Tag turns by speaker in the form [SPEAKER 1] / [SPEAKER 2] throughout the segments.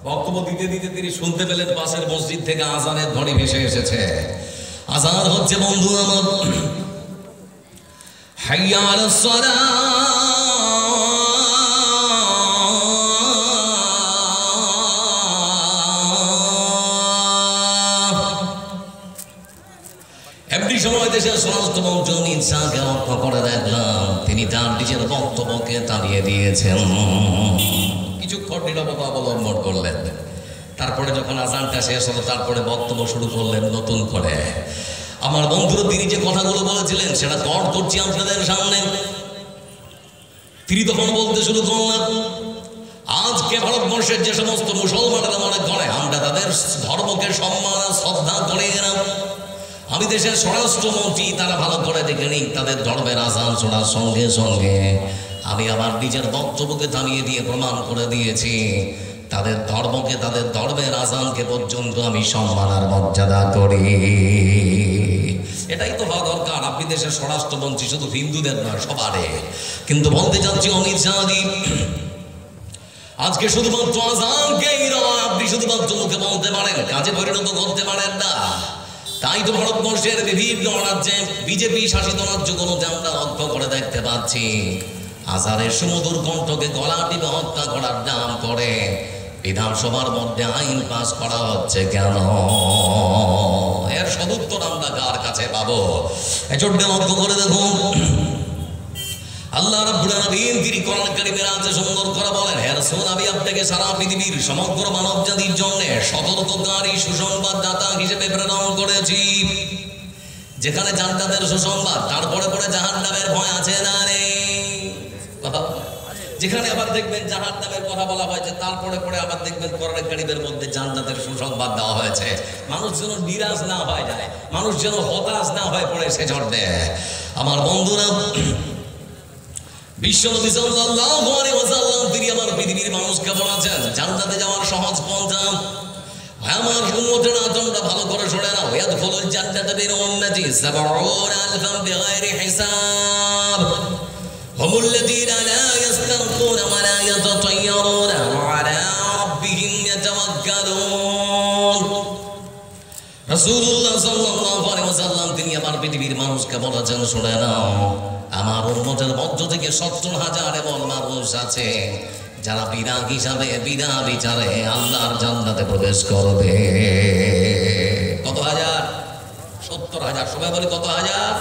[SPEAKER 1] বক্তব্য দিতে দিতে তিনি শুনতে পেলেন পাশের মসজিদ থেকে আজানের ধ্বনি ভেসে এসেছে। আজান হচ্ছে বন্ধু আমার, হাইয়া আলাস সালাহ। এমনি সময় দেশের স্বরাষ্ট্রমন্ত্রী অমিত শাহকে লক্ষ্য করে দেখলাম তিনি তার নিজের বক্তব্যকে থামিয়ে দিয়েছেন। কিছুক্ষণ নীরবতা অবলম্বন করলেন। তারপরে যখন আজানটা শেষ হলো তারপরে বক্তব্য শুরু করলেন নতুন করে। আমার বন্ধুরা তিনি যে কথাগুলো বলেছিলেন সেটা কর করছি আপনাদের সামনে। তিনি তখন বলতে শুরু করলেন, আজকে ভারতবর্ষের যে সমস্ত মুসলমানেরা মনে করে আমরা তাদের ধর্মকে সম্মান শ্রদ্ধা করে গেলাম, আমি দেশের স্বরাষ্ট্রমন্ত্রী, তারা ভালো করে দেখে নিই তাদের ধর্মের আজান শোনার সঙ্গে সঙ্গে আমি আমার নিজের বক্তব্যকে থামিয়ে দিয়ে প্রমাণ করে দিয়েছি তাদের ধর্মকে, তাদের ধর্মের আজানকে পর্যন্ত আমি সম্মান আর মর্যাদা করি। এটাই তো হওয়া দরকার। আপনি দেশের স্বরাষ্ট্রমন্ত্রী, শুধু হিন্দুদের নয় সবারে। কিন্তু বলতে চাচ্ছি অমিত শাহজি, আজকে শুধুমাত্র আজানকেই নয়, আপনি শুধুমাত্র মুখে বলতে পারেন, কাজে পরিণত করতে পারেন না। তাই তো ভারতবর্ষের বিভিন্ন রাজ্যে বিজেপি শাসিত রাজ্যগুলোতে আমরা লক্ষ্য করে দেখতে পাচ্ছি আজানের সুমধুর কণ্ঠকে গলা টিপে হত্যা করার নাম করে বিধানসভার মধ্যে আইন পাস করা হচ্ছে কেন? এর সদুত্তর আমরা কার কাছে পাবো? এজন্য লক্ষ্য করে দেখুন, আল্লাহ রাব্বুল আলামিন তিনি কোরআন কারীমের আয়াতে সুন্দর করে বলেন, হে রাসূল, আমি আপনাকে সারা পৃথিবীর সমগ্র মানব জাতির জন্য সতর্ককারী সুসংবাদদাতা হিসেবে প্রেরণ করেছি। যেখানে জান্নাতের সুসংবাদ, তারপরে পরে জাহান্নামের ভয় আছে না নেই? যেখানে আবার দেখবেন জাহান্নামের কথা বলা হয়েছে, তারপরে পরে আবার দেখবেন কোরআন কারীমের মধ্যে জান্নাতের সুসংবাদ দেওয়া হয়েছে। মানুষ যেন নিরাশ না হয়ে যায়, মানুষ যেন হতাশ না হয়ে পড়ে সেজন্য আমার বন্ধুরা, বিশ্বনবী সাল্লাল্লাহু আলাইহি ওয়াসাল্লাম তিনি আমার পৃথিবীর মানুষকে বলেছেন জান্নাতে যাওয়ার সহজ পন্থা। আমার উম্মতেরা তোমরা ভালো করে শুনে নাও, ইয়াদখুলুল জান্নাতা বিল উম্মতি ৭০,০০০ বিগাইরি হিসাব, হুমুল্লাযীনা লা ইস্তারকুনা ওয়া লা ইয়াতাতায়্যারুনা ওয়া আলা রাব্বিহিম ইয়াতাওয়াক্কালুন। রাসূলুল্লাহ সাল্লাল্লাহু আলাইহি ওয়াসাল্লাম তিনি আমার পৃথিবীর মানুষকে বলেছেন, শুনে নাও, আমার উম্মতের মধ্য থেকে ৭০,০০০ এমন মানুষ আছে যারা বিনা হিসাবে বিনা বিচারে আল্লাহর জান্নাতে প্রবেশ করবে। কত হাজার? ৭০,০০০। সবাই বলে কত হাজার?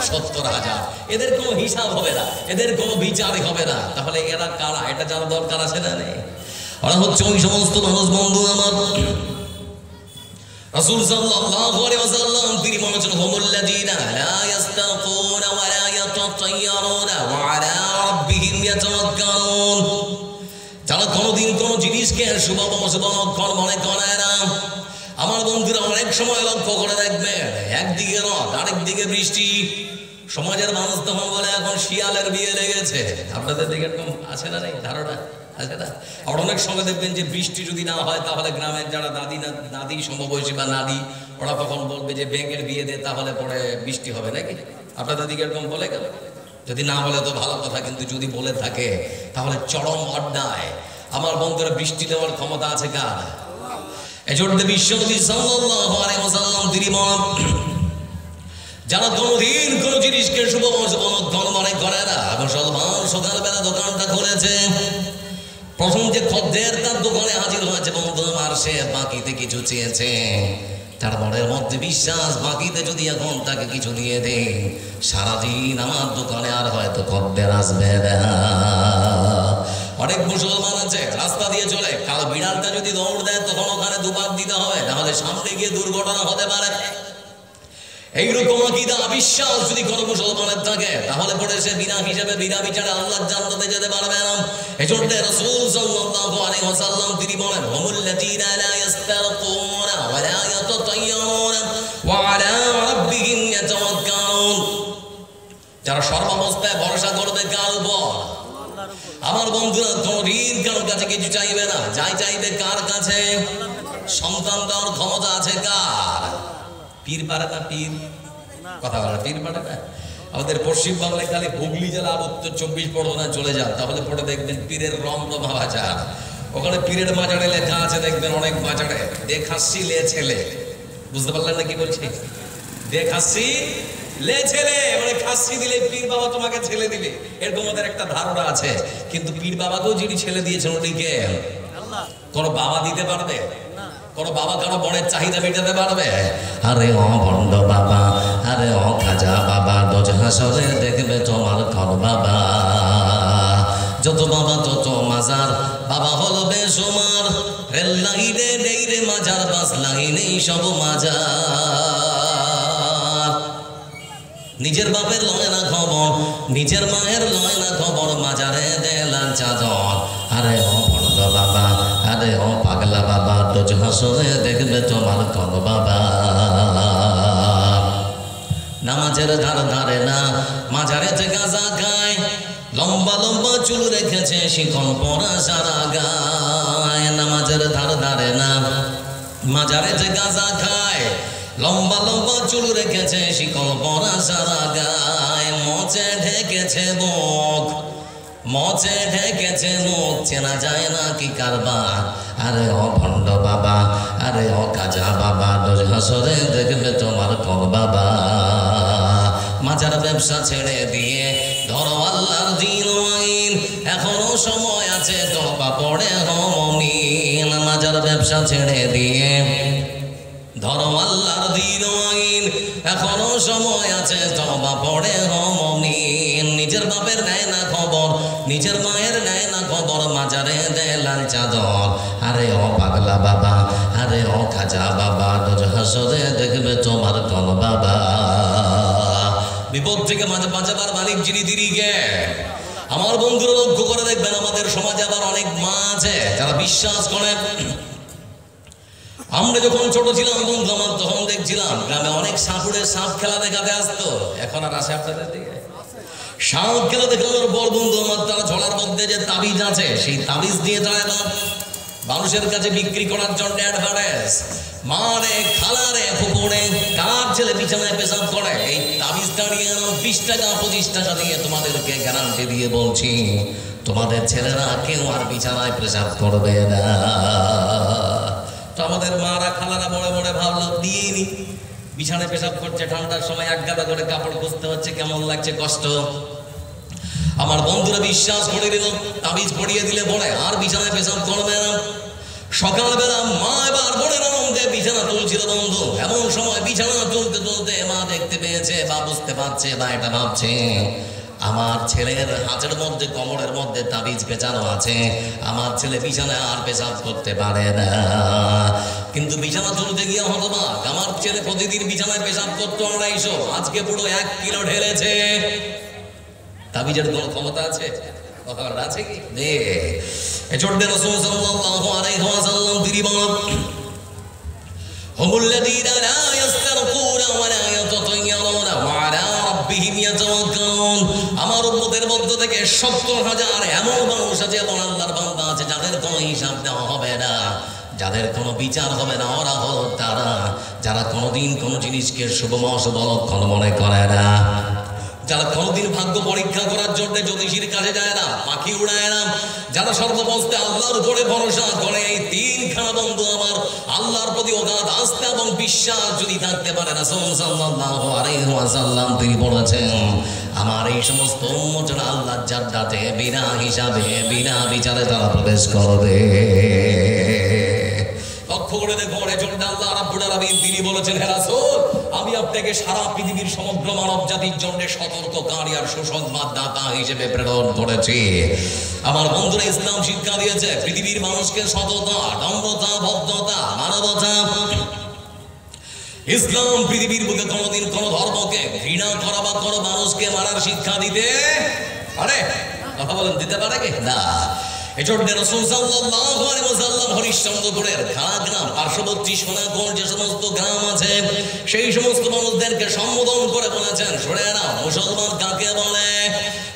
[SPEAKER 1] ৭০,০০০। এদের কোনো হিসাব হবে না, এদের কোনো বিচারই হবে না। তাহলে এরা কারা? এটা জানা দরকার আছে না নেই? ওরা হচ্ছে ওই সমস্ত মানুষ বন্ধু আমার, রাসূল সাল্লাল্লাহু আলাইহি ওয়াসাল্লাম তিনি বলেছেন, হুমুল্লাযীনা লা ইস্তাকুনা ওয়া লা ইয়াতাতায়্যারুনা ওয়া আলা রাব্বিহিম ইয়াতাওয়াক্কালুন। যারা কোনোদিন কোনো জিনিসকে শুভ লক্ষণ মনে করে না। আমার বন্ধুরা অনেক সময় লক্ষ্য করে দেখবেন একদিকে রথ আরেকদিকে বৃষ্টি, সমাজের মানুষ তখন বলে এখন শিয়ালের বিয়ে লেগেছে। আপনাদের দিকে এরকম আছে না নেই ধারণা? আছে না? আর অনেক সময় দেখবেন যে বৃষ্টি যদি না হয় তাহলে গ্রামের যারা দাদি সমবয়সী বা নারী, ওরা তখন বলবে যে ব্যাঙের বিয়ে দে, তাহলে পরে বৃষ্টি হবে নাকি? আপনাদের দিকে এরকম বলে কেন? যদি না বলে তো ভালো কথা, কিন্তু যদি বলে থাকে তাহলে চরম অন্যায়। আমার বন্ধুরা, বৃষ্টি দেওয়ার ক্ষমতা আছে কার? এজন্য বিশ্বনবী সাল্লাল্লাহু আলাইহি ওয়াসাল্লাম তিনি বলেন, যারা কোনোদিন কোনো জিনিসকে শুভ লক্ষণ মনে করে না, মুসলমান সকালবেলা দোকানটা খুলেছে, প্রথম যে খদ্দের তার দোকানে হাজির হয়েছে বন্ধু আমার, সে বাকিতে কিছু চেয়েছে, তার মনের মধ্যে বিশ্বাস বাকিতে যদি এখন তাকে কিছু দিয়ে দে, সারাদিন আমার দোকানে আর হয়তো খদ্দের আসবে না। অনেক মুসলমান আছে রাস্তা দিয়ে চলে, কাল বিড়ালটা যদি দৌড় দেয় তখন ওখানে দুপাক দিতে হবে, নাহলে সামনে গিয়ে দুর্ঘটনা হতে পারে। এইরকম আকীদা বিশ্বাস যদি কোনো মুসলমানের থাকে তাহলে পরে সে বিনা হিসাবে বিনা বিচারে আল্লাহর জান্নাতে যেতে পারবে না। এজন্য রাসূল সাল্লাল্লাহু আলাইহি ওয়াসাল্লাম তিনি বলেন, হুমুল্লাযীনা লা ইস্তারকুনা ওয়া লা ইয়াতাতায়্যারুনা ওয়া আলা রাব্বিহিম ইয়াতাওয়াক্কালুন। যারা সর্বাবস্থায় ভরসা করবে কার উপর? আমার বন্ধুরা, কোনদিন কারোর কাছে কিছু চাইবে না, যাই চাইবে কার কাছে? সন্তান দেওয়ার ক্ষমতা আছে কার? পীর পারে না? পীর কথা বলে পীর পারে না? আমাদের পশ্চিমবাংলায় খালি হুগলি জেলা আর উত্তর ২৪ পরগনায় চলে যান, তাহলে পরে দেখবেন পীরের রমরমা বাজার। ওখানে পীরের মাজারে লেখা আছে, দেখবেন অনেক মাজারে দেখাচ্ছি লে ছেলে। বুঝতে পারলেন না কি বলছি? দেখাচ্ছি লে ছেলে, মানে খাসি দিলে পীর বাবা তোমাকে ছেলে দিবে, এরকম ওদের একটা ধারণা আছে। কিন্তু পীর বাবাকেও যিনি ছেলে দিয়েছেন উনি কে? কোন বাবা দিতে পারবে? কোন বাবা কারো বনের চাহিদা মেটাতে পারবে? আরে ও ভণ্ড বাবা, আরে ও খাজা বাবা, দোজ হাসরে দেখবে তোমার কোন বাবা। যত বাবা তত মাজার, বাবা হলো বেসুমার। রেল লাইনে নেই রে মাজার, বাস লাইনে সব মাজার। নিজের বাপের লয় না খবর, নিজের মায়ের লয় না খবর, মাজারে দেলান চাদর। আরে ও ভণ্ড বাবা, আরে ও পাগলা বাবা, দোজ হাসরে দেখবে তোমার কোন বাবা। নামাজের ধার ধারে না, মাজারেতে গাঁজা খায়। লম্বা লম্বা চুল রেখেছে, শিখন পরা সারা গায়। নামাজের ধার ধারে না, মাজারেতে গাঁজা খায়। লম্বা লম্বা চুল রেখেছে, শিখন পরা সারা গায়। মচে ঢেকেছে মুখ, মচে ঢেকেছে মুখ, চেনা যায় না কি কারবার। আরে ও ভণ্ড বাবা, আরে ও কাজা বাবা, দোজ হাসরে দেখবে তোমার কোন বাবা। মাজার ব্যবসা ছেড়ে দিয়ে ধরো আল্লাহর দিন ও আইন, এখনো সময় আছে তওবা পড়ে হও মুমিন। মাজার ব্যবসা ছেড়ে দিয়ে ধরো আল্লাহর দিন ও আইন, এখনো সময় আছে তওবা পড়ে হও মুমিন। নিজের বাপের নেয় না খবর, নিজের মায়ের নেয় না খবর, মাজারে দেয় লাল চাদর। আরে ও পাগলা বাবা, আরে ও খাজা বাবা, দোজ হাসরে দেখবে তোমার কোন বাবা। বিপদ থেকে মাঝে বাঁচাবার মালিক যিনি, তিনি কে? আমার বন্ধুরা লক্ষ্য করে দেখবেন, আমাদের সমাজে আবার অনেক মা আছে যারা বিশ্বাস করেন। আমরা যখন ছোট ছিলাম বন্ধু আমার, তখন দেখছিলাম গ্রামে অনেক সাপুড়ে সাপ খেলা দেখাতে আসতো। এখন আর আসে আপনাদের দিকে? সাপ খেলা দেখানোর পর বন্ধু আমার, তারা ঝোলার মধ্যে যে তাবিজ আছে, সেই তাবিজ দিয়ে তারা এবার মানুষের কাছে বিক্রি করার জন্য অ্যাডভার্টাইজ। মারে খালারে পুকুরে কার ছেলে বিছানায় পেশাব করে, এই তাবিজটা নিয়ে 20 টাকা 25 টাকা দিয়ে তোমাদেরকে গ্যারান্টি দিয়ে বলছি, তোমাদের ছেলেরা কেউ আর বিছানায় পেশাব করবে না। তো আমাদের মারা খালারা বড় বড় ভাবলো দিয়েই নি, বিছানায় পেশাব করছে, ঠান্ডার সময় এক গাদা করে কাপড় খুঁজতে হচ্ছে, কেমন লাগছে কষ্ট। আমার বন্ধুরা বিশ্বাস করে দিল, তাবিজ পড়িয়ে দিলে পরে আর বিছানায় পেশাব করবে না। সকালবেলা মা এবার বোনের আনন্দে বিছানা তুলছিল বন্ধু। এমন সময় বিছানা তুলতে তুলতে মা দেখতে পেয়েছে বা বুঝতে পারছে বা এটা ভাবছে, আমার ছেলের হাতের মধ্যে কোমরের মধ্যে তাবিজ পেঁচানো আছে, আমার ছেলে বিছানায় আর পেশাব করতে পারে না। কিন্তু বিছানা তুলতে গিয়ে হতবাক, আমার ছেলে প্রতিদিন বিছানায় পেশাব করতো 250, আজকে পুরো 1 কিলো ঢেলেছে। তাবিজের কোনো ক্ষমতা আছে? আছে কি? এজন্য রাসূল সাল্লাল্লাহু আলাইহি ওয়াসাল্লাম তিনি বলেন, হুমুল্লাযীনা লা ইস্তারকুনা ওয়া লা ইয়াতাতায়্যারুনা ওয়া আলা রাব্বিহিম ইয়াতাওয়াক্কালুন। আমার উম্মতের মধ্য থেকে 70,000 এমন মানুষ আছে, এমন আল্লাহর বান্দা আছে যাদের কোনো হিসাব দেওয়া হবে না, যাদের কোনো বিচার হবে না। ওরা হলো তারা যারা কোনোদিন কোনো জিনিসকে শুভ অশুভ লক্ষণ মনে করে না, যারা কোনোদিন ভাগ্য পরীক্ষা করার জন্য জ্যোতিষীর কাছে যায় না, পাখি উড়ায় না, যারা সর্বমস্তে আল্লাহর উপরে ভরসা করে। এই 3খানা বন্ধু আমার, আল্লাহর প্রতি অগাধ আস্থা এবং বিশ্বাস যদি থাকতে পারে, রাসূল সাল্লাল্লাহু আলাইহি ওয়াসাল্লাম তিনি বলেছেন, আমার এই সমস্ত উম্মতরা আল্লাহর জান্নাতে বিনা হিসাবে বিনা বিচারে তারা প্রবেশ করবে। লক্ষ্য করে দেখুন, এজন্য আল্লাহ রাব্বুল আলামিন তিনি বলেছেন, হে রাসূল, আমি আপনাকে সারা পৃথিবীর সমগ্র মানব জাতির জন্য সতর্ককারী আর সুসংবাদ দাতা হিসেবে প্রেরণ করেছি। আমার বন্ধুরা ইসলাম শিক্ষা দিয়েছে পৃথিবীর মানুষকে সততা, নম্রতা, ভদ্রতা, মানবতা। ইসলাম পৃথিবীর বুকে কোনোদিন কোন ধর্মকে ঘৃণা করা বা কোনো মানুষকে মারার শিক্ষা দিতে পারে? কথা বলেন, দিতে পারে কি না? এজন্য রাসূল সাল্লাল্লাহু আলাইহি ওয়াসাল্লাম হরিশ্চন্দ্রপুরের গ্রাম পার্শ্ববর্তী সোনাগঞ্জ যে সমস্ত গ্রাম আছে, সেই সমস্ত মানুষদেরকে সম্বোধন করে বলেছেন, শুনে নাও মুসলমান কাকে বলে।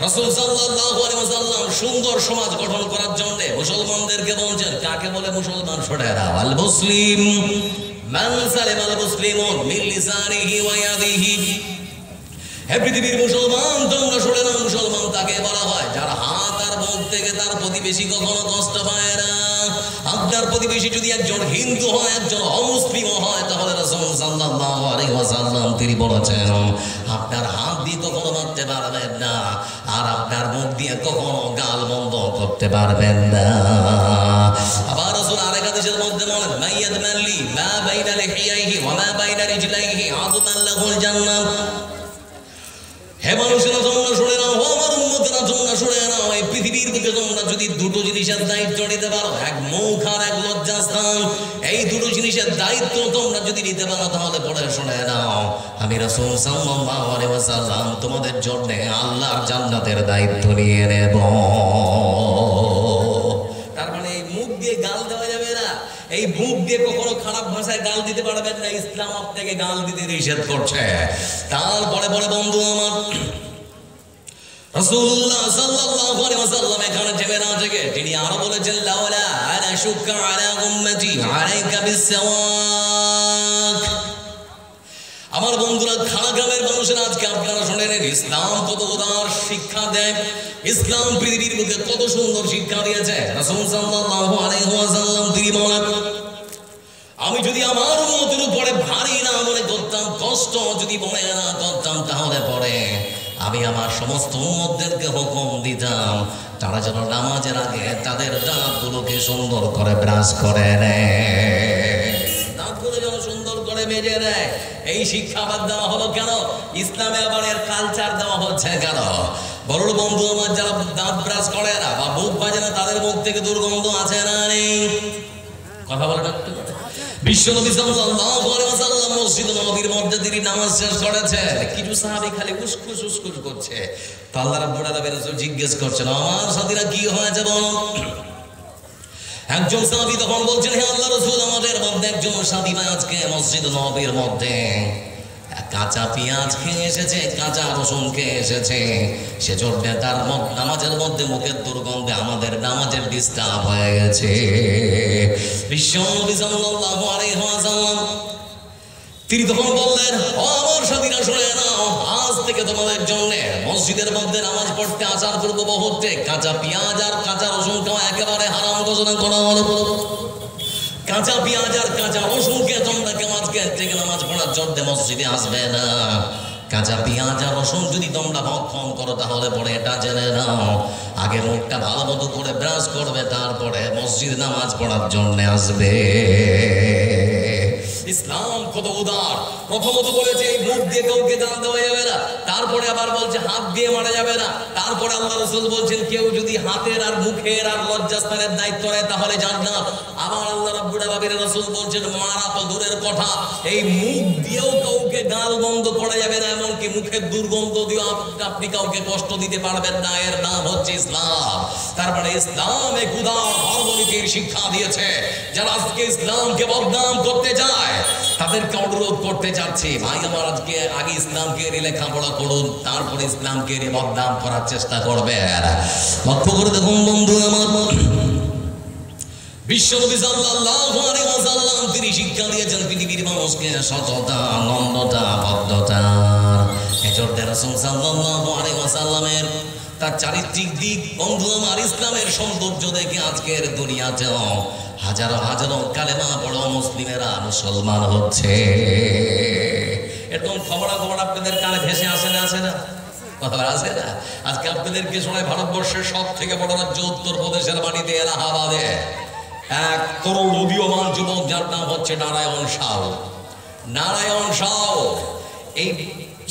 [SPEAKER 1] রাসূল সাল্লাল্লাহু আলাইহি ওয়াসাল্লাম সুন্দর সমাজ গঠন করার জন্য মুসলমানদেরকে বলছেন, কাকে বলে মুসলমান? শুনে নাও, আল মুসলিম মান সালিমাল মুসলিমুন মিন লিসানিহি ওয়া ইয়াদিহি। হে পৃথিবীর মুসলমান, তোমরা শুনে নাও, মুসলমান তাকে বলা হয় যার হাত আর মুখ থেকে তার প্রতিবেশী কখনো কষ্ট পায় না। আপনার প্রতিবেশী যদি একজন হিন্দু হয়, একজন অমুসলিম হয়, তাহলে রাসূল সাল্লাল্লাহু আলাইহি ওয়াসাল্লাম তিনি বলেছেন আপনার হাত দিয়ে কখনো মারতে পারবেন না, আর আপনার মুখ দিয়ে কখনো গাল বন্ধ করতে পারবেন না। আবার রাসূল আরেক হাদিসের মধ্যে বলেন মাইয়াদ মাল্লি মা বাইনা লিহিয়াইহি ওয়া মা বাইনা রিজলাইহি আযমান লাহুল জান্নাহ। হে মানুষেরা তোমরা শুনে নাও, আমার উম্মতেরা তোমরা শুনে নাও, এই পৃথিবীর বুকে তোমরা যদি দুটো জিনিসের দায়িত্ব নিতে পারো, এক মুখ আর এক লজ্জাস্থান, এই দুটো জিনিসের দায়িত্ব তোমরা যদি নিতে পারো, তাহলে পরে শুনে নাও আমি রাসূল সাল্লাল্লাহু আলাইহি ওয়াসাল্লাম তোমাদের জন্য আল্লাহর জান্নাতের দায়িত্ব নিয়ে নেব। তার মানে এই মুখ দিয়ে গাল দেওয়া যাবে না, এই মুখ দিয়ে কখনো খারাপ ভাষায় গাল দিতে পারবেন না, ইসলাম আপনাকে গাল দিতে নিষেধ করছে। তারপরে পরে বন্ধু আমার রাসূলুল্লাহ সাল্লাল্লাহু আলাইহি ওয়াসাল্লাম এখানে চেপে না থেকে তিনি আরো বলেছেন লাওলা আনা শুক্কা আলা উম্মতি আলাইকা বিসওয়াক। আমার বন্ধুরা, খানাগ্রামের মানুষের আজকে আপনারা শুনেন ইসলাম কত উদার শিক্ষা দেয়, ইসলাম পৃথিবীর বুকে কত সুন্দর শিক্ষা দিয়েছে। রাসূল সাল্লাল্লাহু আলাইহি ওয়াসাল্লাম তিনি বলেন আমি যদি আমার উম্মতের উপরে ভারী না মনে করতাম, কষ্ট যদি মনে না করতাম, তাহলে পরে আমি আমার সমস্ত উম্মতদেরকে হুকুম দিতাম তারা যেন নামাজের আগে তাদের দাঁতগুলোকে সুন্দর করে ব্রাশ করে নেয়, দাঁতগুলো যেন সুন্দর করে মেজে নেয়। এই শিক্ষা বাদ দেওয়া হলো কেন? ইসলামে আবার এর কালচার দেওয়া হচ্ছে কেন? বড় বন্ধু আমার, যারা দাঁত ব্রাশ করে না বা মুখ বাজে না, তাদের মুখ থেকে দুর্গন্ধ আছে না নেই? কথা বলে ডাকতে বিশ্বনবী সাল্লাল্লাহু আলাইহি ওয়াসাল্লাম মসজিদ নববীর মধ্যে তিনি নামাজ শেষ করেছেন, কিছু সাহাবী খালি উসকুস উসকুস করছে। তো আল্লাহ রাব্বুল আলামিন জিজ্ঞেস করছেন আমার সাথীরা কি হয়েছে বলো। একজন সাহাবী তখন বলছেন হে আল্লাহর রাসূল, আমাদের মধ্যে একজন সাহাবী আজকে মসজিদ নববীর মধ্যে কাঁচা পেঁয়াজ খেয়ে এসেছে, কাঁচা রসুন খেয়ে এসেছে, সেজন্য তার নামাজের মধ্যে মুখের দুর্গন্ধে আমাদের নামাজের ডিস্টার্ব হয়ে গেছে। বিশ্বনবী সাল্লাল্লাহু আলাইহি ওয়াসাল্লাম তিনি তখন বললেন ও আমার সাথীরা শুনে নাও, আজ থেকে তোমাদের জন্য মসজিদের মধ্যে নামাজ পড়তে আসার পূর্ব মুহূর্তে কাঁচা পেঁয়াজ আর কাঁচা রসুন খাওয়া একেবারে হারাম ঘোষণা করা হলো। কাঁচা পেঁয়াজ আর কাঁচা রসুনকে তোমরা কেউ আজকে থেকে নামাজ পড়ার জন্য মসজিদে আসবে না। কাঁচা পেঁয়াজ আর রসুন যদি তোমরা ভক্ষণ করো, তাহলে পরে এটা জেনে নাও আগে মুখটা ভালো মতো করে ব্রাশ করবে, তারপরে মসজিদ নামাজ পড়ার জন্য আসবে। ইসলাম কত উদার। প্রথমত বলেছে এই মুখ দিয়ে কাউকে গাল দেওয়া যাবে না, তারপরে আবার বলছে হাত দিয়ে মারা যাবে না, তারপরে আল্লাহ রাসূল বলছেন কেউ যদি হাতের আর মুখের আর লজ্জাস্থানের দায়িত্ব নেয় তাহলে জান্নাত। আবার আল্লাহ রাব্বুল আলামিন রাসূল বলছেন মারা তো দূরের কথা, এই মুখ দিয়েও কাউকে গাল বন্ধ করা যাবে না, এমনকি মুখের দুর্গন্ধ দিয়েও আপনি কাউকে কষ্ট দিতে পারবেন না। এর নাম হচ্ছে ইসলাম। তারপরে ইসলাম এক উদার ধর্মনীতির শিক্ষা দিয়েছে। যারা আজকে ইসলামকে বদনাম করতে যায় তাদেরকে অনুরোধ করতে যাচ্ছি, ভাই আমার আজকে আগে ইসলামকে লেখাপড়া করুন, তারপরে ইসলামকে বদনাম করার চেষ্টা করবেন। লক্ষ্য করে দেখুন বন্ধু আমার, বিশ্বনবী সাল্লাল্লাহু আলাইহি ওয়াসাল্লাম তিনি শিক্ষা দিয়েছেন পৃথিবীর মানুষকে সততা, নম্রতা, ভদ্রতার। এজন্য রাসূল সাল্লাল্লাহু আলাইহি ওয়াসাল্লামের তার চারিত্রিক দিক বন্ধু আমার, ইসলামের সৌন্দর্য দেখে আজকের দুনিয়াতেও হাজারো হাজারো কালেমা পড়া মুসলিমেরা মুসলমান হচ্ছে। এরকম খবরাখবর আপনাদের কানে ভেসে আসে না? আসে না? কথা আসে না? আজকে আপনাদেরকে শোনায় ভারতবর্ষের সব থেকে বড় রাজ্য উত্তরপ্রদেশের বাড়িতে এলাহাবাদে এক তরুণ উদীয়মান যুবক, যার নাম হচ্ছে নারায়ণ সাউ। নারায়ণ সাউ এই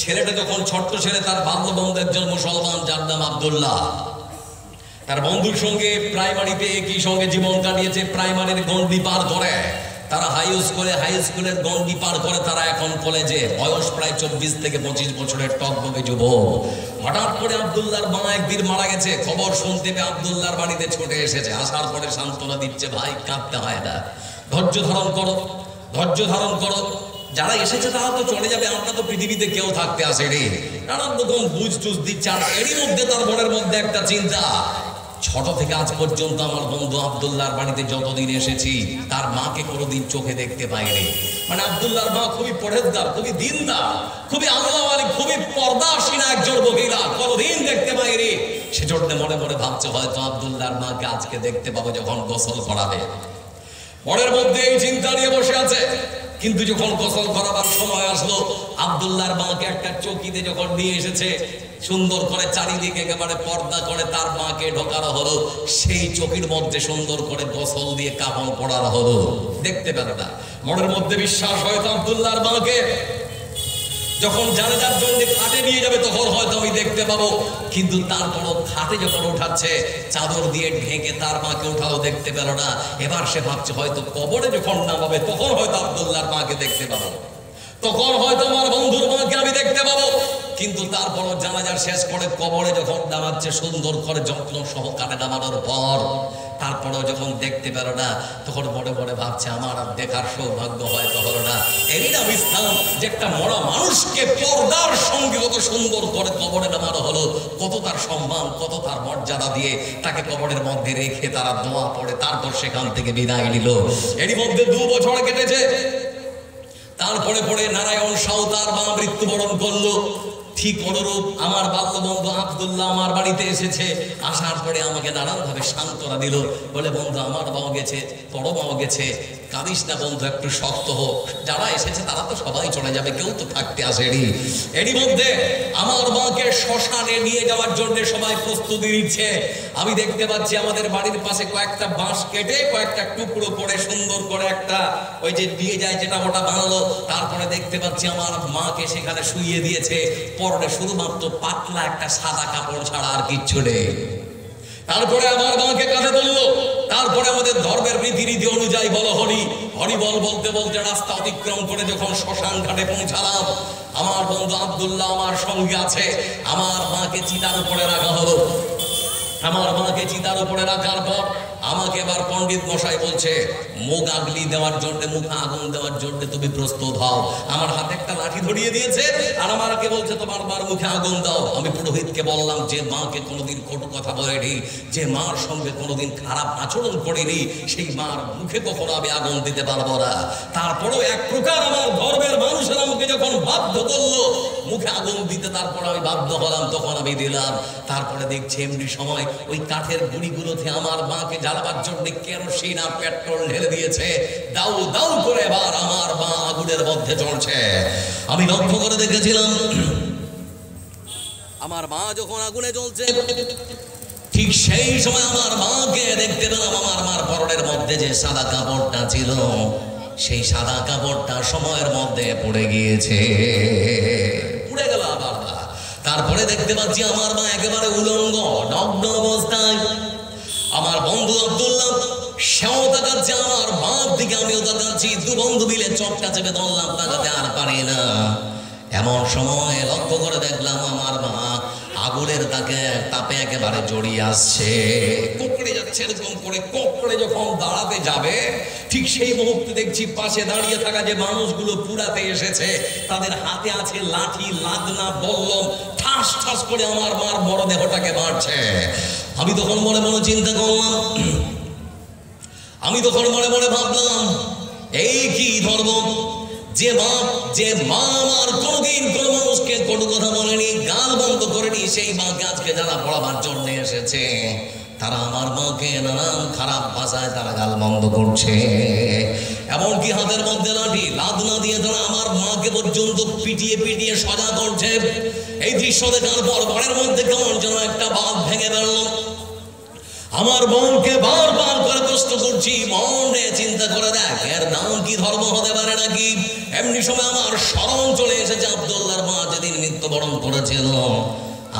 [SPEAKER 1] ছেলেটা যখন ছোট্ট ছেলে, তার বাল্য বন্ধু একজন মুসলমান যার নাম আব্দুল্লাহ। তার বন্ধুর সঙ্গে প্রাইমারিতে একই সঙ্গে জীবন কাটিয়েছে, প্রাইমারির গণ্ডি পার করে তারা হাই স্কুলের গণ্ডি পার করে তারা এখন কলেজে। বয়স প্রায় 24 থেকে 25 বছরের টকবকে যুবক। হঠাৎ করে আব্দুল্লাহর মা একদিন মারা গেছে, খবর শুনতে পেয়ে আব্দুল্লাহর বাড়িতে ছুটে এসেছে। আসার পরে সান্ত্বনা দিচ্ছে, ভাই কাঁদতে হয় না, ধৈর্য ধারণ করো, ধৈর্য ধারণ করো। যারা এসেছে তারা তো চলে যাবে, আমরা তো পৃথিবীতে কেউ থাকতে আসে রে। নানান রকম বুঝ টুঝ দিচ্ছে। আর এরই মধ্যে তার মনের মধ্যে একটা চিন্তা, ছোট থেকে আজ পর্যন্ত আমার বন্ধু আব্দুল্লাহর বাড়িতে যতদিন এসেছি তার মাকে কোনোদিন চোখে দেখতে পাইনি। মানে আব্দুল্লাহর মা খুবই পরহেজগার, খুবই দিনদার, খুবই আল্লাহওয়ালি, খুবই পর্দাশীনা একজন মহিলা, কোনোদিন দেখতে পাইনি। সেজন্য মনে মনে ভাবছে হয়তো আব্দুল্লাহর মাকে আজকে দেখতে পাবো যখন গোসল করাবে। মনের মধ্যে এই চিন্তা নিয়ে বসে আছে। কিন্তু যখন গোসল করাবার সময় আসলো, আব্দুল্লাহর মাকে একটা চৌকিতে যখন নিয়ে এসেছে, সুন্দর করে চারিদিকে একেবারে পর্দা করে তার মাকে ঢোকানো হলো। সেই চৌকির মধ্যে সুন্দর করে গোসল দিয়ে কাফন পড়ানো হলো। দেখতে পেল না, মনের মধ্যে বিশ্বাস হয়তো আব্দুল্লাহর মাকে যখন জানাজার জন্য খাটে নিয়ে যাবে তখন হয়তো আমি দেখতে পাবো। কিন্তু তারপরও খাটে যখন উঠাচ্ছে, চাদর দিয়ে ঢেকে তার মাকে উঠাও, দেখতে পেল না। এবার সে ভাবছে হয়তো কবরে যখন নামাবে তখন হয়তো আব্দুল্লাহর মাকে দেখতে পাবো, তখন হয়তো আমার বন্ধুর মাকে আমি দেখতে পাবো। কিন্তু তারপরও জানাজার শেষ করে কবরে যখন নামাচ্ছে, সুন্দর করে যত্ন সহকারে নামানোর পর তারপরেও যখন দেখতে পেল না, তখন মনে মনে ভাবছে আমার আর দেখার সৌভাগ্য হয়তো হলো না। এরই নাম ইসলাম, যে একটা মরা মানুষকে পর্দার সঙ্গে কত সুন্দর করে কবরে নামানো হলো, কত তার সম্মান, কত তার মর্যাদা দিয়ে তাকে কবরের মধ্যে রেখে তারা দোয়া পড়ে তারপর সেখান থেকে বিদায় নিল। এরই মধ্যে 2 বছর কেটেছে। তারপরে পরে নারায়ণ সাউ তার মা মৃত্যুবরণ করলো। ঠিক অনুরূপ আমার বাল্যবন্ধু আব্দুল্লাহ আমার বাড়িতে এসেছে। আসার পরে আমাকে নানানভাবে সান্ত্বনা দিল, বলে বন্ধু আমার বাবা গেছে, বড় বাবা গেছে, কাঁদিস না বন্ধু, একটু শক্ত হোক। যারা এসেছে তারা তো সবাই চলে যাবে, কেউ তো থাকতে আসেনি। এরই মধ্যে আমার মাকে শ্মশানে নিয়ে যাওয়ার জন্য সবাই প্রস্তুতি নিচ্ছে। আমি দেখতে পাচ্ছি আমাদের বাড়ির পাশে কয়েকটা বাঁশ কেটে কয়েকটা টুকরো করে সুন্দর করে একটা ওই যে দিয়ে যায় যেটা ওটা বানালো। তারপরে দেখতে পাচ্ছি আমার মাকে সেখানে শুইয়ে দিয়েছে, পরনে শুধুমাত্র পাতলা একটা সাদা কাপড় ছাড়া আর কিচ্ছু নেই। তারপরে আমার মাকে কাঁধে তুললো। তারপরে আমাদের ধর্মের রীতিনীতি অনুযায়ী বলো হরি হরি বল বলতে বলতে রাস্তা অতিক্রম করে যখন শ্মশান ঘাটে পৌঁছালাম, আমার বন্ধু আব্দুল্লাহ আমার সঙ্গে আছে। আমার মাকে চিতার উপরে রাখা হলো। আমার মাকে চিতার উপরে রাখার পর আমাকে এবার পণ্ডিত মশাই বলছে মুখ আগলি দেওয়ার জন্য, মুখে আগুন দেওয়ার জন্য তুমি প্রস্তুত হও। আমার হাতে একটা লাঠি ধরিয়ে দিয়েছে আর আমাকে বলছে তোমার মার মুখে আগুন দাও। আমি পুরোহিতকে বললাম, যে মাকে কোনোদিন কটু কথা বলেনি, যে মার সঙ্গে কোনোদিন খারাপ আচরণ করিনি, সেই মার মুখে কখনো আমি আগুন দিতে পারবো না। তারপরেও এক প্রকার আমার ধর্মের মানুষের আমাকে যখন বাধ্য করলো মুখে আগুন দিতে, তারপর আমি বাধ্য হলাম, তখন আমি দিলাম। তারপরে দেখছি এমনি সময় ওই কাঠের গুঁড়িগুলোতে আমার মাকে জ্বালাবার জন্য কেরোসিন আর পেট্রোল ঢেলে দিয়েছে। দাউ দাউ করে এবার আমার মা আগুনের মধ্যে চলছে। আমি লক্ষ্য করে দেখেছিলাম আমার মা যখন আগুনে জ্বলছে, ঠিক সেই সময় আমার মাকে দেখতে পেলাম আমার মার পরনের মধ্যে যে সাদা কাপড়টা ছিল, সেই সাদা কাপড়টা সময়ের মধ্যে পড়ে গিয়েছে, পুড়ে গেল আবার। তারপরে দেখতে পাচ্ছি আমার মা একেবারে উলঙ্গ নগ্ন অবস্থায়। আমার বন্ধু আব্দুল্লাহ সেও তাকাচ্ছে আমার মার দিকে, আমিও তাকাচ্ছি। 2 বন্ধু মিলে চোখটা চেপে ধরলাম, তাকাতে আর পারি না। এমন সময় লক্ষ্য করে দেখলাম আমার মা আগুনের তাপে একেবারে জড়িয়ে আসছে, কোঁকড়ে যাচ্ছে। এরকম করে কোঁকড়ে যখন দাঁড়াতে যাবে, ঠিক সেই মুহূর্তে দেখছি পাশে দাঁড়িয়ে থাকা যে মানুষগুলো পুরাতে এসেছে তাদের হাতে আছে লাঠি, লাদনা, বল্লম, ঠাস ঠাস করে আমার মার বড় দেহটাকে মারছে। আমি তখন মনে মনে চিন্তা করলাম, আমি তখন মনে মনে ভাবলাম এই কি ধর্ম, যে মা আমার কোনদিন কোন মানুষকে কোনো কথা বলেনি, গাল বন্ধ করেনি, সেই মাকে আজকে যারা পড়াবার জন্য এসেছে তারা আমার মাকে নানান খারাপ ভাষায় তারা গাল বন্ধ করছে। এমনকি হাতের মধ্যে লাঠি, লাদনা দিয়ে তারা আমার মাকে পর্যন্ত পিটিয়ে পিটিয়ে সজা করছে। এই দৃশ্য দেখার পর ঘরের মধ্যে কেমন যেন একটা বাঁধ ভেঙে বেরোল। আমার মনকে বারবার করে কষ্ট করছি, মনে চিন্তা করে দেখ এর নাম কি ধর্ম হতে পারে নাকি। এমনি সময় আমার স্মরণ চলে এসেছে আব্দুল্লাহর মা যেদিন মৃত্যুবরণ করেছিল,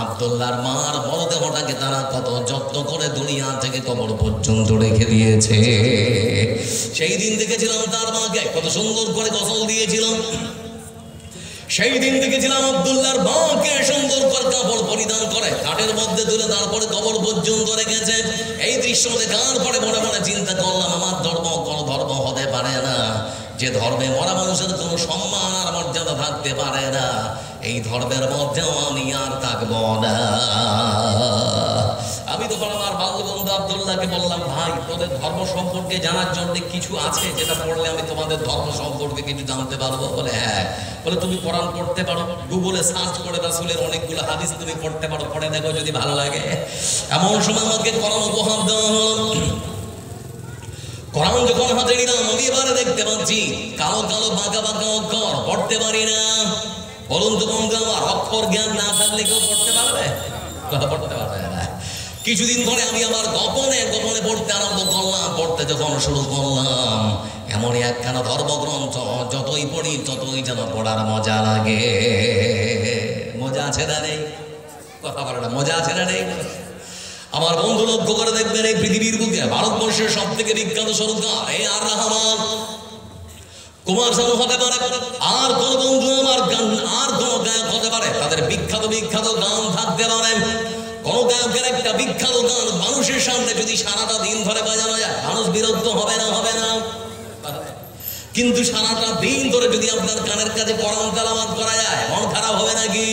[SPEAKER 1] আব্দুল্লাহর মার মরদেহটাকে তারা কত যত্ন করে দুনিয়া থেকে কবর পর্যন্ত রেখে দিয়েছে। সেই দিন দেখেছিলাম তার মাকে কত সুন্দর করে গোসল দিয়েছিলাম। সেই দিন দেখেছিলাম আব্দুল্লাহর মাকে সুন্দর করে কাপড় পরিধান করে কাঠের মধ্যে তুলে তারপরে কবর পর্যন্ত রেখেছে। এই দৃশ্য দেখার পরে মনে মনে চিন্তা করলাম আমার ধর্ম কোন ধর্ম হতে পারে না যে ধর্মে মরা মানুষের কোনো সম্মান আর মর্যাদা থাকতে পারে না। এই ধর্মের মধ্যেও আমি আর থাকবো না। আমি তখন আমার বাল্যবন্ধু আব্দুল্লাহকে বললাম, ভাই তোদের ধর্ম সম্পর্কে জানার জন্য কিছু আছে যেটা পড়লে আমি তোমাদের ধর্ম সম্পর্কে কিছু জানতে পারবো? বলে হ্যাঁ। বলে তুমি কোরআন পড়তে পারো, গুগলে সার্চ করে রাসূলের অনেকগুলো হাদিস তুমি পড়তে পারো, পড়ে দেখো যদি ভালো লাগে। এমন সময় আমাকে কোরআন উপহার দেওয়া হলো। কোরআন যখন হাতে নিলাম আমি এবারে দেখতে পাচ্ছি কালো কালো বাঁকা বাঁকা অক্ষর পড়তে পারি না। বলুন তো বন্ধু আমার, অক্ষর জ্ঞান না থাকলে কেউ পড়তে পারবে? পড়তে পারবে না। কিছুদিন ধরে আমি আমার গোপনে গোপনে পড়তে আরম্ভ করলাম। পড়তে যখন শুরু করলাম এমনই একখানা ধর্মগ্রন্থ যতই পড়ি ততই যেন পড়ার মজা লাগে। মজা আছে না নেই? কথা বলে না, মজা আছে না নেই? আমার বন্ধু লক্ষ্য করে দেখবেন, এই পৃথিবীর বুকে ভারতবর্ষের সব থেকে বিখ্যাত সুরকার এই আর রহমান কুমার শানু হতে পারে, আর কোন বন্ধু আমার গান, আর কোন গায়ক হতে পারে, তাদের বিখ্যাত বিখ্যাত গান থাকতে পারে। কোন গায়কের একটা বিখ্যাত গান মানুষের সামনে যদি সারাটা দিন ধরে বাজানো যায়, মানুষ বিরক্ত হবে না? হবে না? কিন্তু সারাটা দিন ধরে যদি আপনার কানের কাছে কোরআন তেলাওয়াত করা যায়, মন খারাপ হবে নাকি?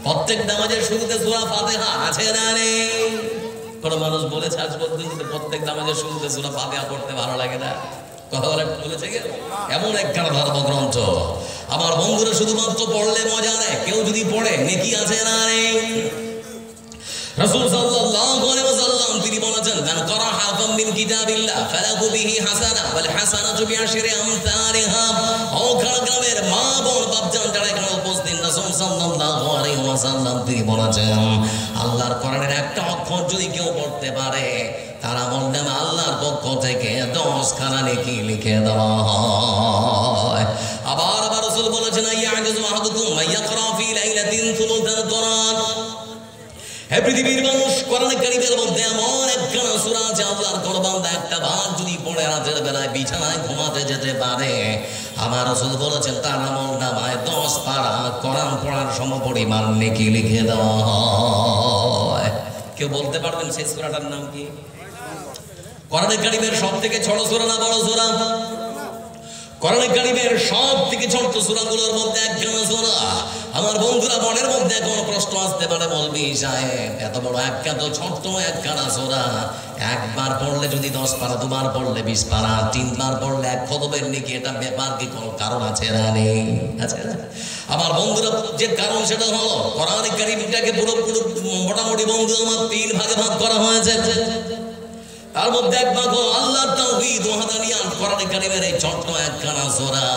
[SPEAKER 1] প্রত্যেক নামাজের শুরুতে সূরা ফাতিহা আছে না নেই? কোন মানুষ বলেছে আজ পর্যন্ত প্রত্যেক নামাজের শুরুতে সূরা ফাতিহা পড়তে ভালো লাগে না? কথা বলেছে কেন? এমন একখানা ধর্মগ্রন্থ আমার বন্ধুরা শুধুমাত্র পড়লে মজা নেই, কেউ যদি পড়ে নেকি আছে না নেই? রাসূল সাল্লাল্লাহু আলাইহি ওয়াসাল্লাম তিনি বলেছেন, মান ক্বারা হারফান মিন কিতাবিল্লাহ ফালাহু বিহি হাসানা ওয়াল হাসানাতু বিআশরি আমসালিহা। ও গ্রামের মা বোন বাপজান যারা এখানে উপস্থিত, রাসূল সাল্লাল্লাহু আলাইহি ওয়াসাল্লাম তিনি বলেছেন, আল্লাহর কোরআনের একটা অক্ষর যদি কেউ পড়তে পারে তার আমলনামা আল্লাহর পক্ষ থেকে 10 খানা নেকি লিখে দেওয়া হয়। আবার আবার রাসূল বলেছেন, ইয়াজুযু আহাদুকুম মাইয়াকরা ফি লাইলাতিন থুলুতাল কোরআন। হে পৃথিবীর মানুষ, কোরআন কারীমের মধ্যে এমন একখানা সূরা আছে আল্লাহর কোন বান্দা একটা বার যদি পড়ে রাতের বেলায় বিছানায় ঘুমাতে যেতে পারে, আমার রাসূল বলেছেন তার আমলনামায় 10 পারা কোরআন পড়ার সমপরিমাণ নেকি লিখে দেওয়া হয়। কেউ বলতে পারবেন সেই সূরাটার নাম কি? কোরআন কারীমের সব থেকে ছোট সূরা না বড় সূরা? কোরআন কারীমের সব থেকে ছোট সূরাগুলোর মধ্যে একখানা সূরা। আমার বন্ধুরা, মনের মধ্যে এখন প্রশ্ন আসতে পারে, মৌলভী সাহেব এত বড় একখানা ছোট্ট একখানা সূরা একবার পড়লে যদি 10 পারা, দুবার পড়লে 20 পারা, 3 বার পড়লে 1 খতমের নেকি, এটা ব্যাপার কি কোনো কারণ আছে না নেই? আছে না? আমার বন্ধুরা, যে কারণ সেটা হলো কোরআন কারীমটাকে পুরো মোটামুটি বন্ধু আমার 3 ভাগে ভাগ করা হয়েছে। তার মধ্যে এক ভাগ হলো আল্লাহর তাওহীদ ওয়াহদানিয়াত। কোরআন কারীমের এই ছোট্ট একখানা সূরা,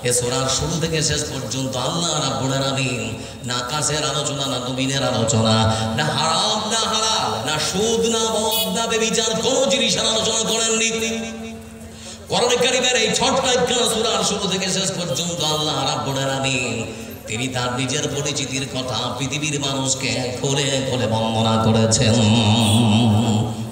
[SPEAKER 1] এই সূরার শুরু থেকে শেষ পর্যন্ত আল্লাহ রাব্বুল আলামিন না কাছের আলোচনা, না নবীনের আলোচনা, না হারাম না হালাল, না সুদ না মদ না ব্যভিচার, কোন জিনিসের আলোচনা করেননি। কোরআন কারীমের এই ছোট্ট একখানা সূরার শুরু থেকে শেষ পর্যন্ত আল্লাহ রাব্বুল আলামিন তিনি তার নিজের পরিচিতির কথা পৃথিবীর মানুষকে খুলে খুলে বর্ণনা করেছেন।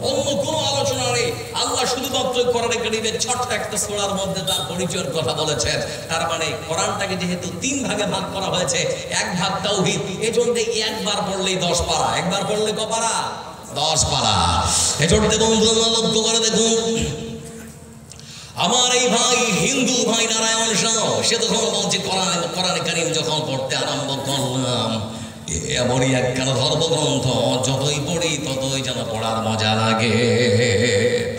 [SPEAKER 1] অন্য কোনো আলোচনা নেই, আল্লাহ শুধুমাত্র কোরআন কারীমের ছোট্ট একটা সূরার মধ্যে তার পরিচয়ের কথা বলেছেন। তার মানে কোরআনটাকে যেহেতু 3 ভাগে ভাগ করা হয়েছে, এক ভাগ তাওহীদ, এজন্য একবার পড়লেই 10 পারা, একবার পড়লে ক পারা? 10 পারা। এজন্য বন্ধু লক্ষ্য করে দেখুন, আমার এই ভাই হিন্দু ভাই নারায়ণ শাহ, সে তখন বলছে কোরআন কারীম যখন পড়তে আরম্ভ করলাম, এমনই একখানা ধর্মগ্রন্থ যতই পড়ি ততই যেন পড়ার মজা লাগে।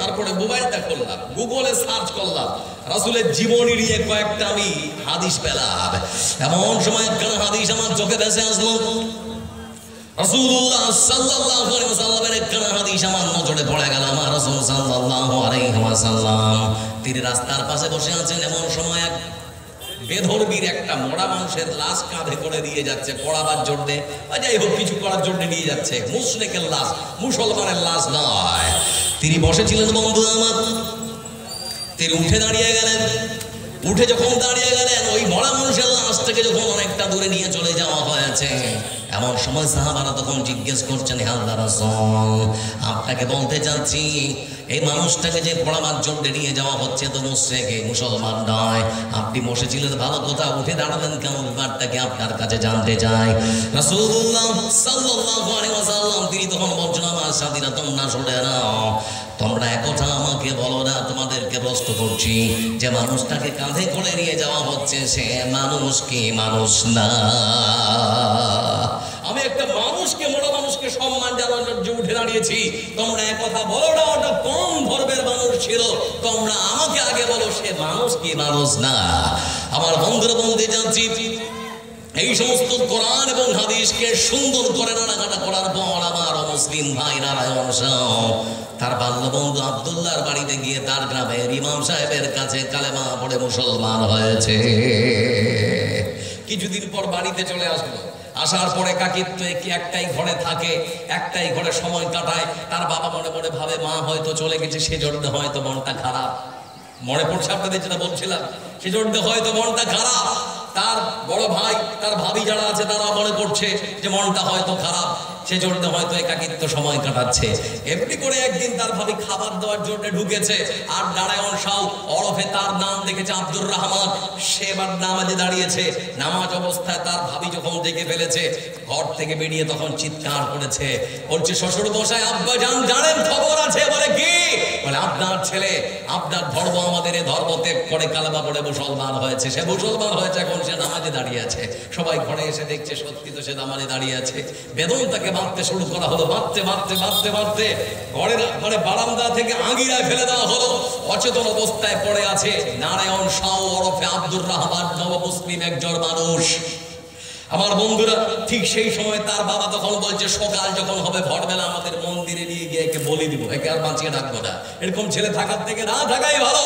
[SPEAKER 1] তারপরে মোবাইলটা করলাম, গুগলে সার্চ করলাম, রাসূলের জীবনী নিয়ে কয়েকটা আমি হাদিস পেলাম। এমন সময় একখানা হাদিস আমার চোখে ভেসে আসলো। রাসূলুল্লাহ সাল্লাল্লাহু আলাইহি ওয়াসাল্লামের একখানা হাদিস আমার নজরে পড়ে গেল। আমার রাসূল সাল্লাল্লাহু আলাইহি ওয়াসাল্লাম তিনি রাস্তার পাশে বসে আছেন। এমন সময় এক বেধর্মীর একটা মরা মানুষের লাশ কাঁধে করে দিয়ে যাচ্ছে, পড়াবার জন্য, যাই হোক কিছু করার জন্য নিয়ে যাচ্ছে। মুশরিকের লাশ, মুসলমানের লাশ নয়। তিনি বসেছিলেন বন্ধু আমার, তিনি উঠে দাঁড়িয়ে গেলেন। উঠে যখন দাঁড়িয়ে গেলেন, ওই মরা মানুষের লাশ থেকে যখন অনেকটা দূরে নিয়ে চলে যাওয়া হয়েছে, এমন সময় সাহাবারা তখন জিজ্ঞেস করছেন, হে আল্লাহর রাসূল, আপনাকে বলতে চাচ্ছি এই মানুষটাকে যে পড়াবার জন্য নিয়ে যাওয়া হচ্ছে তো মুশরিক, মুসলমান নয়। আপনি বসেছিলেন ভালো কথা, উঠে দাঁড়ালেন কেন? ব্যাপারটাকে আপনার কাছে জানতে চাই। রাসূলুল্লাহ সাল্লাল্লাহু আলাইহি ওয়াসাল্লাম তিনি তখন বলছেন, আমার সাথীরা তোমরা শুনে নাও, তোমরা একথা আমাকে বলো না, তোমাদেরকে প্রশ্ন করছি যে মানুষটাকে কাঁধে করে নিয়ে যাওয়া হচ্ছে সে মানুষ কি মানুষ না? আমি একটা মানুষকে, মরা মানুষকে সম্মান জানানোর জন্য উঠে দাঁড়িয়েছি। তোমরা একথা বলো না, ওটা কোন ধর্মের মানুষ ছিল, তোমরা আমাকে আগে বলো সে মানুষ কি মানুষ না? আমার বন্ধুরা বলতে যাচ্ছি, এই সমস্ত কোরআন এবং হাদিসকে সুন্দর করে নাড়াঘাটা করার পর আমার মুসলিম ভাই নারায়ণ শাহ তার বাল্যবন্ধু আব্দুল্লাহর বাড়িতে গিয়ে তার গ্রামের ইমাম সাহেবের কাছে কালেমা পড়ে মুসলমান হয়েছে। কিছুদিন পর বাড়িতে চলে আসলো। আসার পরে কাকিত্ব কি একটাই ঘরে থাকে, একটাই ঘরে সময় কাটায়। তার বাবা মনে মনে ভাবে মা হয়তো চলে গেছে, সেজন্য হয়তো মনটা খারাপ। মনে পড়ছে আপনাদের যেটা বলছিলাম, সেজন্য হয়তো মনটা খারাপ। তার বড় ভাই তার ভাবি যারা আছে তারা মনে করছে যে মনটা হয়তো খারাপ, সেজন্য হয়তো একাকিত্ব সময় কাটাচ্ছে। এমনি করে একদিন তার ভাবি খাবার দেওয়ার জন্য ঢুকেছে, আর নারায়ণ শাহ ওরফে তার নাম দেখেছে আব্দুর রহমান, সে এবার নামাজে দাঁড়িয়েছে। নামাজ অবস্থায় তার ভাবি যখন দেখে ফেলেছে, ঘর থেকে বেরিয়ে তখন চিৎকার করেছে, বলছে শ্বশুর মশাই আব্বা জানেন খবর আছে? বলে কি? বলে আপনার ছেলে আপনার ধর্ম আমাদের এই ধর্ম ত্যাগ করে কালেমা পড়ে মুসলমান হয়েছে। সে মুসলমান হয়েছে, এখন সে নামাজে দাঁড়িয়ে আছে। সবাই ঘরে এসে দেখছে সত্যি তো সে নামাজে দাঁড়িয়ে আছে। বেদন তাকে মারতে শুরু করা হলো, মারতে মারতে মারতে মারতে ঘরে বারান্দা থেকে আঙিরায় ফেলে দেওয়া হলো। অচেতন অবস্থায় পড়ে আছে নারায়ণ শাহ ওরফে আব্দুর রহমান, নবমুসলিম একজন মানুষ। আমার বন্ধুরা, ঠিক সেই সময় তার বাবা তখন বলছে সকাল যখন হবে ভোরবেলা আমাদের মন্দিরে নিয়ে গিয়ে একে বলি দিব, একে আর বাঁচিয়ে রাখবো না। এরকম ছেলে থাকার থেকে না থাকাই ভালো।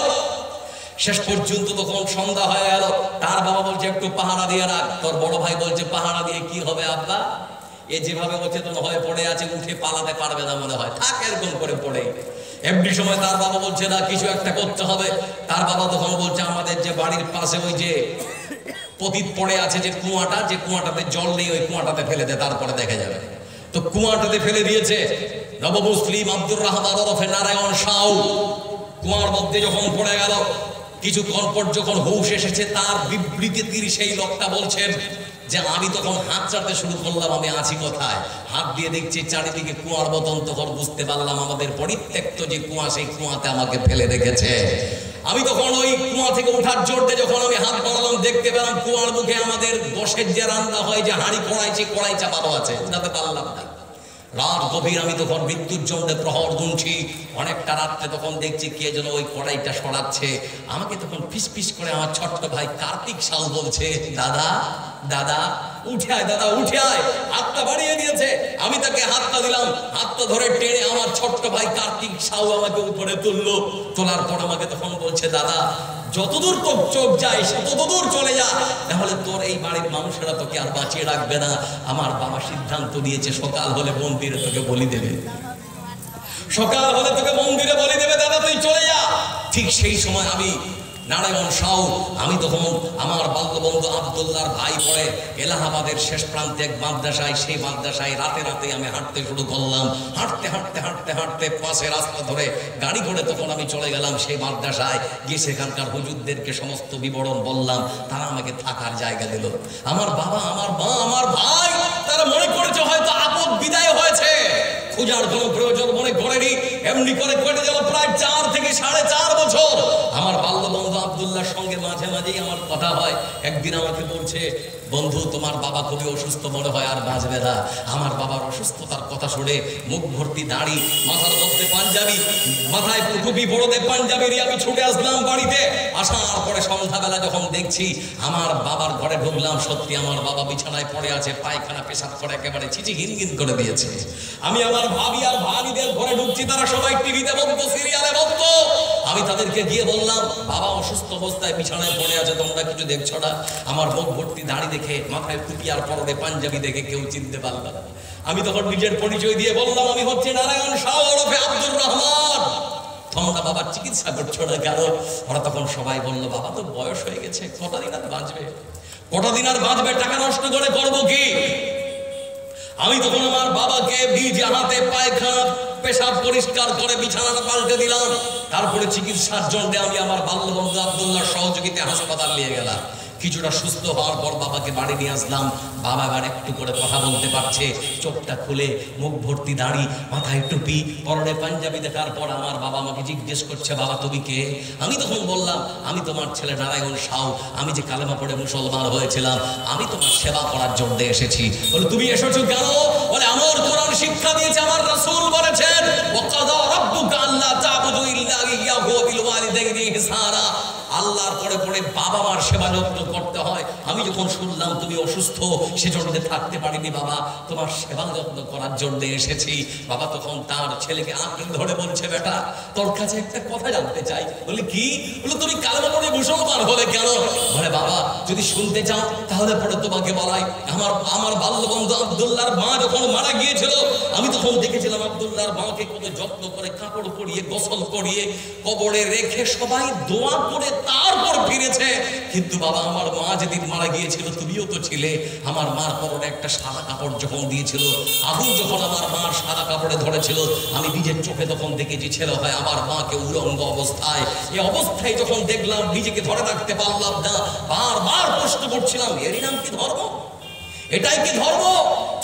[SPEAKER 1] শেষ পর্যন্ত তখন সন্ধ্যা হয়ে গেল। তার বাবা বলছে একটু পাহারা দিয়ে রাখ। তোর বড় ভাই বলছে পাহারা দিয়ে কি হবে আব্বা? এ যেভাবে অচেতন হয়ে পড়ে আছে উঠে পালাতে পারবে না মনে হয়, থাক এরকম করে পড়ে। এমনি সময় তার বাবা বলছে না কিছু একটা করতে হবে। তার বাবা তখন বলছে আমাদের যে বাড়ির পাশে ওই যে পতিত পড়ে আছে যে কুয়াটা, যে কুয়াটাতে জল নেই, ওই কুয়াটাতে ফেলে দে, তারপরে দেখা যাবে। তো কুয়াটাতে ফেলে দিয়েছে। নবমুসলিম আব্দুর রহমান ওরফে নারায়ণ শাহ কুয়ার মধ্যে যখন পড়ে গেল, কিছুক্ষণ পর যখন হুঁশ এসেছে, তার বিবৃতির সেই লোকটা বলছেন যে আমি তখন হাত চাটতে শুরু করলাম, আমি আছি কোথায়? হাত দিয়ে দেখছি চারিদিকে কুয়ার মতন। তখন বুঝতে পারলাম আমাদের পরিত্যক্ত যে কুয়া, সেই কুয়াতে আমাকে ফেলে রেখেছে। আমি তখন ওই কুয়া থেকে ওঠার জোরতে যখন আমি হাত বাড়ালাম, দেখতে পেলাম কুয়ার মুখে আমাদের গোশের যে রান্না হয়, যে হাঁড়ি কড়াই চাপানো আছে, উঠাতে পারলাম না। রাত গভীর, আমি তখন মৃত্যুর জন্য প্রহর গুনছি। অনেকটা রাত্রে তখন দেখছি কে যেন ওই কড়াইটা সরাচ্ছে। আমাকে তখন ফিস ফিস করে আমার ছোট্ট ভাই কার্তিক শাহ বলছে, দাদা দাদা উঠে আয়, দাদা উঠে আয়। হাতটা বাড়িয়ে দিয়েছে, আমি তাকে হাতটা দিলাম। হাতটা ধরে টেনে আমার ছোট্ট ভাই কার্তিক শাহ আমাকে উপরে তুললো। তোলার পর আমাকে তখন বলছে, দাদা যতদূর তোর চোখ যায় সে ততদূর চলে যা, নাহলে তোর এই বাড়ির মানুষেরা তোকে আর বাঁচিয়ে রাখবে না। আমার বাবা সিদ্ধান্ত নিয়েছে সকাল হলে মন্দিরে তোকে বলি দেবে, সকাল হলে তোকে মন্দিরে বলি দেবে, দাদা তুই চলে যা। ঠিক সেই সময় আমি নারায়ণ শাহ, আমি তখন আমার বাল্যবন্ধু আব্দুল্লাহর ভাই পড়ে এলাহাবাদের শেষ প্রান্তে এক মাদ্রাসায়, সেই মাদ্রাসায় রাতে রাতে আমি হাঁটতে শুরু করলাম। হাঁটতে হাঁটতে হাঁটতে হাঁটতে পাশে রাস্তা ধরে গাড়ি করে তখন আমি চলে গেলাম সেই মাদ্রাসায়। গিয়ে সেখানকার হুজুরদেরকে সমস্ত বিবরণ বললাম। তারা আমাকে থাকার জায়গা দিল। আমার বাবা, আমার মা, আমার ভাই, তারা মনে করেছে হয়তো আপদ বিদায় হয়েছে। খোঁজার কোনো প্রয়োজন মনে করেনি। এমনি করে কেটে গেল প্রায় 4 থেকে 4.5 বছর। আমার বাল্যবন্ধু আব্দুল্লাহর সঙ্গে মাঝে মাঝেই আমার কথা হয়। একদিন আমাকে বলছে, বন্ধু তোমার বাবা খুবই অসুস্থ, মনে হয় আর বাঁচবে না। আমার বাবার অসুস্থতার কথা শুনে মুখ ভর্তি দাড়ি, মাথার মধ্যে পাঞ্জাবি, মাথায় টুপি পরতে পাঞ্জাবিরই আমি ছুটে আসলাম বাড়িতে। আসার পরে সন্ধ্যাবেলা যখন দেখছি আমার বাবার ঘরে ঢুকলাম, সত্যি আমার বাবা বিছানায় পড়ে আছে, পায়খানা পেশাব করে একেবারে ছিচি ঘিনঘিন করে দিয়েছে। আমি আমার ভাবি আর ভাবিদের ঘরে ঢুকছি, তারা সবাই টিভিতে বলতো, সিরিয়ালে বলতো। আমি তাদেরকে গিয়ে বললাম, বাবা অসুস্থ অবস্থায় বিছানায় পড়ে আছে, তোমরা কিছু দেখছো না? আমার মুখ ভর্তি দাড়ি দেখে, মাথায় টুপি আর পরনে পাঞ্জাবি দেখে কেউ চিনতে পারল না। আমি তখন নিজের পরিচয় দিয়ে বললাম, আমি হচ্ছে নারায়ণ শাহ ওরফে আব্দুর রহমান। তোমরা বাবার চিকিৎসা করছো না কেন? ওরা তখন সবাই বললো, বাবা তো বয়স হয়ে গেছে, কটা দিন আর বাঁচবে, কটা দিন আর বাঁচবে, টাকা নষ্ট করে করবো কি? আমি তখন আমার বাবাকে বীজ হাতে পায়খানা পেশাব পরিষ্কার করে বিছানাটা পাল্টে দিলাম। তারপরে চিকিৎসার জন্য আমি আমার বাল্যবন্ধু আব্দুল্লাহর সহযোগিতায় হাসপাতাল নিয়ে গেলাম। কিছুটা সুস্থ হওয়ার পর বাবাকে বাড়ি নিয়ে আসলাম। বাবা এবার একটু করে কথা বলতে পারছে, চোখটা খুলে, মুখ ভর্তি দাড়ি, মাথায় টুপি, পরনে পাঞ্জাবি দেখার পর আমার বাবা আমাকে জিজ্ঞেস করছে, বাবা তুমি কে? আমি তখন বললাম, আমি তোমার ছেলে নারায়ণ শাহ, আমি যে কালেমা পড়ে মুসলমান হয়েছিলাম, আমি তোমার সেবা করার জন্য এসেছি। বলে তুমি এসেছো কেন? বলে আমার কোরআন শিক্ষা দিয়েছে, আমার রাসূল বলেছেন, ওয়াকাদা রাব্বুকা আল্লা তা'বুদু ইল্লা ইয়্যাহু ওয়া বিল ওয়ালিদাইনি ইহসানা। আল্লাহর পরে পরে বাবা মার সেবা যত্ন করতে হয়। আমি যখন শুনলাম তুমি অসুস্থ, সেজন্য থাকতে পারিনি বাবা, তোমার সেবা যত্ন করার জন্য এসেছি। বাবা তখন তার ছেলেকে আঁকড়ে ধরে বলছে, বেটা তোর কাছে একটা কথা জানতে চাই। বলে কি? বলে তুমি কালেমা পড়ে মুসলমান হলে কেন? বলে বাবা যদি শুনতে চাও তাহলে পরে তোমাকে বলাই। আমার বাল্যবন্ধু আব্দুল্লাহর মা যখন মারা গিয়েছিল, আমি তখন দেখেছিলাম আব্দুল্লাহর মাকে কত যত্ন করে কাপড় পরিয়ে গোসল করিয়ে কবরে রেখে সবাই দোয়া করে তারপর ফিরেছে। কিন্তু বাবা আমার মা যেদিন মারা গিয়েছিল তুমিও তো ছিলে, আমার মার কবরে একটা সাদা কাপড় যখন দিয়েছিল, আগুন যখন আমার মার সাদা কাপড়ে ধরেছিল, আমি নিজের চোখে তখন দেখেছি ছেলে হয় আমার মাকে উলঙ্গ অবস্থায়। এই অবস্থায় যখন দেখলাম নিজেকে ধরে রাখতে পারলাম না, বারবার প্রশ্ন করছিলাম এরই নাম কি ধর্ম? এটাই কি ধর্ম?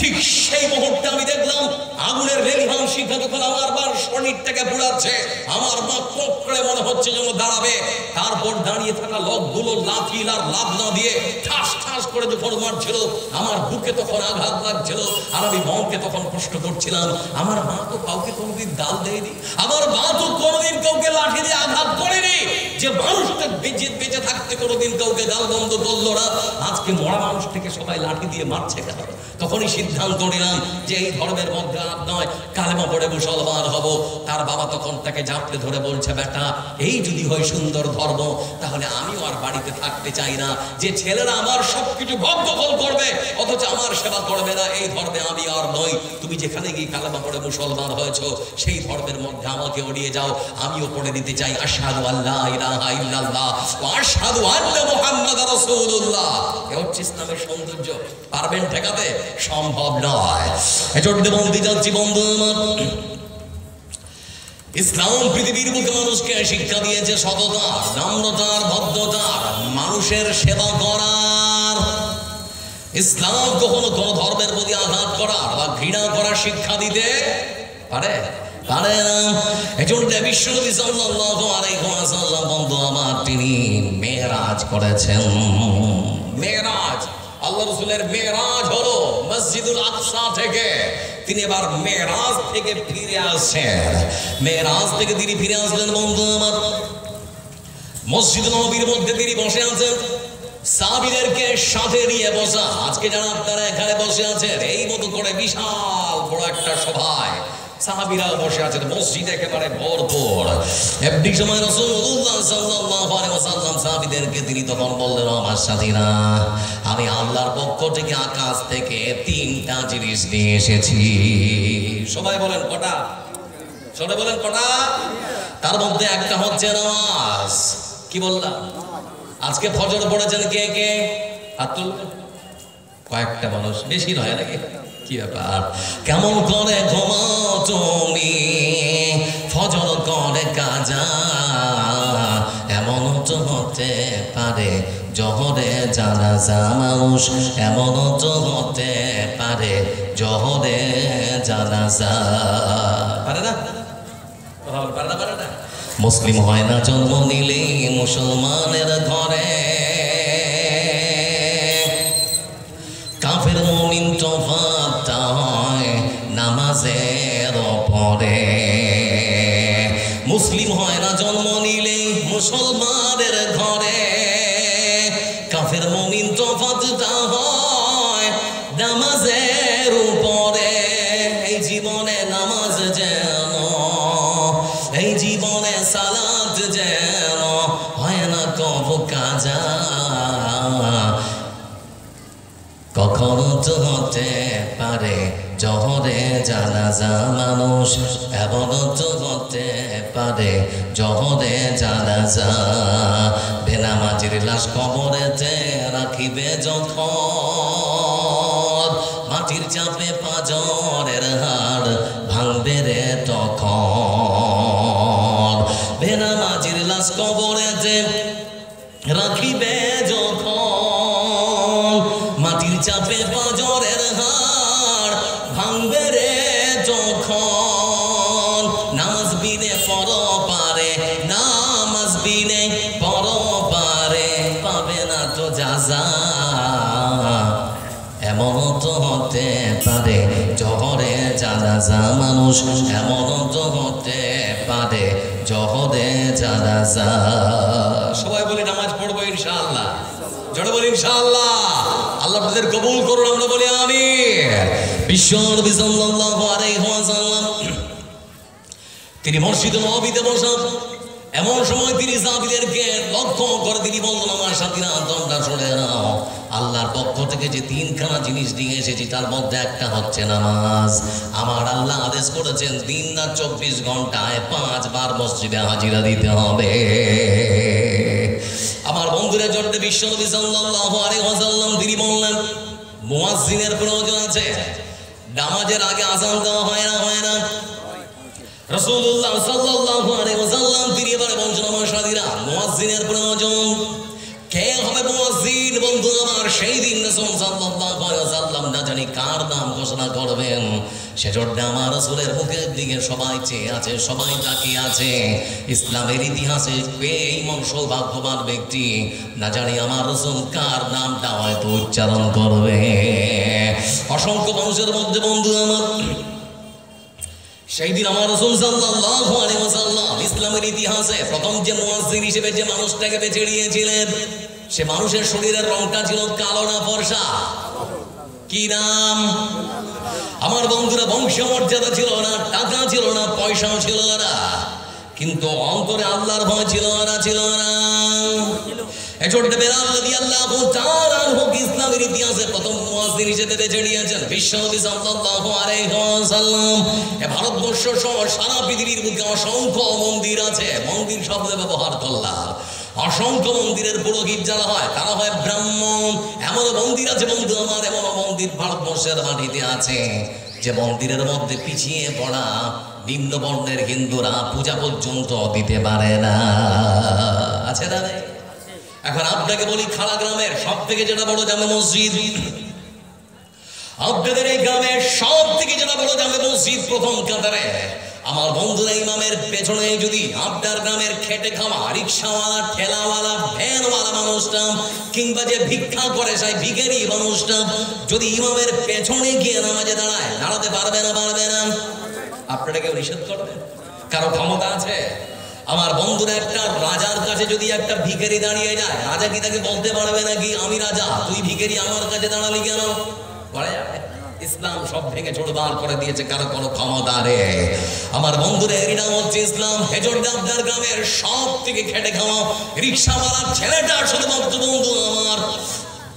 [SPEAKER 1] ঠিক সেই মুহূর্তে আমি দেখলাম আগুনের রেলিহান শিখা যখন আমার মার শরীরটাকে পুড়াচ্ছে, আমার মা কোকড়ে মনে হচ্ছে যেন দাঁড়াবে। তারপর দাঁড়িয়ে থাকা লোকগুলো লাঠি আর লাভ না দিয়ে ঠাস ঠাস করে যখন মারছিল, আমার বুকে তখন আঘাত লাগছিল। আর আমি মনকে তখন প্রশ্ন করছিলাম, আমার মা তো কাউকে কোনোদিন গাল দেয়নি, আমার মা তো কোনোদিন কাউকে লাঠি দিয়ে আঘাত করেনি। যে মানুষটা বেঁচে থাকতে কোনোদিন কাউকে গাল বন্ধ করলো না, আজকে মরা মানুষ থেকে সবাই লাঠি দিয়ে মারছে কেন? তখনই সিদ্ধান্ত নিলাম যে এই ধর্মের মধ্যে আর নয়, কালেমা পড়ে মুসলমান হব। তার বাবা তখন তাকে জাপটে ধরে বলছে, বেটা এই যদি হয় সুন্দর ধর্ম, তাহলে আমিও আর বাড়িতে থাকতে চাই না। যে ছেলেরা আমার সবকিছু ভঙ্গফল করবে অথচ আমার সেবা করবে না, এই ধর্মে আমি আর নই। তুমি যেখানে গিয়ে কালেমা পড়ে মুসলমান হয়েছো সেই ধর্মের মধ্যে আমাকে উড়িয়ে যাও, আমিও পড়ে দিতে চাই আশহাদু আল্লা ইলাহা ইল্লাল্লাহ ওয়া আশহাদু আন্না মুহাম্মাদার রাসূলুল্লাহ। এ হচ্ছে ইসলামের সৌন্দর্য। পারবেন ঠেকাতে? সম্ভব নয়। এজন্য বলতে যাচ্ছি বন্ধু আমার, ইসলাম পৃথিবীর বুকে মানুষকে শিক্ষা দিয়েছে সততার, নম্রতার, ভদ্রতার, মানুষের সেবা করার। ইসলাম কখনো কোন ধর্মের প্রতি আঘাত করার বা ঘৃণা করার শিক্ষা দিতে পারে পারে না। এজন্য বিশ্বনবী সাল্লাল্লাহু আলাইহি ওয়াসাল্লাম বন্ধু আমার, তিনি মেরাজ করেছেন। মেরাজ, আল্লাহ রাসূলের মেরাজ হলো মসজিদুল আকসা থেকে। তিনি এবার মেরাজ থেকে ফিরে আসেন। মেরাজ থেকে তিনি ফিরে আসলেন বন্ধু আমার, মসজিদ নববীর মধ্যে তিনি বসে আছেন, সাহাবীদেরকে সাথে নিয়ে বসা। আজকে যারা আপনারা এখানে বসে আছেন এই মতো করে বিশাল বড় একটা সভায় সাহাবীরাও বসে আছেন, মসজিদ একেবারে ভরপুর। এমনি সময় রাসূলুল্লাহ সাল্লাল্লাহু আলাইহি ওয়াসাল্লাম সাহাবীদেরকে তিনি তখন বললেন, আমার সাথীরা, আমি আল্লাহর পক্ষ থেকে আকাশ থেকে 3টা জিনিস নিয়ে এসেছি। সবাই বলেন কটা? সবাই বলেন কটা? তার মধ্যে একটা হচ্ছে নামাজ। কি বললাম? আজকে ফজর পড়েছেন কে কে? হাত তুলবেন। কয়েকটা মানুষ, বেশি নয় নাকি? কি ব্যাপার? কেমন করে ঘুমাও তুমি, ফজর করে কাজা, এমন তো হতে পারে জহরে জানাজা মানুষ, এমন তো হতে পারে জহরে জানাজা। পারে না? পারে না? পারে না? মুসলিম হয় না জন্ম নিলে মুসলমানের ঘরে, কাফের মুমিন তফাৎ হয় নামাজের পরে। মুসলিম হয় না জন্ম নিলে মুসলমানের ঘরে, কাফের মুমিন তফাৎটা হয় নামাজের উপরে। এই জীবনে নামাজ যেন, এই জীবনে সালাত যেন হয় না কবু কাজা, কখনো তো হতে পারে জহরে জানাজা মানুষ, এমন তো হতে পারে জহরে জানাজা। বেনামাজির লাশ কবরেতে রাখিবে যখন, মাটির চাপে পাঁজরের হাড় ভাঙবে রে তখন। বেনামাজির লাশ কবরেতে রাখিবে যখন, মাটির চাপে পাঁজরের হাড় ভাঙবে রে যখন। নামাজ বিনে পর পারে, নামাজ বিনে পর পারে, পাবে না তো যাজা, এমন তো হতে পারে জহরে জানাজা মানুষ, এমন তো হতে পারে জহদে জানাজা। সবাই বলি নামাজ পড়বো ইনশাআল্লাহ, জোরে বলি ইনশাআল্লাহ। আল্লাহ আপনাদের কবুল করুন, আমরা বলি আমিন। বিশ্বনবী সাল্লাল্লাহু আলাইহি ওয়াসাল্লাম তিনি মসজিদে নববীতে বসা, এমন সময় তিনি সাহাবীদেরকে লক্ষ্য করে তিনি বললেন, আমার সাথীরা তোমরা শুনে নাও, আল্লাহর পক্ষ থেকে যে তিনখানা জিনিস দিয়ে এসেছি তার মধ্যে একটা হচ্ছে নামাজ। আমার আল্লাহ আদেশ করেছেন দিন রাত 24 ঘন্টায় 5 বার মসজিদে হাজিরা দিতে হবে। আমার বন্ধুদের জন্য বিশ্বনবী সাল্লাল্লাহু আলাইহি ওয়াসাল্লাম তিনি বললেন, মুয়াজ্জিনের প্রয়োজন আছে। নামাজের আগে আযান দেওয়া হয় না? রাসূলুল্লাহ সাল্লাল্লাহু আলাইহি ওয়াসাল্লাম তিনি এবারে বলছেন, আমার সাথীরা মুয়াজ্জিনের প্রয়োজন। কে হবে মুয়াজ্জিন? বন্ধু আমার, সেই দিন রাসূল সাল্লাল্লাহু আলাইহি ওয়াসাল্লাম না জানি কার নাম ঘোষণা করবেন। সেজন্য আমার রাসূলের মুখের দিকে সবাই চেয়ে আছে, সবাই তাকিয়ে আছে। ইসলামের ইতিহাসে এই সৌভাগ্যবান ব্যক্তি, না জানি আমার রাসূল কার নামটা হয়তো উচ্চারণ করবে। অসংখ্য মানুষের মধ্যে বন্ধু আমার, সেই দিন আমার রাসূল সাল্লাল্লাহু আলাইহি ওয়াসাল্লাম ইসলামের ইতিহাসে প্রথম যে মুয়াজ্জিন হিসেবে যে মানুষটাকে বেছে নিয়েছিলেন, সে মানুষের শরীরের রংটা ছিল কালো না ফর্সা? কি নাম? আমার বন্ধুরা, বংশীয় মর্যাদা ছিল না, টাকা ছিল না, পয়সাও ছিল না, কিন্তু অন্তরে আল্লাহর ভয় ছিল না। এজন্য বেলাল রাদিয়াল্লাহু তাআলা ইসলামের ইতিহাসে প্রথম মুয়াজ্জিন হিসেবে বেছে নিয়েছেন বিশ্বনবী সাল্লাল্লাহু আলাইহি ওয়াসাল্লাম। ভারতবর্ষ সহ সারা পৃথিবীর বুকে অসংখ্য মন্দির আছে, মন্দির শব্দ ব্যবহার করলাম। অসংখ্য মন্দিরের পুরোহিত যারা হয় তারা হয় ব্রাহ্মণ। এমন মন্দির আছে বন্ধু আমার, এমন মন্দির ভারতবর্ষের মাটিতে আছে যে মন্দিরের মধ্যে পিছিয়ে পড়া নিম্ন বর্ণের হিন্দুরা পূজা পর্যন্ত দিতে পারে না। আছে না? এখন আপনাকে বলি, খাড়া গ্রামের সব থেকে যেটা বড় জামে মসজিদ, আপনাদের এই গ্রামের সব থেকে যেটা বড় জামে মসজিদ প্রথম কাতারে। আমার বন্ধুরা, ইমামের পেছনে যদি আপনার গ্রামের খেটে খাওয়া রিক্সাওয়ালা, ঠেলাওয়ালা, ভ্যানওয়ালা মানুষটা, কিংবা যে ভিক্ষা করে সেই ভিখারি মানুষটা যদি ইমামের পেছনে গিয়ে নামাজে দাঁড়ায়, দাঁড়াতে পারবে না? আপনারা কেউ নিষেধ করবে? কারো ক্ষমতা আছে? আমার বন্ধুরা, একটা রাজার কাছে যদি একটা ভিখারি দাঁড়িয়ে যায়, রাজা কি তাকে বলতে পারবে নাকি আমি রাজা, তুই ভিখারি আমার কাছে দাঁড়ালি কেন? বলা যাবে? ইসলাম সব ভেঙে চোরমার করে দিয়েছে, কারো কোনো ক্ষমতা নেই। আমার বন্ধুরা, এর নাম হচ্ছে ইসলাম। হেজরটা আপনার গ্রামের সব থেকে খেটে খাওয়া রিক্সাওয়ালার ছেলেটা শুধুমাত্র বন্ধু আমার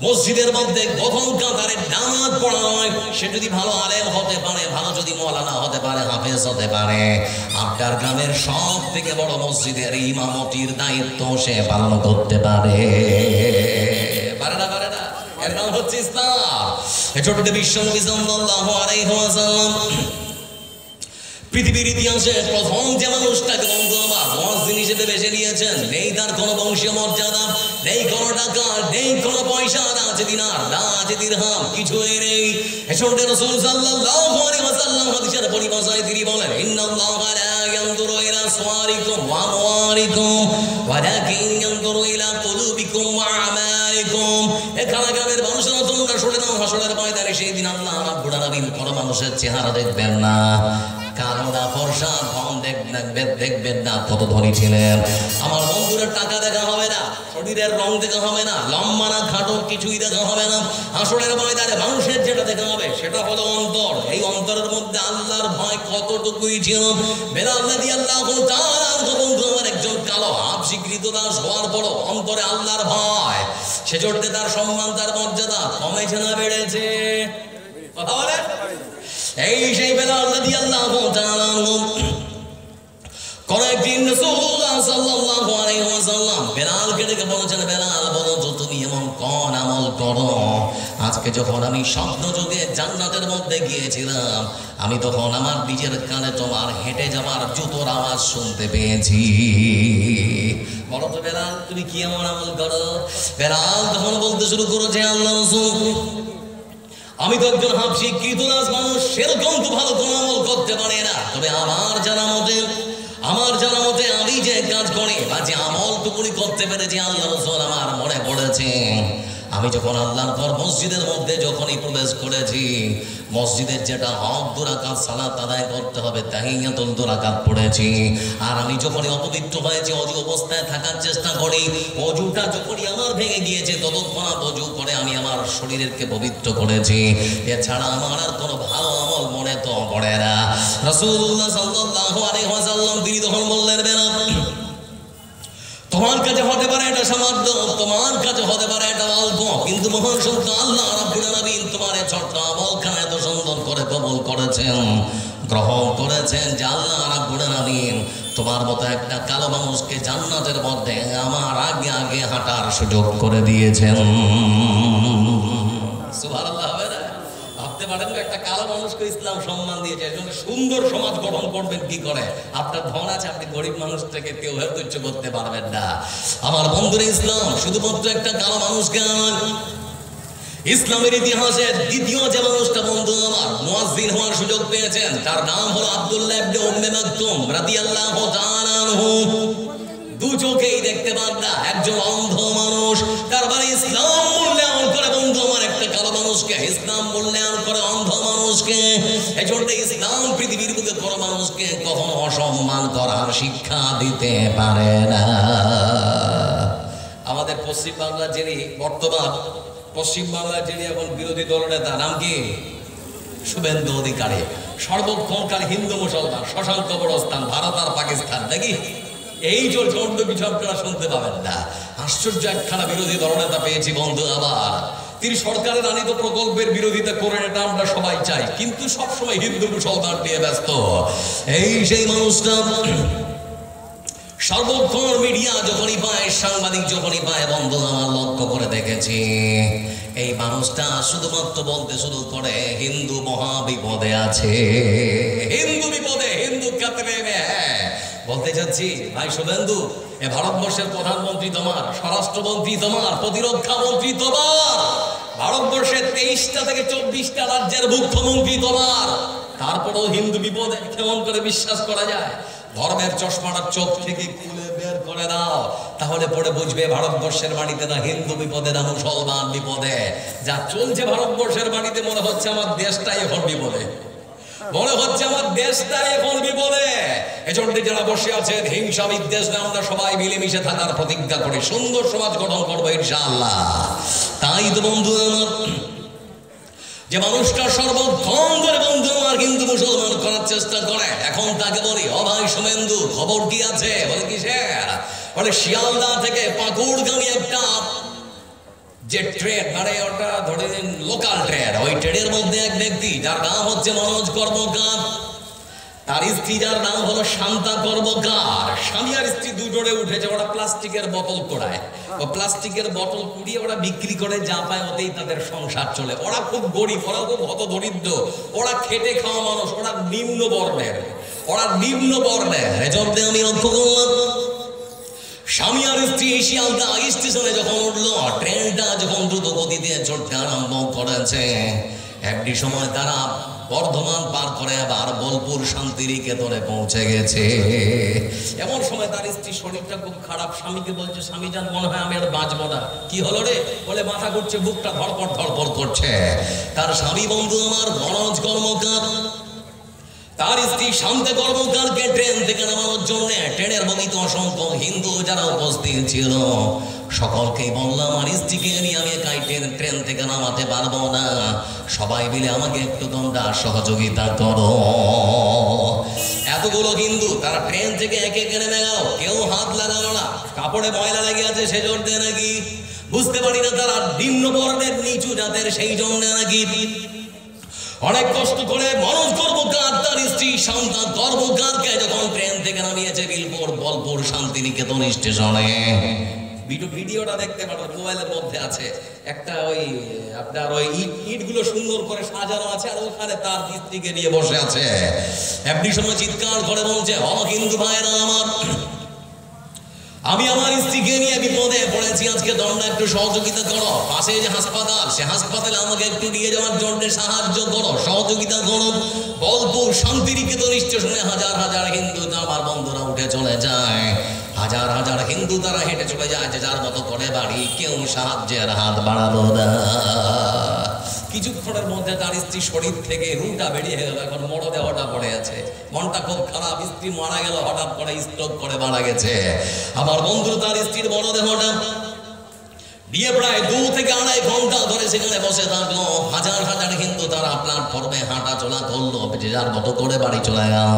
[SPEAKER 1] মসজিদের মধ্যে প্রথম কাতারে নামাজ পড়া হয়। সে যদি ভালো আলেম হতে পারে, ভালো যদি মওলানা হতে পারে, হাফেজ হতে পারে, আপনার গ্রামের সব থেকে বড় মসজিদের ইমামতির দায়িত্ব সে পালন করতে পারে না? এর নাম হচ্ছে ইসলাম। ছোট্ট বিশ্বনবী সাল্লাল্লাহু আলাইহি ওয়াসাল্লাম পৃথিবীর ইতিহাসে প্রথম যে মানুষটাকে বন্ধু আমার মুয়াজ্জিন হিসেবে বেছে নিয়েছেন, নেই তার কোনো বংশীয় মর্যাদা, নেই কোনো টাকা, নেই কোনো পয়সা, না আছে দিনার, না আছে দিরহাম, কিছুই নেই। এজন্য রাসূল সাল্লাল্লাহু আলাইহি ওয়াসাল্লাম হাদিসের পরিভাষায় তিনি বলেন, ইন্নাল্লাহা লা ইয়ানজুরু ইলা সুওয়ারিকুম ওয়া আমওয়ালিকুম ওয়ালাকিন ইয়ানজুরু ইলা কুলুবিকুম ওয়া আমালিকুম। এখানে গ্রামের মানুষরা তোমরা শুনে নাও, হাসরের ময়দানে সেই দিন আল্লাহ রাব্বুল আলামিন কোনো মানুষের চেহারা দেখবেন না, কালো না ফর্সা, ধন দেখবেন না কত ধনী ছিলেন। আমার বন্ধুরা, টাকা দেখা হবে না, শরীরের রং দেখা হবে না, লম্বা না খাটো কিছুই দেখা হবে না। হাসরের ময়দানে মানুষের যেটা দেখা হবে সেটা হলো অন্তর। এই অন্তরের মধ্যে আল্লাহর ভয় কতটুকুই ছিল। বেলাল রাদিয়াল্লাহু তাআলা বন্ধু আমার একজন কালো স্বীকৃত দাস হওয়ার পরও অন্তরে আল্লাহর ভয়, সেজন্য তার সম্মান, তার মর্যাদা কমেছে না বেড়েছে? কথা বলেন। এই সেই বেলাল রাদিয়াল্লাহু তাআলা কোন একদিন রাসূলুল্লাহ সাল্লাল্লাহু আলাইহি ওয়াসাল্লাম বেলালকে ডেকে বলেছেন, বেলাল বলো তো তুমি এমন কোন আমল করো, আজকে যখন আমি স্বপ্ন যুগে জান্নাতের মধ্যে গিয়েছিলাম, আমি তখন আমার নিজের কানে তোমার হেঁটে যাওয়ার জুতোর আওয়াজ শুনতে পেয়েছি। বলো তো বেলাল তুমি কি এমন আমল করো? বেলাল তখন বলতে শুরু করেছে, আল্লাহ রাসূল, আমি তো একজন হাফসি কৃতদাস মানুষ, সেরকম তো ভালো কোনো আমল করতে পারে না, তবে আমার জানা মতে আমি যে কাজ করি বা যে আমল টুকুনি করতে পেরেছি, আল্লাহ রাসূল আমার মনে পড়েছে আমি যখন আল্লাহর ঘর মসজিদের মধ্যে যখনই প্রবেশ করেছি, মসজিদের যেটা হক 2 রাকাত সালাত আদায় করতে হবে, তাহিয়াতুল 2 রাকাত পড়েছি। আর আমি যখনই অপবিত্র হয়েছি, অজু অবস্থায় থাকার চেষ্টা করি, অজুটা যখনই আমার ভেঙে গিয়েছে, ততক্ষণ অজু করে আমি আমার শরীরকে পবিত্র করেছি। এছাড়া আমার আর কোনো ভালো আমল মনে তো পড়ে না। রাসূলুল্লাহ সাল্লাল্লাহু আলাইহি ওয়াসাল্লাম তিনি তখন বললেন, বেনা, তোমার কাছে হতে পারে এটা সামান্য, তোমার কাছে হতে পারে এটা অল্প, কিন্তু মহান সত্য আল্লাহ রাব্বুল আলামিন তোমার এই ছোট্ট আমলখানা এত সুন্দর করে কবুল করেছেন, গ্রহণ করেছেন, যে আল্লাহ রাব্বুল আলামিন তোমার মতো একটা কালো মানুষকে জান্নাতের মধ্যে আমার আগে আগে হাঁটার সুযোগ করে দিয়েছেন। সুবহানাল্লাহ। ভাবতে পারেন একটা কালো মানুষকে ইসলাম সম্মান দিয়েছে, এজন্য সুন্দর সমাজ গঠন করবেন কি করে? আপনার ধন আছে, আপনি গরিব মানুষটাকে কেউ ধৈর্য করতে পারবেন না। আমার বন্ধুরা, ইসলাম শুধুমাত্র একটা কালো মানুষকে আন। ইসলামের ইতিহাসে দ্বিতীয় যে মানুষটা বন্ধু আমার মুয়াজ্জিন হওয়ার সুযোগ পেয়েছেন, তার নাম হলো আব্দুল্লাহ ইবনে উম্মে মাকতুম রাদিয়াল্লাহু তাআলা আনহু। 2 চোখেই দেখতে পান না, একজন অন্ধ মানুষ, তার মানে ইসলাম মূল্যায়ন করে বন্ধু আমার একটা কালো মানুষকে, ইসলাম মূল্যায়ন করে অন্ধ মানুষকে। এজন্য ইসলাম পৃথিবীর বুকে কোনো মানুষকে কখনো অসম্মান করার শিক্ষা দিতে পারে না। আমাদের পশ্চিম বাংলার যিনি বর্তমান পশ্চিম বাংলার যিনি এখন বিরোধী দলনেতা, নাম কি? শুভেন্দু অধিকারী। সর্বক্ষণকার হিন্দু মুসলমান, শশাঙ্ক বড়স্থান, ভারত আর পাকিস্তান, নাকি এই চলছে, অন্য কিছু আপনারা শুনতে পাবেন না। আশ্চর্য একখানা বিরোধী দলনেতা পেয়েছি বন্ধু আবার। তিনি সরকারের আনিত প্রকল্পের বিরোধিতা করেন, এটা আমরা সবাই চাই, কিন্তু সবসময় হিন্দু মুসলমান নিয়ে ব্যস্ত। এই সেই মানুষটা সর্বক্ষণ মিডিয়া যখনই পায়, সাংবাদিক যখনই পায় বন্ধু আমার লক্ষ্য করে দেখেছি, এই মানুষটা শুধুমাত্র বলতে শুরু করে হিন্দু মহা বিপদে আছে, হিন্দু বিপদে, হিন্দু ক্ষেত্রে। বলতে চাচ্ছি ভাই শুভেন্দু, এ ভারতবর্ষের প্রধানমন্ত্রী তোমার, স্বরাষ্ট্রমন্ত্রী তোমার, প্রতিরক্ষা মন্ত্রী তোমার, ভারতবর্ষের 23টা থেকে 24টা রাজ্যের মুখ্যমন্ত্রী তোমার, তারপরেও হিন্দু বিপদে কেমন করে বিশ্বাস করা যায়? ধর্মের চশমাটা চোখ থেকে খুলে বের করে দাও, তাহলে পরে বুঝবে ভারতবর্ষের মাটিতে না হিন্দু বিপদে, না মুসলমান বিপদে। যা চলছে ভারতবর্ষের মাটিতে, মনে হচ্ছে আমার দেশটাই এখন বিপদে, মনে হচ্ছে আমার দেশটাই এখন বিপদে। এজন্য যারা বসে আছেন, হিংসা বিদ্বেষ না, আমরা সবাই মিলেমিশে থাকার প্রতিজ্ঞা করে সুন্দর সমাজ গঠন করবো ইনশাআল্লাহ। তাই তো বন্ধু আমার, যে মানুষটা সর্বক্ষণ ধরে বন্ধু আমার হিন্দু মুসলমান করার চেষ্টা করে, এখন তাকে বলি, ও ভাই শুভেন্দু, খবর কি আছে? বলে কিসের? বলে শিয়ালদা থেকে পাকুড়গামী একটা যে ট্রেন, মানে ওটা ধরে নিন লোকাল ট্রেন, ওই ট্রেনের মধ্যে এক ব্যক্তি যার নাম হচ্ছে মনোজ কর্মকার, তার স্ত্রী যার নাম হলো শান্তা কর্মকার, স্বামী আর স্ত্রী দুজনে উঠেছে। ওরা প্লাস্টিকের বোতল কোড়ায়, ও প্লাস্টিকের বোতল কুড়িয়ে ওরা বিক্রি করে, যা পায় ওতেই তাদের সংসার চলে। ওরা খুব গরিব, ওরা খুব হতদরিদ্র, ওরা খেটে খাওয়া মানুষ, ওরা নিম্ন বর্ণের, ওরা নিম্ন বর্ণের। এজন্য আমি লক্ষ্য করলাম, স্বামী আর স্ত্রী শিয়ালদা স্টেশনে যখন উঠলো, ট্রেনটা যখন দ্রুত গতিতে চলতে আরম্ভ করেছে, একটি সময় তারা বর্ধমান পার করে আবার বোলপুর শান্তিনিকেতনে পৌঁছে গেছে। এমন সময় তার স্ত্রী শরীরটা খুব খারাপ, স্বামীকে বলছে, স্বামী জান মনে হয় আমি আর বাঁচবো না। কি হলো রে? বলে মাথা ঘুরছে, বুকটা ধড়পড় ধড়পড় করছে। তার স্বামী বন্ধু আমার মনোজ কর্মকার তার স্ত্রী শান্তি কর্মকারকে ট্রেন থেকে নামানোর জন্য ট্রেনের বগিতে অসংখ্য হিন্দু যারা উপস্থিত ছিল সকলকেই বললাম, আমার স্ত্রীকে নিয়ে আমি একাই ট্রেন থেকে নামাতে পারবো না, সবাই মিলে আমাকে একটু তোমরা সহযোগিতা করো। এতগুলো হিন্দু তারা ট্রেন থেকে একে একে নেমে গেল, কেউ হাত লাগালো না, কাপড়ে ময়লা লেগে আছে সেজন্য নাকি, বুঝতে পারি না তারা নিম্ন বর্ণের নিচু জাতের সেই জন্য নাকি। অনেক কষ্ট করে মনোজ কর্মকার তার স্ত্রী শান্তা কর্মকারকে যখন ট্রেন থেকে নামিয়েছে বোলপুর শান্তিনিকেতন স্টেশনে, ভিডিওটা দেখতে পারো, মোবাইলের মধ্যে আছে। একটা ওই আপনার ওই ইটগুলো সুন্দর করে সাজানো আছে, আর ওখানে তার স্ত্রীকে নিয়ে বসে আছে। এমনি সময় চিৎকার করে বলছে, ও হিন্দু ভাইরা আমার, আমি আমার স্ত্রীকে নিয়ে বিপদে পড়েছি, আজকে তোমরা একটু সহযোগিতা করো। পাশে যে হাসপাতাল, সে হাসপাতালে আমাকে একটু নিয়ে যাওয়ার জন্য সাহায্য করো, সহযোগিতা করো। বোলপুর শান্তিনিকেতন স্টেশনে হাজার হাজার হিন্দু আমার বন্ধুরা উঠে চলে যায়, হাজার হাজার হিন্দু তারা হেঁটে চলে যায় যে যার মতো করে বাড়ি, কেউ সাহায্যের হাত বাড়ালো না। কিছুক্ষণের মধ্যে তার স্ত্রী শরীর থেকে রুটা বেরিয়ে গেল, এখন মরদেহটা পড়ে আছে। মনটা খুব খারাপ, স্ত্রী মারা গেল, হঠাৎ করে স্ট্রোক করে মারা গেছে। আমার বন্ধু তার স্ত্রীর মরদেহটা দিয়ে প্রায় 2 থেকে 2.5 ঘন্টা ধরে সেখানে বসে থাকলো। হাজার হাজার হিন্দু তারা প্ল্যাটফর্মে হাঁটা চলা করলো, যে যার মতো করে বাড়ি চলে গেল।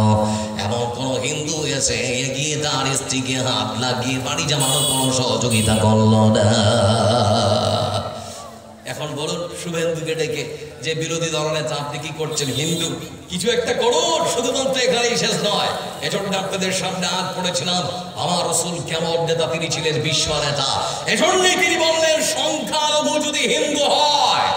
[SPEAKER 1] এমন কোন হিন্দু এসে এগিয়ে তার স্ত্রীকে হাত লাগিয়ে বাড়ি যাওয়ার কোনো সহযোগিতা করলো না। এখন বলুন শুভেন্দুকে ডেকে যে বিরোধী দলের আপনি কি করছেন? হিন্দু কিছু একটা করুন, শুধুমাত্র এখানেই শেষ নয়। এজন্য আপনাদের সামনে হাত পড়েছিলাম, আমার রাসূল কেমন নেতা, তিনি ছিলেন বিশ্ব নেতা। এজন্যই তিনি বললেন সংখ্যালঘু যদি হিন্দু হয়,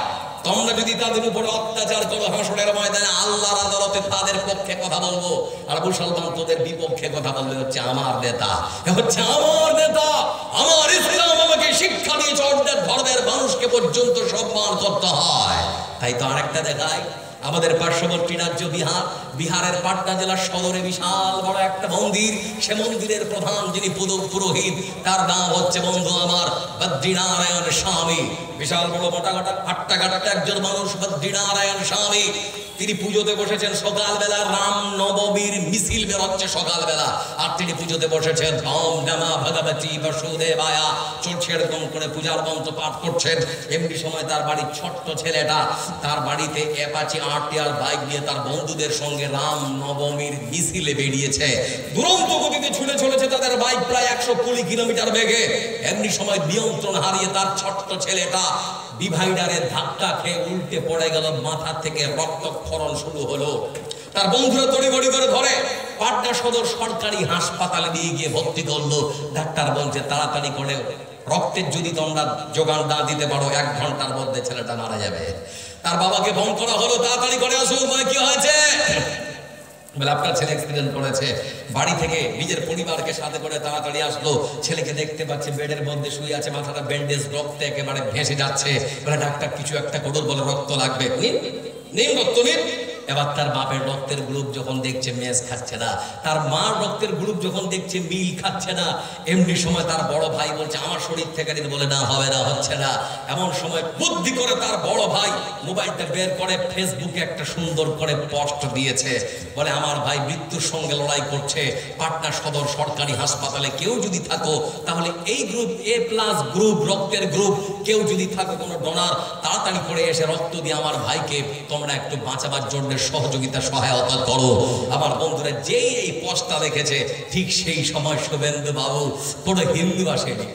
[SPEAKER 1] তোমরা যদি তাদের উপর অত্যাচার করো, হাসরের ময়দানে আল্লাহর আদালতে তাদের পক্ষে কথা বলবো, আর মুসলমান তোদের বিপক্ষে কথা বললে হচ্ছে আমার নেতা, হচ্ছে আমার নেতা। আমার ইসলাম আমাকে শিক্ষা দিয়েছে অন্যের ধর্মের মানুষকে পর্যন্ত সম্মান করতে হয়। তাই তো আরেকটা দেখায়, আমাদের পার্শ্ববর্তী রাজ্য বিহার, বিহারের পাটনা জেলার সদরে বিশাল বড় একটা মন্দির। সে মন্দিরের প্রধান যিনি পুরোহিত, তার নাম হচ্ছে বন্ধু আমার বদ্রীনারায়ণ স্বামী। বিশাল বড় মোটাঘাটা হাট্টাঘাট্টা একজন মানুষ বদ্রীনারায়ণ স্বামী। তিনি পুজোতে বসেছেন সকালবেলা, রাম নবমীর মিছিল বেরোচ্ছে সকালবেলা, আর তিনি পুজোতে বসেছেন ওম নমঃ ভগবতী বাসুদেবায়া, চলছে এরকম করে পূজার মন্ত্র পাঠ করছেন। এমনি সময় তার বাড়ির ছোট্ট ছেলেটা তার বাড়িতে অ্যাপাচি আরটিআর বাইক নিয়ে তার বন্ধুদের সঙ্গে রাম নবমীর মিছিলে বেরিয়েছে। দুরন্ত গতিতে ছুটে চলেছে তাদের বাইক, প্রায় 120 কিলোমিটার বেগে। এমনি সময় নিয়ন্ত্রণ হারিয়ে তার ছোট্ট ছেলেটা ডিভাইডারের ধাক্কা খেয়ে উল্টে পড়ে গেল, মাথা থেকে রক্তক্ষরণ শুরু হলো। তার বন্ধুরা তড়িঘড়ি করে ধরে পাটনা সদর সরকারি হাসপাতালে নিয়ে গিয়ে ভর্তি করলো। ডাক্তার বলছে তাড়াতাড়ি করে রক্তের যদি তোমরা যোগান না দিতে পারো 1 ঘন্টার মধ্যে ছেলেটা মারা যাবে। তার বাবাকে ফোন করা হলো, তাড়াতাড়ি করে আসুন, কি হয়েছে? বলে আপনার ছেলে অ্যাক্সিডেন্ট করেছে। বাড়ি থেকে নিজের পরিবারকে সাথে করে তাড়াতাড়ি আসলো। ছেলেকে দেখতে পাচ্ছে বেডের মধ্যে শুয়ে আছে, মাথাটা ব্যান্ডেজ, রক্তে একেবারে ভেসে যাচ্ছে। বলে ডাক্তার কিছু একটা করুন, বলে রক্ত লাগবে, নিন রক্ত নিন। এবার তার বাপের রক্তের গ্রুপ যখন দেখছে মেজ খাচ্ছে না, তার মার রক্তের গ্রুপ যখন দেখছে মিল খাচ্ছে না, এমনি সময় তার বড় ভাই বলছে আমার শরীর থেকে দিন, বলে না হবে না, হচ্ছে না। এমন সময় বুদ্ধি করে তার বড় ভাই মোবাইলটা বের করে ফেসবুকে একটা সুন্দর করে পোস্ট দিয়েছে। বলে আমার ভাই মৃত্যুর সঙ্গে লড়াই করছে, পাটনা সদর সরকারি হাসপাতালে কেউ যদি থাকো তাহলে এই গ্রুপ A+ গ্রুপ রক্তের গ্রুপ, কেউ যদি থাকো কোনো ডোনার, তাড়াতাড়ি করে এসে রক্ত দিয়ে আমার ভাইকে তোমরা একটু বাঁচাবার জন্য সহযোগিতা সহায়তা করো। আমার বন্ধুরা যেই এই পোস্টটা দেখেছে, ঠিক সেই সময় শুভেন্দু বাবু, কোনো হিন্দু আসেনি,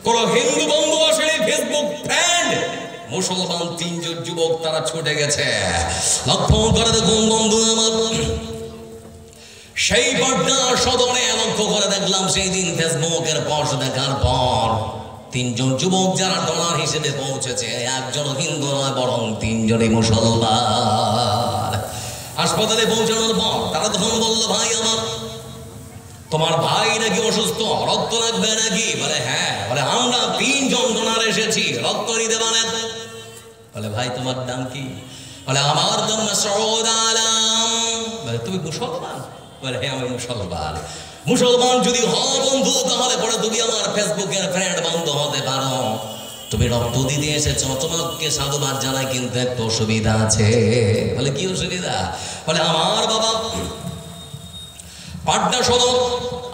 [SPEAKER 1] কোনো হিন্দু বন্ধু আসেনি, ফেসবুক ফ্রেন্ড মুসলমান 3 জন যুবক তারা ছুটে গেছে। লক্ষ্য করে দেখুন বন্ধু আমার, সেই পাটনা সদরে লক্ষ্য করে দেখলাম সেই দিন ফেসবুকের পোস্ট দেখার পর 3 জন যুবক যারা ডোনার হিসেবে পৌঁছেছে, একজন হিন্দু নয় বরং 3 জনই মুসলমান। হাসপাতালে পৌঁছানোর পর তারা তখন বললো ভাই আমার, তোমার ভাই নাকি অসুস্থ, রক্ত লাগবে নাকি? বলে হ্যাঁ। বলে আমরা 3 জন ডোনার এসেছি, রক্ত নিতে পারেন? বলে ভাই তোমার নাম কি? বলে আমার নাম মাসউদ আলম। বলে তুমি মুসলমান? বলে হ্যাঁ আমি মুসলমান। মুসলমান যদি হও বন্ধু, তাহলে পরে তুমি আমার ফেসবুকের ফ্রেন্ড বন্ধু হতে পারো। তুমি রক্ত দিতে এসেছো, তোমাকে সাধুবাদ জানাই, কিন্তু একটা অসুবিধা আছে। বলে কি অসুবিধা? বলে আমার বাবা পাটনা সদর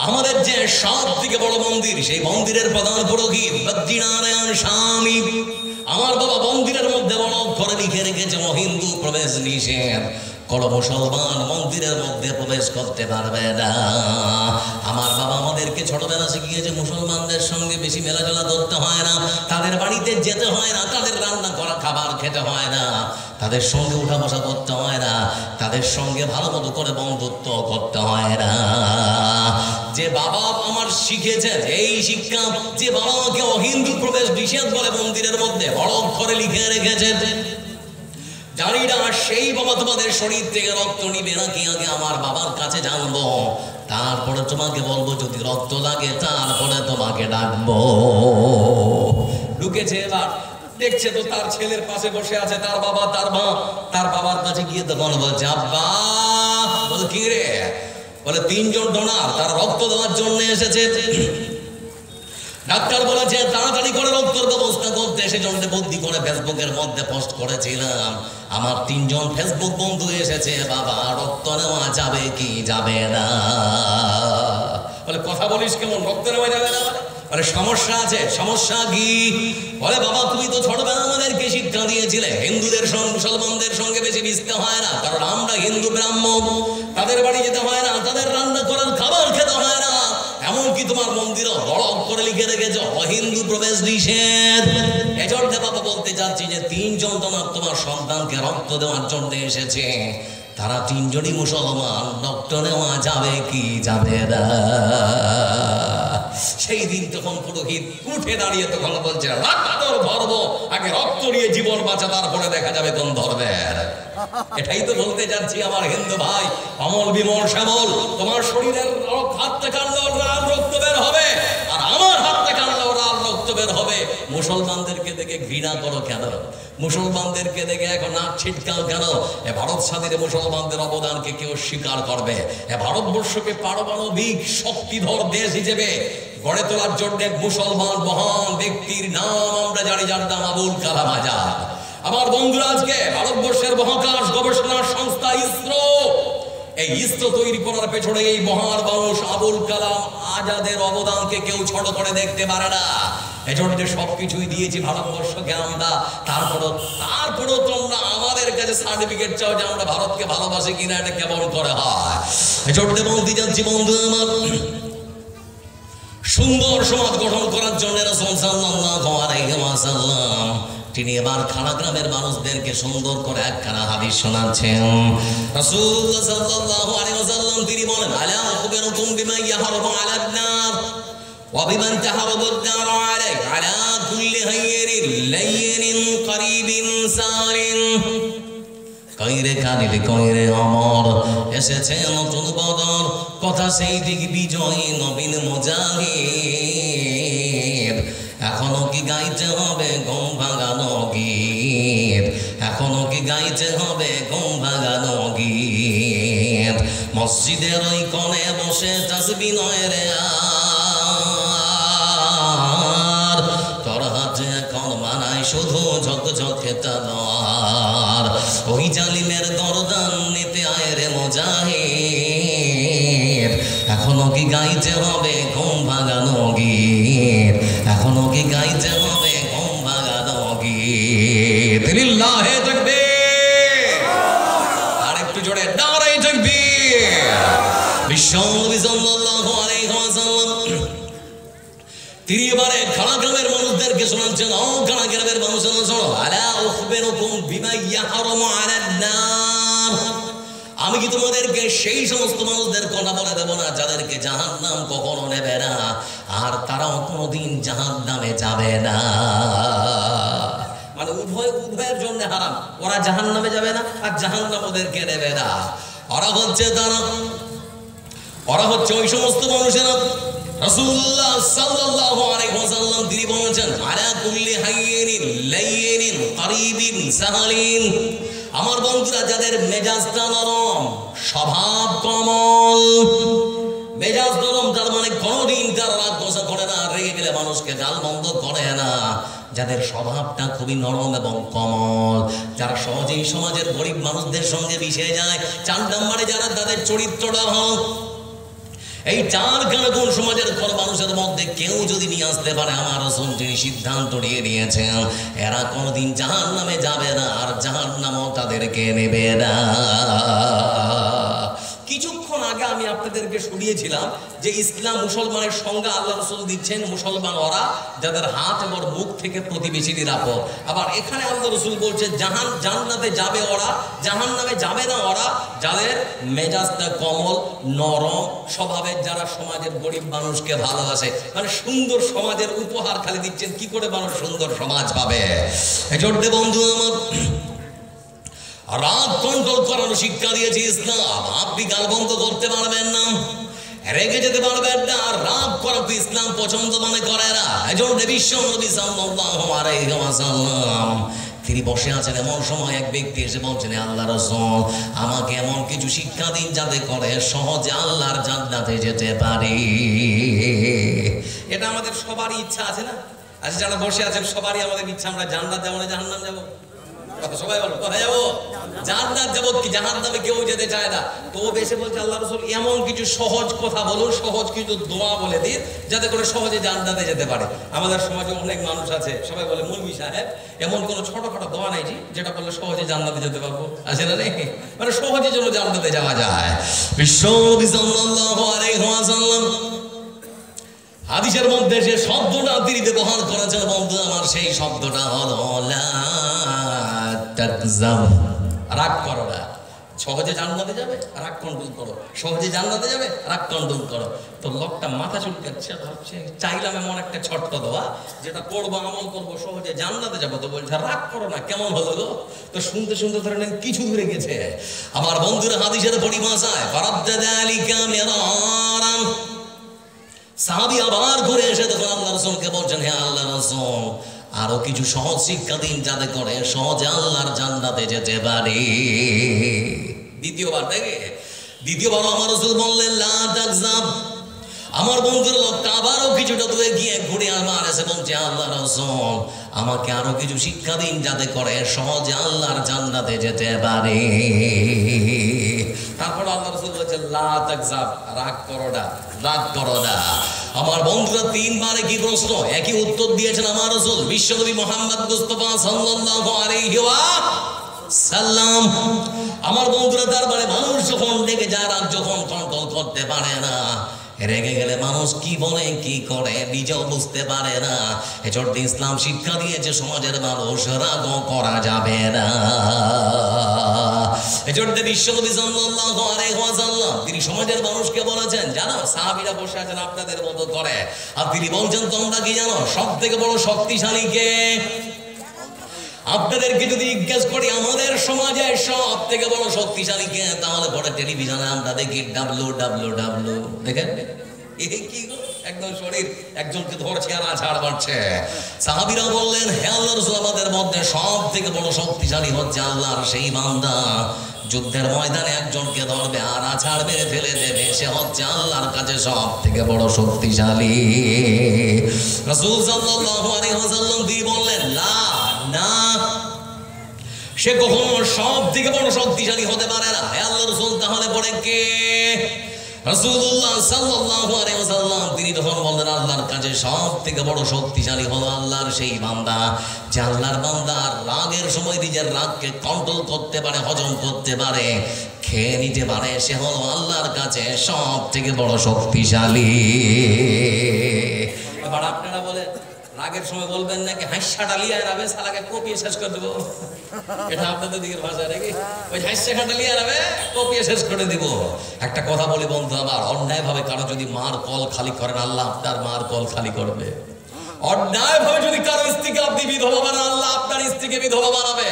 [SPEAKER 1] আমাদের যে সব থেকে বড় মন্দির, সেই মন্দিরের প্রধান পুরোহিত বদ্রীনারায়ণ স্বামী, আমার বাবা মন্দিরের মধ্যে বড় অক্ষরে লিখে রেখেছে হিন্দু প্রবেশ নিষেধ, কোন মুসলমান মন্দিরের মধ্যে প্রবেশ করতে পারবে না। আমার বাবা আমাদেরকে ছোটবেলা শিখিয়েছে মুসলমানদের সঙ্গে বেশি মেলাজোলা করতে হয় না, তাদের বাড়িতে যেতে হয় না, তাদের রান্না করা খাবার খেতে হয় না, তাদের সঙ্গে উঠা বসা করতে হয় না, তাদের সঙ্গে ভালো মতো করে বন্ধুত্ব করতে হয় না। যে বাবা আমার শিখেছে এই শিক্ষা, যে বাবা আমাকে অহিন্দু প্রবেশ নিষেধ বলে মন্দিরের মধ্যে বড় অক্ষরে লিখে রেখেছে, জানি না সেই বাবা তোমাদের শরীর থেকে রক্ত নিবে নাকি, আগে আমার বাবার কাছে জানবো। তারপরে তোমাকে বলবো, যদি রক্ত লাগে তারপরে তোমাকে ডাকবো। ঢুকেছে, এবার দেখছে তো তার ছেলের পাশে বসে আছে তার বাবা, তার মা। তার বাবার কাছে গিয়ে তখন বলছে, আব্বা। বল কি রে? বলে 3 জন ডোনার তার রক্ত দেওয়ার জন্য এসেছে। ডাক্তার বলেছে তাড়াতাড়ি করে রক্তের ব্যবস্থা করতে। সেজন্য বন্দি করে ফেসবুকের মধ্যে পোস্ট করেছিলাম, আমার 3 জন ফেসবুক বন্ধু এসেছে, বাবা রক্ত নেওয়া যাবে কি যাবে না? বলে কথা বলিস কেমন, রক্ত নেওয়া যাবে না? বলে সমস্যা আছে। সমস্যা কি? বলে বাবা তুমি তো ছোটবেলা আমাদেরকে শিক্ষা দিয়েছিলে হিন্দুদের সঙ্গে মুসলমানদের সঙ্গে বেশি মিশতে হয় না, কারণ আমরা হিন্দু ব্রাহ্মণ, তাদের বাড়ি যেতে হয় না, তাদের রান্না করার খাবার খেতে হয় না। এমনকি তোমার মন্দিরও বড় অক্ষরে লিখে রেখেছ অহিন্দু প্রবেশ নিষেধ। এজন্য বাবা বলতে চাচ্ছি যে 3 জন তোমার সন্তানকে রক্ত দেওয়ার জন্য এসেছে, তারা 3 জনই মুসলমান, রক্ত নেওয়া যাবে কি যাবে না? সেই দিন তখন পুরোহিত উঠে দাঁড়িয়ে তখন বলছে, রক্তর ধর্ম, আগে রক্ত নিয়ে জীবন বাঁচা, তারপরে দেখা যাবে কোন ধর্মের। এটাই তো বলতে যাচ্ছি আমার হিন্দু ভাই, অমল বিমল শ্যামল, তোমার শরীরের হাতে কাটলেও লাল রক্ত বের হবে, আর আমার হাতে কাটলেও লাল রক্ত বের হবে। মুসলমানদেরকে দেখে ঘৃণা করো কেন? মুসলমানদেরকে দেখে এখন নাক ছিটকাও কেন? এ ভারত স্বাধীনে মুসলমানদের অবদানকে কেউ স্বীকার করবে? এ ভারতবর্ষকে পারমাণবিক শক্তিধর দেশ হিসেবে গড়ে তোলার জন্য মুসলমান মহান ব্যক্তির নাম আমরা জানি, যার নাম আবুল কালাম আজাদ। আমার বন্ধুরা, আজকে ভারতবর্ষের মহাকাশ গবেষণা সংস্থা ইসরো, এই ইসরো তৈরি করার পেছনে এই মহান মানুষ আবুল কালাম আজাদের অবদানকে কেউ ছোট করে দেখতে পারে না। এজন্য সবকিছুই দিয়েছি ভারতবর্ষকে আমরা, তারপরও তোমরা আমাদের কাছে সার্টিফিকেট চাও যে আমরা ভারতকে ভালোবাসি কিনা, এটা কেমন করে হয়? এজন্য বলতে যাচ্ছি বন্ধু আমার, সুন্দর সমাজ গঠন করার জন্য রাসূল সাল্লাল্লাহু আলাইহি ওয়াসাল্লাম তিনি এবার খানা গ্রামের মানুষদেরকে সুন্দর করে একখানা হাদিস শোনাচ্ছেন। রাসূলুল্লাহ সাল্লাল্লাহু আলাইহি ওয়াসাল্লাম তিনি বলেন, আলা আখবিরুকুম বিমা ইয়াহরুমু আলান নার ওয়া বিমান তাহরুমু আন-নার আলাইহি আলা কুল্লি হাইয়িন লাইয়িন করিবিন সারিন। কইরে কানিলে কইরে অমর, এসেছে নতুন বদর, কথা সেই দিক বিজয়ী নবীন মুজাহিদ। এখনো কি গাইতে হবে ঘুম ভাঙানো গীত? এখনো কি গাইতে হবে ঘুম ভাঙানো গীত? মসজিদের ওই কোণে বসে তাসবিহ নয় রে আর, তোর হাতে এখন মানায় শুধু ঝকঝকে তলোয়ার। ওই জালিমের গর্দান নিতে আয় রে মুজাহিদ। এখনো কি গাইতে হবে ঘুম ভাঙানো গীত? এখনো কি গাইতে হবে ঘুম ভাঙানো গীত? লিল্লাহে তাকবীর! আর একটু জোরে নারে তাকবীর! বিশ্বনবী সাল্লাল্লাহু আলাইহি ওয়াসাল্লাম তিনি এবারে খানা গ্রামের মানুষদেরকে শোনাচ্ছেন, ও খানা গ্রামের মানুষেরা শোনো, আলা আখবিরুকুম বিমা ইয়াহরুমু আলান নার। আমি কি তোমাদেরকে সেই সমস্ত মানুষদের কথা বলে দেব না যাদেরকে জাহান্নাম কখনো নেবে না, আর তারাও কোনোদিন জাহান্নামে যাবে না? মানে উভয়ের জন্য হারাম, ওরা জাহান্নামে যাবে না আর জাহান্নাম ওদেরকে নেবে না। ওরা হচ্ছে ওই সমস্ত মানুষেরা, রাসূলুল্লাহ সাল্লাল্লাহু আলাইহি ওয়াসাল্লাম তিনি বলেছেন, আলা কুল্লি হাইয়িন লাইয়িন করিবিন সাহালিন। আমার বন্ধুরা, যাদের মেজাজটা নরম, স্বভাব কোমল, মেজাজ নরম, তার মানে কোনোদিন তার রাগ গোসা করে না, রেগে গেলে মানুষকে গাল বন্ধ করে না, যাদের স্বভাবটা খুবই নরম এবং কোমল, যারা সহজেই সমাজের গরিব মানুষদের সঙ্গে মিশে যায়, 4 নম্বরে যারা তাদের চরিত্রটা ভালো, এই 4খানা গুণ সমাজের কোন মানুষের মধ্যে কেউ যদি নিয়ে আসতে পারে, আমার রাসূল তিনি সিদ্ধান্ত নিয়ে নিয়েছেন এরা কোনোদিন জাহান্নামে যাবে না, আর জাহান্নামও তাদেরকে নেবে না। কিছুক্ষণ আগে আমি আপনাদেরকে শুনিয়েছিলাম যে ইসলাম মুসলমানের সংজ্ঞা আল্লাহ রাসূল দিচ্ছেন, মুসলমান ওরা যাদের হাত এবং মুখ থেকে প্রতিবেশী নিরাপদ। আবার এখানে আল্লাহ রাসূল বলছে জান্নাতে যাবে ওরা, জাহান্নামে যাবে না ওরা যাদের মেজাজটা কোমল নরম স্বভাবের, যারা সমাজের গরিব মানুষকে ভালোবাসে। মানে সুন্দর সমাজের উপহার খালি দিচ্ছেন, কি করে মানুষ সুন্দর সমাজ পাবে? এজন্য বন্ধু আমার, রাগ কন্ট্রোল করানো শিক্ষা দিয়েছে ইসলাম। আপনি গাল বন্ধ করতে পারবেন না, রেগে যেতে পারবেন না, রাগ করা তো ইসলাম পছন্দ মনে করে না। এজন্য বিশ্ব নবী সাল্লাল্লাহু আলাইহি ওয়াসাল্লাম তিনি বসে আছেন, এমন সময় এক ব্যক্তি এসে বলছেন, আল্লাহ রাসূল আমাকে এমন কিছু শিক্ষা দিন যাতে করে সহজে আল্লাহর জান্নাতে যেতে পারি। এটা আমাদের সবারই ইচ্ছা আছে না? আচ্ছা, যারা বসে আছেন সবারই আমাদের ইচ্ছা আমরা জান্নাত যাবো না জাহান্নাম যাবো? কথা সবাই বলো, কোথায় যাবো? জান্নাত যাবো কি জাহান্নামে কেউ যেতে চায় না। তো বেশি বলছে আল্লাহ রাসূল এমন কিছু সহজ কথা বলুন, সহজ কিছু দোয়া বলে দিন যাতে করে সহজে জান্নাতে যেতে পারে। আমাদের সমাজে অনেক মানুষ আছে, সবাই বলে মৌলভী সাহেব এমন কোনো ছোটখাটো দোয়া নাই জি যেটা বললে সহজে জান্নাতে যেতে পারবো, আছে না নেই? মানে সহজে যেন জান্নাতে যাওয়া যায়। বিশ্ব নবী সাল্লাল্লাহু আলাইহি ওয়াসাল্লাম হাদিসের মধ্যে যে শব্দটা তিনি ব্যবহার করেছেন বন্ধু আমার, সেই শব্দটা হলো লা তাকযাব, রাগ করো না। সহজে জান্নাতে যাবে, রাগ কন্ট্রোল করো। সহজে জান্নাতে যাবে, রাগ কন্ট্রোল করো। তো লোকটা মাথা চুলকাচ্ছে, ভাবছে চাইলাম এমন একটা ছোট্ট দোয়া যেটা করবো, আমল করবো, সহজে জান্নাতে যাবো। তো বলছে রাগ করো না, কেমন হলো গো? তো শুনতে শুনতে ধরে নেন কিছু দূরে গেছে। আমার বন্ধুরা হাদিসের পরিভাষায় ফারাদ্দালিকা মিরারান, সাহাবী আবার ঘুরে এসে তখন আল্লাহ রাসূলকে বলছেন, হে আল্লাহ রাসূল আরো কিছু সহজ শিক্ষা দিন যাতে করে সহজে আল্লাহর জান্নাতে যেতে পারি। দ্বিতীয়বার দেখে দ্বিতীয়বার আমার রাসূল বললেন লা তাকযাব। আমার বন্ধুর লোকটা আবারও কিছুটা দূরে গিয়ে ঘুরে আবার এসে বলছে, আল্লাহ রাসূল আমাকে আরো কিছু শিক্ষা দিন যাতে করে সহজে আল্লাহর জান্নাতে যেতে পারি। তারপর আল্লাহ রাসূল বলেছেন লা তাকযাব, রাগ করো না, রাগ করো না। আমার বন্ধুরা তিনবার একই প্রশ্ন, একই উত্তর দিয়েছেন আমার রাসূল বিশ্বনবী মুহাম্মদ মুস্তাফা সাল্লাল্লাহু আলাইহি ওয়াসাল্লাম। আমার বন্ধুরা তারপরে মানুষ যখন রেগে যায়, রাগ যখন কন্ট্রোল করতে পারে না, রেগে গেলে মানুষ কি বলে কি করে নিজেও বুঝতে পারে না। এজন্য ইসলাম শিক্ষা দিয়েছে সমাজের মানুষ রাগও করা যাবে না। এজন্য বিশ্বনবী সাল্লাল্লাহু আলাইহি ওয়াসাল্লাম তিনি সমাজের মানুষকে বলেছেন, জানো সাহাবীরা বসে আছেন আপনাদের মতো করে, আর তিনি বলছেন তোমরা কি জানো সবথেকে বড় শক্তিশালী কে? আপনাদেরকে যদি জিজ্ঞেস করি আমাদের সমাজে সব থেকে বড় শক্তিশালী কে, তাহলে পরে টেলিভিশনে আমরা দেখি WWW, দেখেন এই কি একদম শরীর একজনকে ধরছে আর আছাড় মারছে। সাহাবীরা বললেন, হে আল্লাহর রাসূল আমাদের মধ্যে সব থেকে বড় শক্তিশালী হচ্ছে আল্লাহর সেই বান্দা, যুদ্ধের ময়দানে একজনকে ধরবে আর আছাড় মেরে ফেলে দেবে, সে হচ্ছে আল্লাহর কাছে সব থেকে বড় শক্তিশালী। রাসূল সাল্লাল্লাহু আলাইহি ওয়াসাল্লাম তিনি বললেন, না না, সে কখনো সব থেকে বড় শক্তিশালী হতে পারে না। হে আল্লাহর রাসূল তাহলে পরে কে? রাসূলুল্লাহ সাল্লাল্লাহু আলাইহি ওয়াসাল্লাম তিনি তখন বললেন, আল্লাহর কাছে সব থেকে বড় শক্তিশালী হলো আল্লাহর সেই বান্দা, যে আল্লাহর বান্দা রাগের সময় নিজের রাগকে কন্ট্রোল করতে পারে, হজম করতে পারে, খেয়ে নিতে পারে, সে হলো আল্লাহর কাছে সব থেকে বড় শক্তিশালী। এবার আপনারা বলেন রাগের সময় বলবেন নাকি হাস্যা লিয়া রাবে সালাকে কপিয়ে শেষ করে দেবো? এটা আপনাদের দিকের ভাষা নাকি? ওই হাস্যা লিয়া রাবে কপিয়ে শেষ করে দিব। একটা কথা বলি বন্ধু আমার, অন্যায় ভাবে কারো যদি মার কল খালি করেন, আল্লাহ আপনার মার কল খালি করবে। অন্যায় ভাবে যদি কারো স্ত্রীকে আপনি বিধবা বানান, আল্লাহ আপনার স্ত্রীকে বিধবা বানাবে।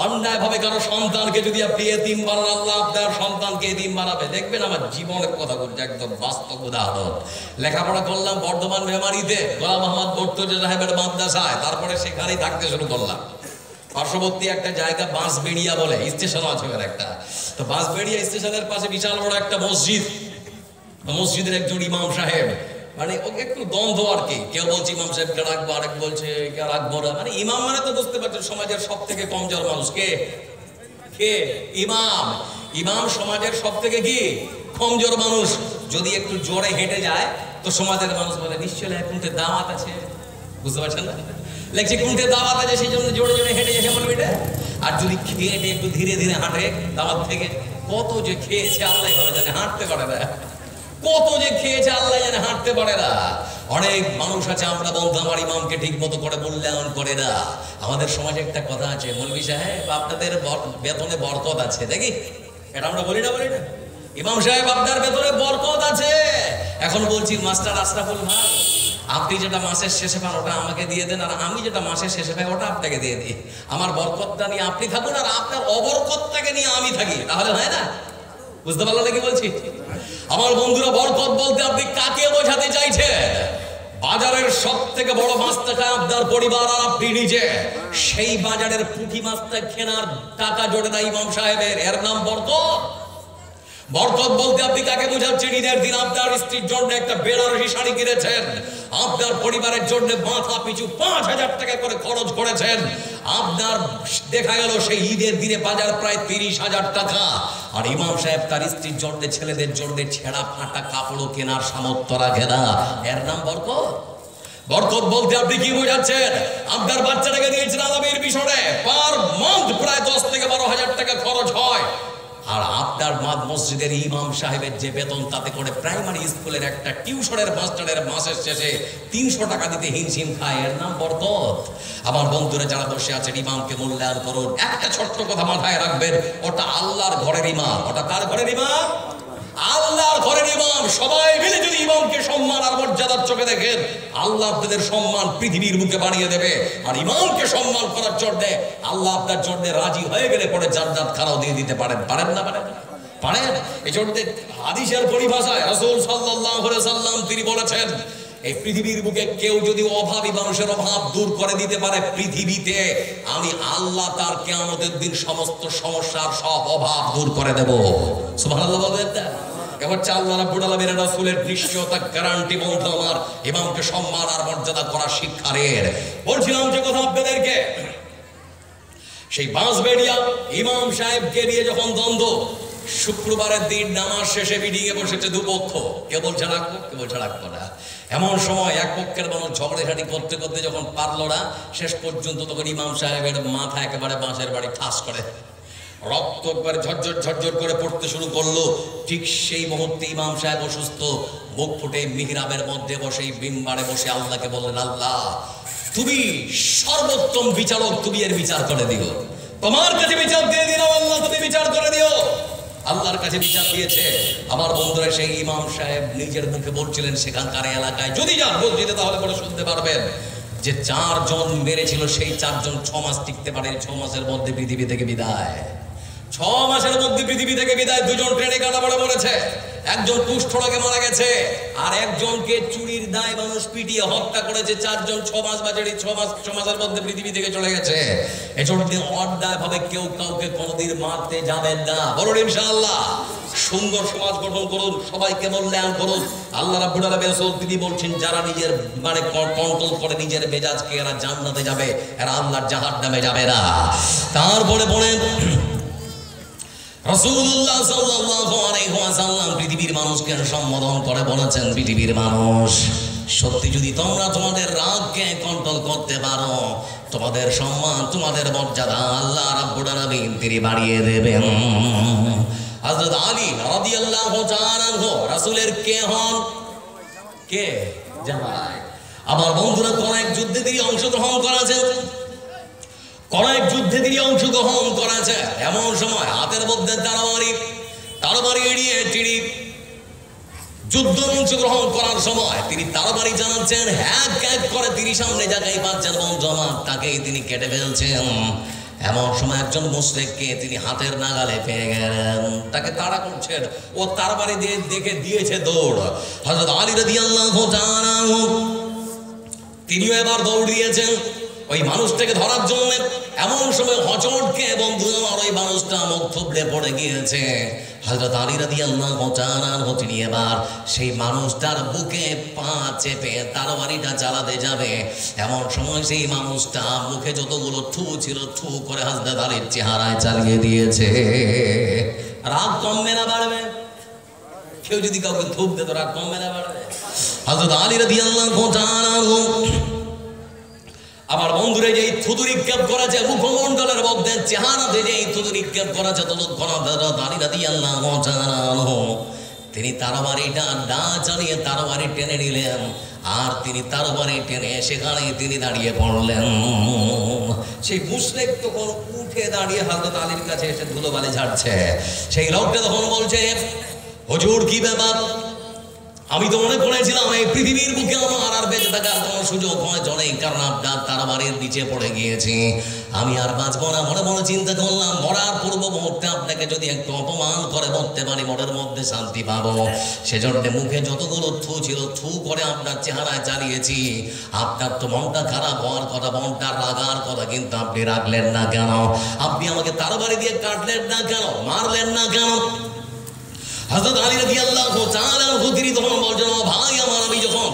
[SPEAKER 1] অন্যায় ভাবে কারো সন্তানকে যদি আপনি এতিম বানান, আল্লাহ আপনার সন্তানকে এতিম বানাবে। দেখবেন আমার জীবনের কথা বলছে, একদম বাস্তব উদাহরণ। লেখাপড়া করলাম বর্ধমান মেমারিতে গোলাম মোহাম্মদ বর্তজা সাহেবের মাদ্রাসায়, তারপরে সেখানেই থাকতে শুরু করলাম। পার্শ্ববর্তী একটা জায়গা বাঁশবেড়িয়া বলে স্টেশন আছে একটা, তো বাঁশবেড়িয়া স্টেশনের পাশে বিশাল বড় একটা মসজিদ। মসজিদের একজন ইমাম সাহেব, মানে ওকে একটু দ্বন্দ্ব আর কি, কেউ বলছে ইমাম সাহেবকে রাখবো, আরেক বলছে কে রাখবো না। মানে ইমাম মানে তো বুঝতে পারছেন সমাজের সব থেকে কমজোর মানুষ কে? কে? ইমাম। ইমাম সমাজের সব থেকে কি কমজোর মানুষ। যদি একটু জোরে হেঁটে যায় তো সমাজের মানুষ বলে নিশ্চয়ই কোনটা দাওয়াত আছে, বুঝতে পারছেন না? লেখছে কোনটা দাওয়াত আছে, সেই জন্য জোরে জোরে হেঁটে যায় বলবে এটা। আর যদি খেয়ে একটু ধীরে ধীরে হাঁটে দাওয়াত থেকে, কত যে খেয়েছে আল্লাহ ভালো জানে, হাঁটতে পারে না। কত যে খেয়েছে আল্লাহ জানে, হাঁটতে পারে না। অনেক মানুষ আছে আমরা বন্ধু আমার ইমামকে ঠিক মতো করে মূল্যায়ন করে না। আমাদের সমাজে একটা কথা আছে, মৌলভী সাহেব আপনাদের বেতনে বরকত আছে, দেখি এটা আমরা বলি না? ইমাম সাহেব আপনার বেতনে বরকত আছে। এখন বলছি মাস্টার আশরাফুল ভাই, আপনি যেটা মাসের শেষে পান ওটা আমাকে দিয়ে দেন, আর আমি যেটা মাসের শেষে পাই ওটা আপনাকে দিয়ে দিই। আমার বরকতটা নিয়ে আপনি থাকুন, আর আপনার অবরকতটাকে নিয়ে আমি থাকি, তাহলে হয় না? বুঝতে পারলো নাকি বলছি? আমার বন্ধুরা, বরকত বলতে আপনি কাকে বোঝাতে চাইছেন? বাজারের সব থেকে বড় মাছটা খায় আপনার পরিবার আর আপনি নিজে। সেই বাজারের পুঁটি মাছটা কেনার টাকা জোটে না ইমাম সাহেবের, এর নাম বরকত? বরকত বলতে আপনি কাকে বোঝাচ্ছেন? ঈদের দিন আপনার স্ত্রীর জন্য একটা বেনারসি শাড়ি কিনেছেন, আপনার পরিবারের জন্য মাথা পিছু 5,000 টাকা করে খরচ করেছেন। আপনার দেখা গেল সেই ঈদের দিনে বাজার প্রায় 30,000 টাকা, আর ইমাম সাহেব তার স্ত্রীর জন্য, ছেলেদের জন্য ছেঁড়া ফাটা কাপড়ও কেনার সামর্থ্য রাখে না, এর নাম বরকত? বরকত বলতে আপনি কি বোঝাচ্ছেন? আপনার বাচ্চাটাকে দিয়েছেন আলামির মিশনে, পার মান্থ প্রায় 10 থেকে 12,000 টাকা খরচ হয়, আর আপনার মসজিদের ইমাম সাহেবের যে বেতন, তাতে করে প্রাইমারি স্কুলের একটা টিউশনের মাস্টারের মাসের শেষে 300 টাকা দিতে হিমশিম খায়, এর নাম বরকত? আমার বন্ধুরা যারা বসে আছেন, ইমামকে মূল্যায়ন করুন। একটা ছোট্ট কথা মাথায় রাখবেন, ওটা আল্লাহর ঘরের ইমাম। ওটা কার ঘরের ইমাম? আল্লাহর ঘরের ইমাম। সবাই মিলে যদি ইমামকে সম্মান আর মর্যাদার চোখে দেখেন, আল্লাহ আপনাদের সম্মান পৃথিবীর বুকে বাড়িয়ে দেবে। আর ইমামকে সম্মান করার জন্য আল্লাহ আপনার জন্য রাজি হয়ে গেলে পরে জান্নাত খারাও দিয়ে দিতে পারেন। পারেন না? পারেন। এই জন্য হাদিসের পরিভাষায় রাসূল সাল্লাল্লাহু আলাইহি সাল্লাম তিনি বলেছেন, এই পৃথিবীর বুকে কেউ যদি অভাবী মানুষের অভাব দূর করে দিতে পারে পৃথিবীতে, আমি আল্লাহ তার কিয়ামতের দিন সমস্ত সমস্যার সব অভাব দূর করে দেব। সুবহানাল্লাহ বলবেন না? এবার আল্লাহ রাব্বুল আলামিন রাসূলের দৃশ্যতা গ্যারান্টি বলতো আমার ইমামকে সম্মান আর মর্যাদা করা শিক্ষারের। বলছিলাম যে কথা আপনাদেরকে, সেই বাঁশবেড়িয়া ইমাম সাহেবকে নিয়ে যখন দ্বন্দ্ব, শুক্রবারের দিন নামাজ শেষে মিটিংয়ে বসেছে দুপক্ষ, কে বলছে রাখবো, কে বলছে রাখবো না। এমন সময় এক পক্ষের মানুষ ঝগড়াঝাটি করতে করতে যখন পারলো না শেষ পর্যন্ত, তখন ইমাম সাহেবের মাথা একেবারে বাঁশের বাড়ি ঠাস করে, রক্ত একবারে ঝরঝর ঝরঝর করে পড়তে শুরু করলো। ঠিক সেই মুহূর্তে ইমাম সাহেব অসুস্থ, মুখ ফুটে মিহরাবের মধ্যে বসে, মিম্বারে বসে আল্লাহকে বললেন, আল্লাহ তুমি সর্বোত্তম বিচারক, তুমি এর বিচার করে দিও। তোমার কাছে বিচার দিয়ে দিলাম আল্লাহ, তুমি বিচার করে দিও। আল্লাহর কাছে বিচার দিয়েছে। আমার বন্ধুরা, সেই ইমাম সাহেব নিজের মুখে বলছিলেন সেখানকার এলাকায় যদি যান মসজিদে, তাহলে পরে শুনতে পারবেন যে 4 জন মেরেছিল, সেই 4 জন 6 মাস টিকতে পারে। 6 মাসের মধ্যে পৃথিবী থেকে বিদায়। 6 মাসের মধ্যে পৃথিবী থেকে বিদায়। 2 জন ট্রেনে কাটা পড়ে মরেছে, একজন কুষ্ঠরোগে মারা গেছে, আর একজনকে চুরির দায় মানুষ পিটিয়ে হত্যা করেছে। 4 জন 6 মাস বাজারে, 6 মাসের মধ্যে পৃথিবী থেকে চলে গেছে। এজন্য অন্যায় ভাবে কেউ কাউকে কোনোদিন মারতে যাবেন না। বলুন ইনশাআল্লাহ। সুন্দর সমাজ গঠন করুন, সবাইকে মূল্যায়ন করুন। আল্লাহ রাব্বুল আলামিন তিনি বলছেন, যারা নিজের কন্ট্রোল করে নিজের মেজাজকে, এরা জান্নাতে যাবে, এরা আল্লাহর জাহান্নামে যাবে না। তারপরে বলেন রাসূলুল্লাহ সাল্লাল্লাহু আলাইহি ওয়াসাল্লাম পৃথিবীর মানুষকে সম্বোধন করে বলেছেন, পৃথিবীর মানুষ, সত্যি যদি তোমরা তোমাদের রাগকে কন্ট্রোল করতে পারো, তোমাদের সম্মান, তোমাদের মর্যাদা আল্লাহ রাব্বুল আলামিন তিনি বাড়িয়ে দেবেন। হযরত আলী রাদিয়াল্লাহু তাআলা আনহু রাসূলের কে হন? কে? জামাই। আমার বন্ধুরা, কোন এক যুদ্ধে তিনি অংশগ্রহণ করেছেন, কয়েক যুদ্ধে তিনি অংশগ্রহণ করেছে। এমন সময় হাতের মধ্যে তারবারি এড়িয়ে তিনি যুদ্ধ অংশগ্রহণ করার সময় তিনি তারবারি জানাচ্ছেন, হ্যাক হ্যাক করে তিনি সামনে যাকেই পাচ্ছেন বন্ধু আমার, তাকেই তিনি কেটে ফেলছেন। এমন সময় একজন মুশরিককে তিনি হাতের নাগালে পেয়ে গেলেন, তাকে তাড়া করছেন। ও তারবারি দিয়ে দেখে দিয়েছে দৌড়। হযরত আলী রাদিয়াল্লাহু তাআলা তিনিও এবার দৌড় দিয়েছেন ওই মানুষটাকে ধরার জন্য। এমন সময় হযরতকে বন্ধু আমার ওই মানুষটা মুখ থুবড়ে পড়ে গিয়েছে। হযরত আলী রাদিয়াল্লাহু তাআলা তিনি এবার সেই মানুষটার বুকে পা চেপে তরবারিটা চালাতে যাবে। এমন সময় সেই মানুষটা মুখে যতগুলো থু ছিল থু করে হযরত আলীর চেহারায় চালিয়ে দিয়েছে। রাগ কমবে না বাড়বে? কেউ যদি কাউকে থুপ দেয় তো রাগ কমবে না বাড়বে? হযরত আলী রাদিয়াল্লাহু তাআলা আমার বন্ধুরে যেই থুতু নিক্ষেপ করেছে মুখমণ্ডলের মধ্যে, চেহারাতে যেই থুতু নিক্ষেপ করেছে, তিনি তরবারিটা না চালিয়ে তরবারি টেনে নিলেন, আর তিনি তরবারি টেনে সেখানে তিনি দাঁড়িয়ে পড়লেন। সেই মুশরিক তখন উঠে দাঁড়িয়ে হযরত আলীর কাছে এসে ধুলোবালি ঝাড়ছে। সেই লোকটা তখন বলছে, হুজুর কি ব্যাপার? আমি তো মনে করেছিলাম এই পৃথিবীর বুকে আমার আর বেঁচে থাকার কোনো সুযোগ হয়তো নেই, কারণ আপনার তারবারের নিচে পড়ে গিয়েছি, আমি আর বাঁচবো না। মনে মনে চিন্তা করলাম মরার পূর্ব মুহূর্তে আপনাকে যদি একটু অপমান করে মরতে পারি মনের মধ্যে শান্তি পাবো। সেজন্য মুখে যতগুলো থু ছিল থু করে আপনার চেহারায় চালিয়েছি। আপনার তো মনটা খারাপ হওয়ার কথা, মনটা রাগার কথা, কিন্তু আপনি রাখলেন না কেন? আপনি আমাকে তারবারি দিয়ে কাটলেন না কেন? মারলেন না কেন? হযরত আলী রাদিয়াল্লাহু তাআলা তিনি তখন বলছেন, ভাই আমার, আমি যখন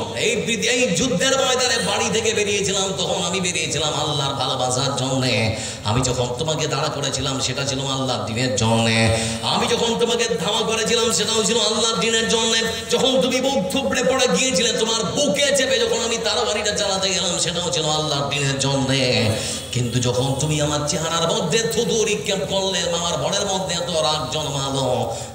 [SPEAKER 1] এই যুদ্ধের ময়দানে বাড়ি থেকে বেরিয়েছিলাম তখন আমি বেরিয়েছিলাম আল্লাহর ভালোবাসার জন্য। আমি যখন তোমাকে দাঁড়া করেছিলাম সেটা ছিল আল্লাহর দ্বীনের জন্য। আমি যখন তোমাকে ধাওয়া করেছিলাম সেটাও ছিল আল্লাহর দ্বীনের জন্য। যখন তুমি বুক থুবড়ে পড়ে গিয়েছিলে তোমার বুকে চেপে যখন আমি তরবারিটা চালাতে গেলাম সেটাও ছিল আল্লাহর দ্বীনের জন্য। কিন্তু যখন তুমি আমার চেহারার মধ্যে থুতু নিক্ষেপ করলে আমার মনের মধ্যে এত রাগ জন্মালো,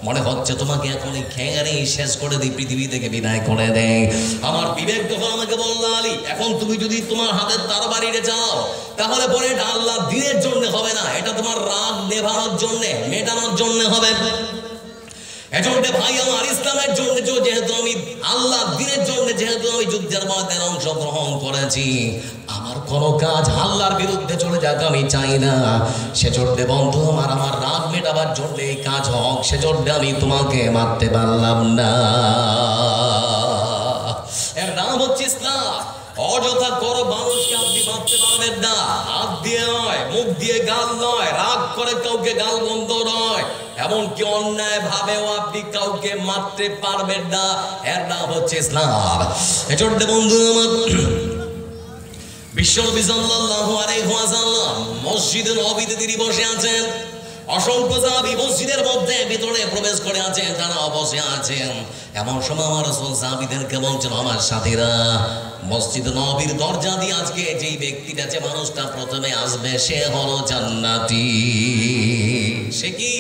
[SPEAKER 1] মনে হচ্ছে তোমাকে এখন খেয়ে শেষ করে দিই, পৃথিবী থেকে বিদায় করে দেয়। আমার বিবেক তখন আমাকে বলল, আলী এখন তুমি যদি তোমার হাতের তরবারিটা চালাও তাহলে পরে এটা আল্লাহর দ্বীনের জন্য হবে না, এটা তোমার রাগ নেভানোর জন্য মেটানোর জন্য হবে। এজন্য ভাই আমার, ইসলামের জন্য যেহেতু আমি আল্লাহর দ্বীনের জন্য যেহেতু আমি যুদ্ধের ময়দানে অংশগ্রহণ করেছি, আমার কোন কাজ আল্লাহর বিরুদ্ধে চলে যাক আমি চাই না। সেজন্য বন্ধু আমার রাগ মেটাবার জন্য এই কাজ হোক, সেজন্য আমি তোমাকে মারতে পারলাম না। এর নাম হচ্ছে ইসলাম। অযথা করো মানুষকে আপনি মারতে পারবেন না, হাত দিয়ে নয়, মুখ দিয়ে গাল নয়, রাগ করে কাউকে গাল বন্ধ নয়, এমনকি অন্যায় ভাবেও আপনি কাউকে মারতে পারবেন না। এর নাম হচ্ছে ইসলাম। এজন্য বন্ধু আমার, বিশ্বনবী সাল্লাল্লাহু আলাইহি ওয়াসাল্লাম মসজিদে নববীতে তিনি বসে আছেন। অসংখ্য সাহাবী মসজিদের মধ্যে ভিতরে প্রবেশ করে আছেন, তারা বসে আছেন। এমন সময় আমার রাসূল সাহাবীদেরকে বলছেন, আমার সাথীরা, মসজিদ নববীর দরজা দিয়ে আজকে যেই ব্যক্তিটা, যে মানুষটা প্রথমে আসবে সে হলো জান্নাতি। সে কি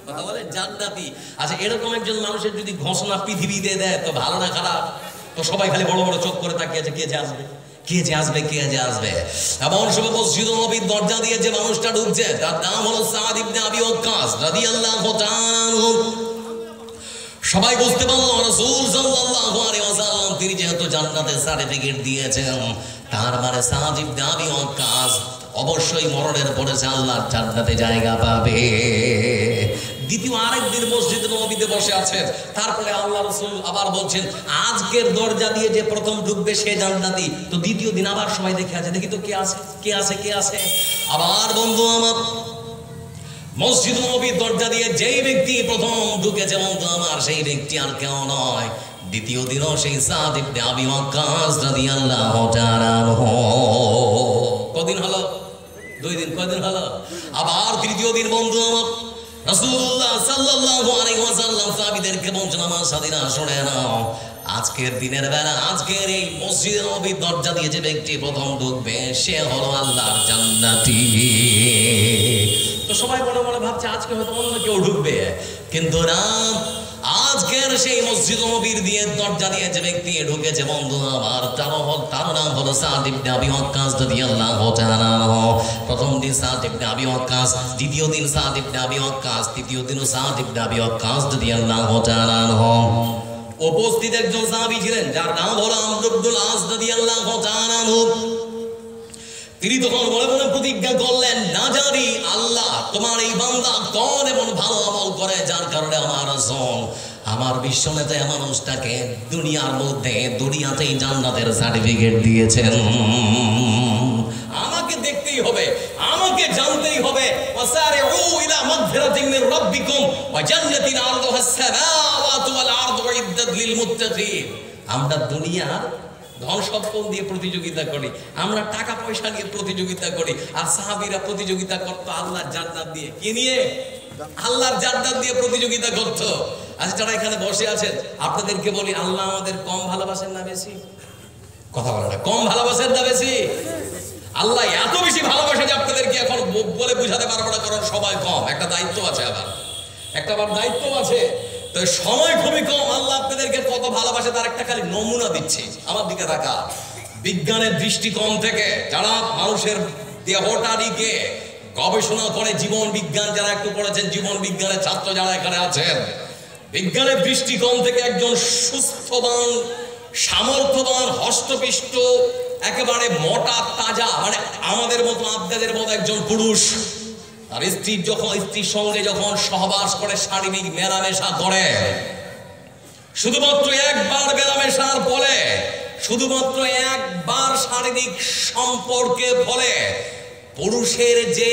[SPEAKER 1] কথা বলে? জান্নাতি। আচ্ছা, এরকম একজন মানুষের যদি ঘোষণা পৃথিবীতে দেয় তো ভালো না খারাপ? তো সবাই খালি বড় বড় চোখ করে তাকিয়ে আছে, কে যে আসবে, কে যে আসবে, কে যে আসবে। এমন সময় মসজিদ নববীর দরজা দিয়ে যে মানুষটা ঢুকছে তার নাম হলো সাদ ইবনে আবি ওয়াক্কাস রাদিয়াল্লাহু তাআলা আনহু। সবাই বুঝতে পারলো রাসূল সাল্লাল্লাহু আলাইহি ওয়াসাল্লাম তিনি যেহেতু জান্নাতের সার্টিফিকেট দিয়েছেন, তার মানে সাদ ইবনে আবি ওয়াক্কাস অবশ্যই মরণের পরে আল্লাহর জান্নাতে জায়গা পাবে। দ্বিতীয় আরেকদিন মসজিদ নববীতে বসে আছেন, তারপরে আল্লাহ রাসূল আবার বলছেন, আজকের দরজা দিয়ে যে প্রথম ঢুকবে সে জান্নাতি। তো দ্বিতীয় দিন আবার সবাই দেখে আছে, দেখি তো কে আছে, কে আছে, কে আছে। আবার বন্ধু আমার, মসজিদ নববীর দরজা দিয়ে যেই ব্যক্তি প্রথম ঢুকেছে বন্ধু আমার, সেই ব্যক্তি আর কেউ নয়, দ্বিতীয় দিনও সেই সাদ ইবনে আবি ওয়াক্কাস রাদিয়াল্লাহু তাআলা আনহু। কদিন হলো? 2 দিন। কয়দিন হলো? আবার তৃতীয় দিন বন্ধু আমার, রাসূলুল্লাহ সাল্লাল্লাহু আলাইহি ওয়াসাল্লাম সাহাবীদেরকে বলছেন, আমার সাথীরা শুনে নাও, আজকের দিনের বেলা আজকের এই মসজিদের নববীর দরজা দিয়ে যে ব্যক্তি প্রথম ঢুকবে সে হলো আল্লাহর জান্নাতি। তো সবাই মনে মনে ভাবছে আজকে হয়তো অন্য কেউ ঢুকবে, কিন্তু না, আজকের সেই মসজিদ নববীর দিয়ে দরজা দিয়ে যে ব্যক্তি ঢুকেছে বন্ধু আমার, তার নাম হলো সাদ ইবনে আবি ওয়াক্কাস রাদিয়াল্লাহু তাআলা আনহু। প্রথম দিন সাদ ইবনে আবি ওয়াক্কাস, দ্বিতীয় দিন সাদ ইবনে আবি ওয়াক্কাস, তৃতীয় দিনও সাদ ইবনে আবি ওয়াক্কাস রাদিয়াল্লাহু তাআলা আনহু। উপস্থিত একজন সাহাবী ছিলেন যার নাম হলো আমর ইবনুল আস রাদিয়াল্লাহু তাআলা আনহু। তিনি তখন মনে মনে প্রতিজ্ঞা করলেন, না জানি আল্লাহ তোমার এই বান্দা কোন এমন ভালো আমল করে যার কারণে আমার রাসূল আমার বিশ্বনেতা মানুষটাকে দুনিয়ার মধ্যে দুনিয়াতেই জান্নাতের সার্টিফিকেট দিয়েছেন। আমাকে দেখতেই হবে, আমাকে জানতেই হবে। ওয়াসারিউ ইলা মাগফিরাতিন মির রাব্বিকুম ওয়া জান্নাতিন আরদুহা আস-সামাওয়াতু ওয়াল আরদু উইদ্দাত লিল মুত্তাকিন। আমরা দুনিয়ার ধন সম্পদ দিয়ে প্রতিযোগিতা করি, আমরা টাকা পয়সা নিয়ে প্রতিযোগিতা করি, আর সাহাবীরা প্রতিযোগিতা করতো আল্লাহর জান্নাত দিয়ে। কি নিয়ে? আল্লাহর জান্নাত দিয়ে প্রতিযোগিতা করতো। আজ যারা এখানে বসে আছেন আপনাদেরকে বলি, আল্লাহ আমাদের কম ভালোবাসেন না বেশি? কথা বলে না, কম ভালোবাসেন না বেশি? আল্লাহ এত বেশি ভালোবাসে যে আপনাদেরকে এখন বলে বুঝাতে পারবো না, কারণ সময় কম, একটা দায়িত্ব আছে, আবার দায়িত্ব আছে। তো সময় খুবই কম, আল্লাহ আপনাদেরকে কত ভালোবাসে তার একটা খালি নমুনা দিচ্ছে। আমার দিকে তাকা। বিজ্ঞানের দৃষ্টিকোণ থেকে যারা মানুষের দেহটা নিয়ে গবেষণা করে, জীবন বিজ্ঞান যারা একটু পড়েছেন, জীবন বিজ্ঞানের ছাত্র যারা এখানে আছেন, বিজ্ঞানের দৃষ্টিকোণ থেকে একজন সুস্থবান, সামর্থ্যবান, হষ্টপিষ্ট, একেবারে মোটা তাজা, মানে আমাদের মতো আপনাদের মতো একজন পুরুষ আর স্ত্রীর সঙ্গে যখন সহবাস করে, শারীরিক মেলামেশা করে, শুধুমাত্র একবার মেলামেশার ফলে, শুধুমাত্র একবার শারীরিক সম্পর্কে ফলে পুরুষের যে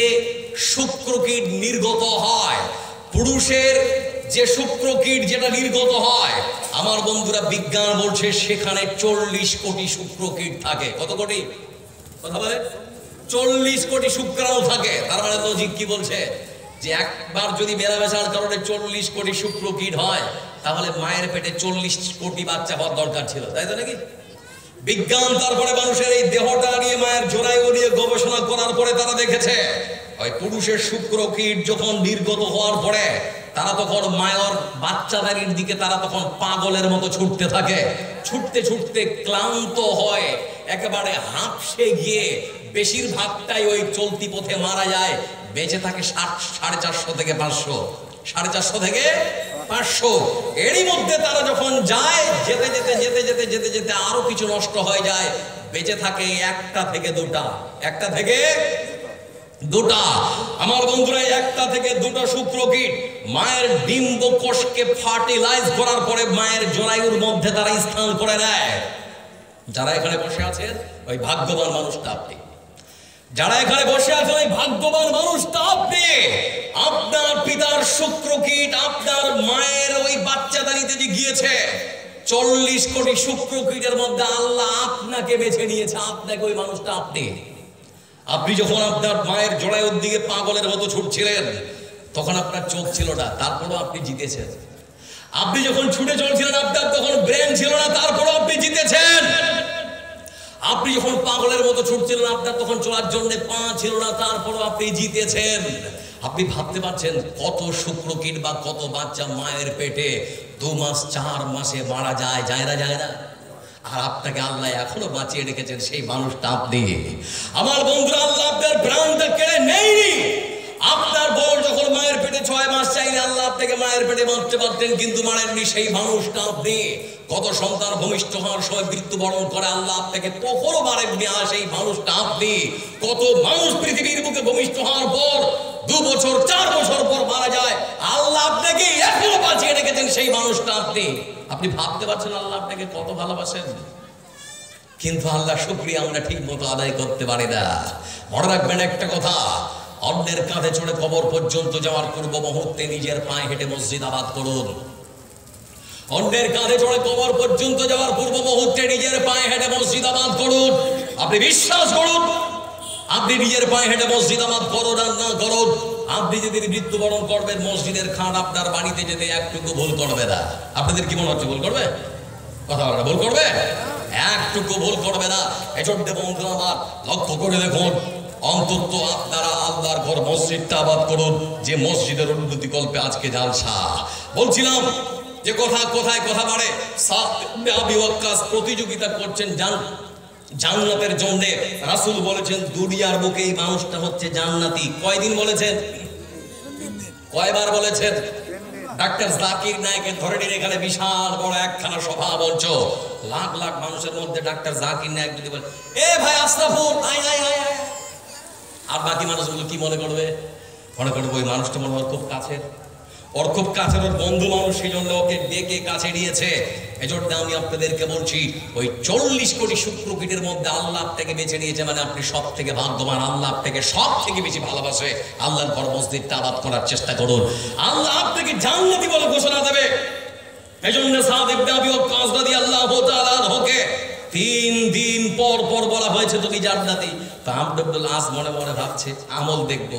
[SPEAKER 1] শুক্রকীট নির্গত হয়, পুরুষের যে শুক্রকীট যেটা নির্গত হয়, আমার বন্ধুরা বিজ্ঞান বলছে সেখানে 40 কোটি শুক্রকীট থাকে। কত কোটি? কথা বলে 40 কোটি শুক্রাণু থাকে। তার মানে লজিক কি বলছে যে একবার যদি মেলামেশার কারণে 40 কোটি শুক্রকীট হয়, তাহলে মায়ের পেটে 40 কোটি বাচ্চা হওয়ার দরকার ছিল, তাই তো নাকি? বিজ্ঞান তারপরে মানুষের এই দেহটা নিয়ে, মায়ের জরায়ু নিয়ে গবেষণা করার পরে তারা দেখেছে ওই পুরুষের শুক্রকীট যখন নির্গত হওয়ার পরে তারা তখন মায়ের বাচ্চাদারির দিকে তারা তখন পাগলের মতো ছুটতে থাকে। ছুটতে ছুটতে ক্লান্ত হয়, একেবারে হাঁপসে গিয়ে বেশিরভাগটাই ওই চলতি পথে মারা যায়। বেঁচে থাকে 450 থেকে 500, 450 থেকে 500। এরই মধ্যে তারা যখন যায়, যেতে যেতে যেতে যেতে যেতে যেতে আরো কিছু নষ্ট হয়ে যায়। বেঁচে থাকে 1টা থেকে 2টা, 1টা থেকে 2টা। আমার বন্ধুরা 1টা থেকে 2টা শুক্রকীট মায়ের ডিম্ব কোষকে ফার্টিলাইজ করার পরে মায়ের জরায়ুর মধ্যে তারা স্থান করে নেয়। যারা এখানে বসে আছেন ওই ভাগ্যবান মানুষটা আপনি, যারা এখানে বসে আছেন ওই ভাগ্যবান মানুষটা আপনি। আপনার পিতার শুক্রকীট আপনার মায়ের ওই বাচ্চাদানিতে যে গিয়েছে, 40 কোটি শুক্রকীটের মধ্যে আল্লাহ আপনাকে বেছে নিয়েছে। আপনাকে ওই মানুষটা আপনি। আপনি যখন আপনার মায়ের জরায়ুর দিকে পাগলের মতো ছুটছিলেন, তখন আপনার চোখ ছিল না, তারপরও আপনি জিতেছেন। আপনি যখন ছুটে চলছিলেন, আপনার তখন ব্রেন ছিল না, তারপরও আপনি জিতেছেন। আপনি যখন পাগলের মতো ছুটছিলেন, আপনার তখন চলার জন্য পা ছিল না, তারপরও আপনি জিতেছেন। আপনি ভাবতে পারছেন কত শুক্রকীট বা কত বাচ্চা মায়ের পেটে 2 মাস 4 মাসে মারা যায়, যায় না, যায় না? আর আপনাকে আল্লাহ এখনো বাঁচিয়ে রেখেছেন, সেই মানুষটা আপনি। আমার বন্ধুরা, আল্লাহ আপনার প্রাণটা কেড়ে নেয়নি। আপনার বউ যখন মায়ের পেটে 6 মাস চাইলে আল্লাহ আপনাকে মায়ের পেটে বাঁচতে পারতেন, কিন্তু মারেননি, সেই মানুষটা আপনি। কত সন্তান ভূমিষ্ঠ হওয়ার সময় মৃত্যুবরণ করে, আল্লাহ আপনাকে তখনও মারেননি, আর সেই মানুষটা আপনি। কত মানুষ পৃথিবীর বুকে ভূমিষ্ঠ হওয়ার পর 2 বছর 4 বছর পর মারা যায়, আল্লাহ আপনাকে এখনো বাঁচিয়ে রেখেছেন, সেই মানুষটা আপনি। আপনি ভাবতে পারছেন আল্লাহ আপনাকে কত ভালোবাসেন, কিন্তু আল্লাহ শুকরিয়া আমরা ঠিক মতো আদায় করতে পারি না। মনে রাখবেন একটা কথা, অন্যের কাঁধে চড়ে কবর পর্যন্ত যাওয়ার পূর্ব মুহূর্তে নিজের পায়ে হেঁটে মসজিদ আবাদ করুন। অন্যের কাঁধে চড়ে কবর পর্যন্ত যাওয়ার পূর্ব মুহূর্তে নিজের পায়ে হেঁটে মসজিদ আবাদ করুন। আপনি বিশ্বাস করুন, আপনি নিজের পায়ে হেঁটে মসজিদ আবাদ করুন আর না করুন, আপনি যদি মৃত্যুবরণ করবেন, মসজিদের খাট আপনার বাড়িতে যেতে একটুকু ভুল করবে না। আপনাদের কি মনে হচ্ছে ভুল করবে? কথা বলে ভুল করবে? একটুকু ভুল করবে না। এজন্য বন্ধু আমার লক্ষ্য করে দেখুন, অন্তত আপনারা আল্লাহর ঘর মসজিদটা আবাদ করুন, যে মসজিদের উন্নতি কল্পে আজকে জালসা। বলছিলাম যে কোথায় কথা বাড়ে। সাদ ইবনে আবি ওয়াক্কাস প্রতিযোগিতা করছেন জান্নাতের জন্য। রাসূল বলেছেন দুনিয়ার বুকে এই মানুষটা হচ্ছে জান্নাতি। কয়দিন বলেছেন? কয়বার বলেছেন? ডাক্তার জাকির নায়েকে ধরে নিয়ে এখানে বিশাল বড় একখানা সভা মঞ্চ, লাখ লাখ মানুষের মধ্যে ডাক্তার জাকির নায়েক যদি বলে, এ ভাই আশরাফুল আয় আয় আয় আয়, আর বাকি মানুষগুলো কি মনে করবে? মনে করবে ওই মানুষটা মনে হয় খুব কাছের, ওর খুব কাছের, ওর বন্ধু মানুষ, সেই জন্য ওকে ডেকে কাছে নিয়েছে। এজন্য আমি আপনাদেরকে বলছি, ওই 40 কোটি শুক্রকীটের মধ্যে আল্লাহ আপনাকে বেছে নিয়েছে, মানে আপনি সব থেকে ভাগ্যবান। আল্লাহ আপনাকে সব থেকে বেশি ভালোবাসে। আল্লাহর ঘর মসজিদটা আবাদ করার চেষ্টা করুন, আল্লাহ আপনাকে জান্নাতি বলে ঘোষণা দেবে। এজন্য সাদ ইবনে আবি ওয়াক্কাস রাদিয়াল্লাহু তাআলা আনহুকে 3 দিন পর পর বলা হয়েছে তুমি জান্নাতি। তো আব্দুল আস মনে মনে ভাবছে, আমল দেখবো,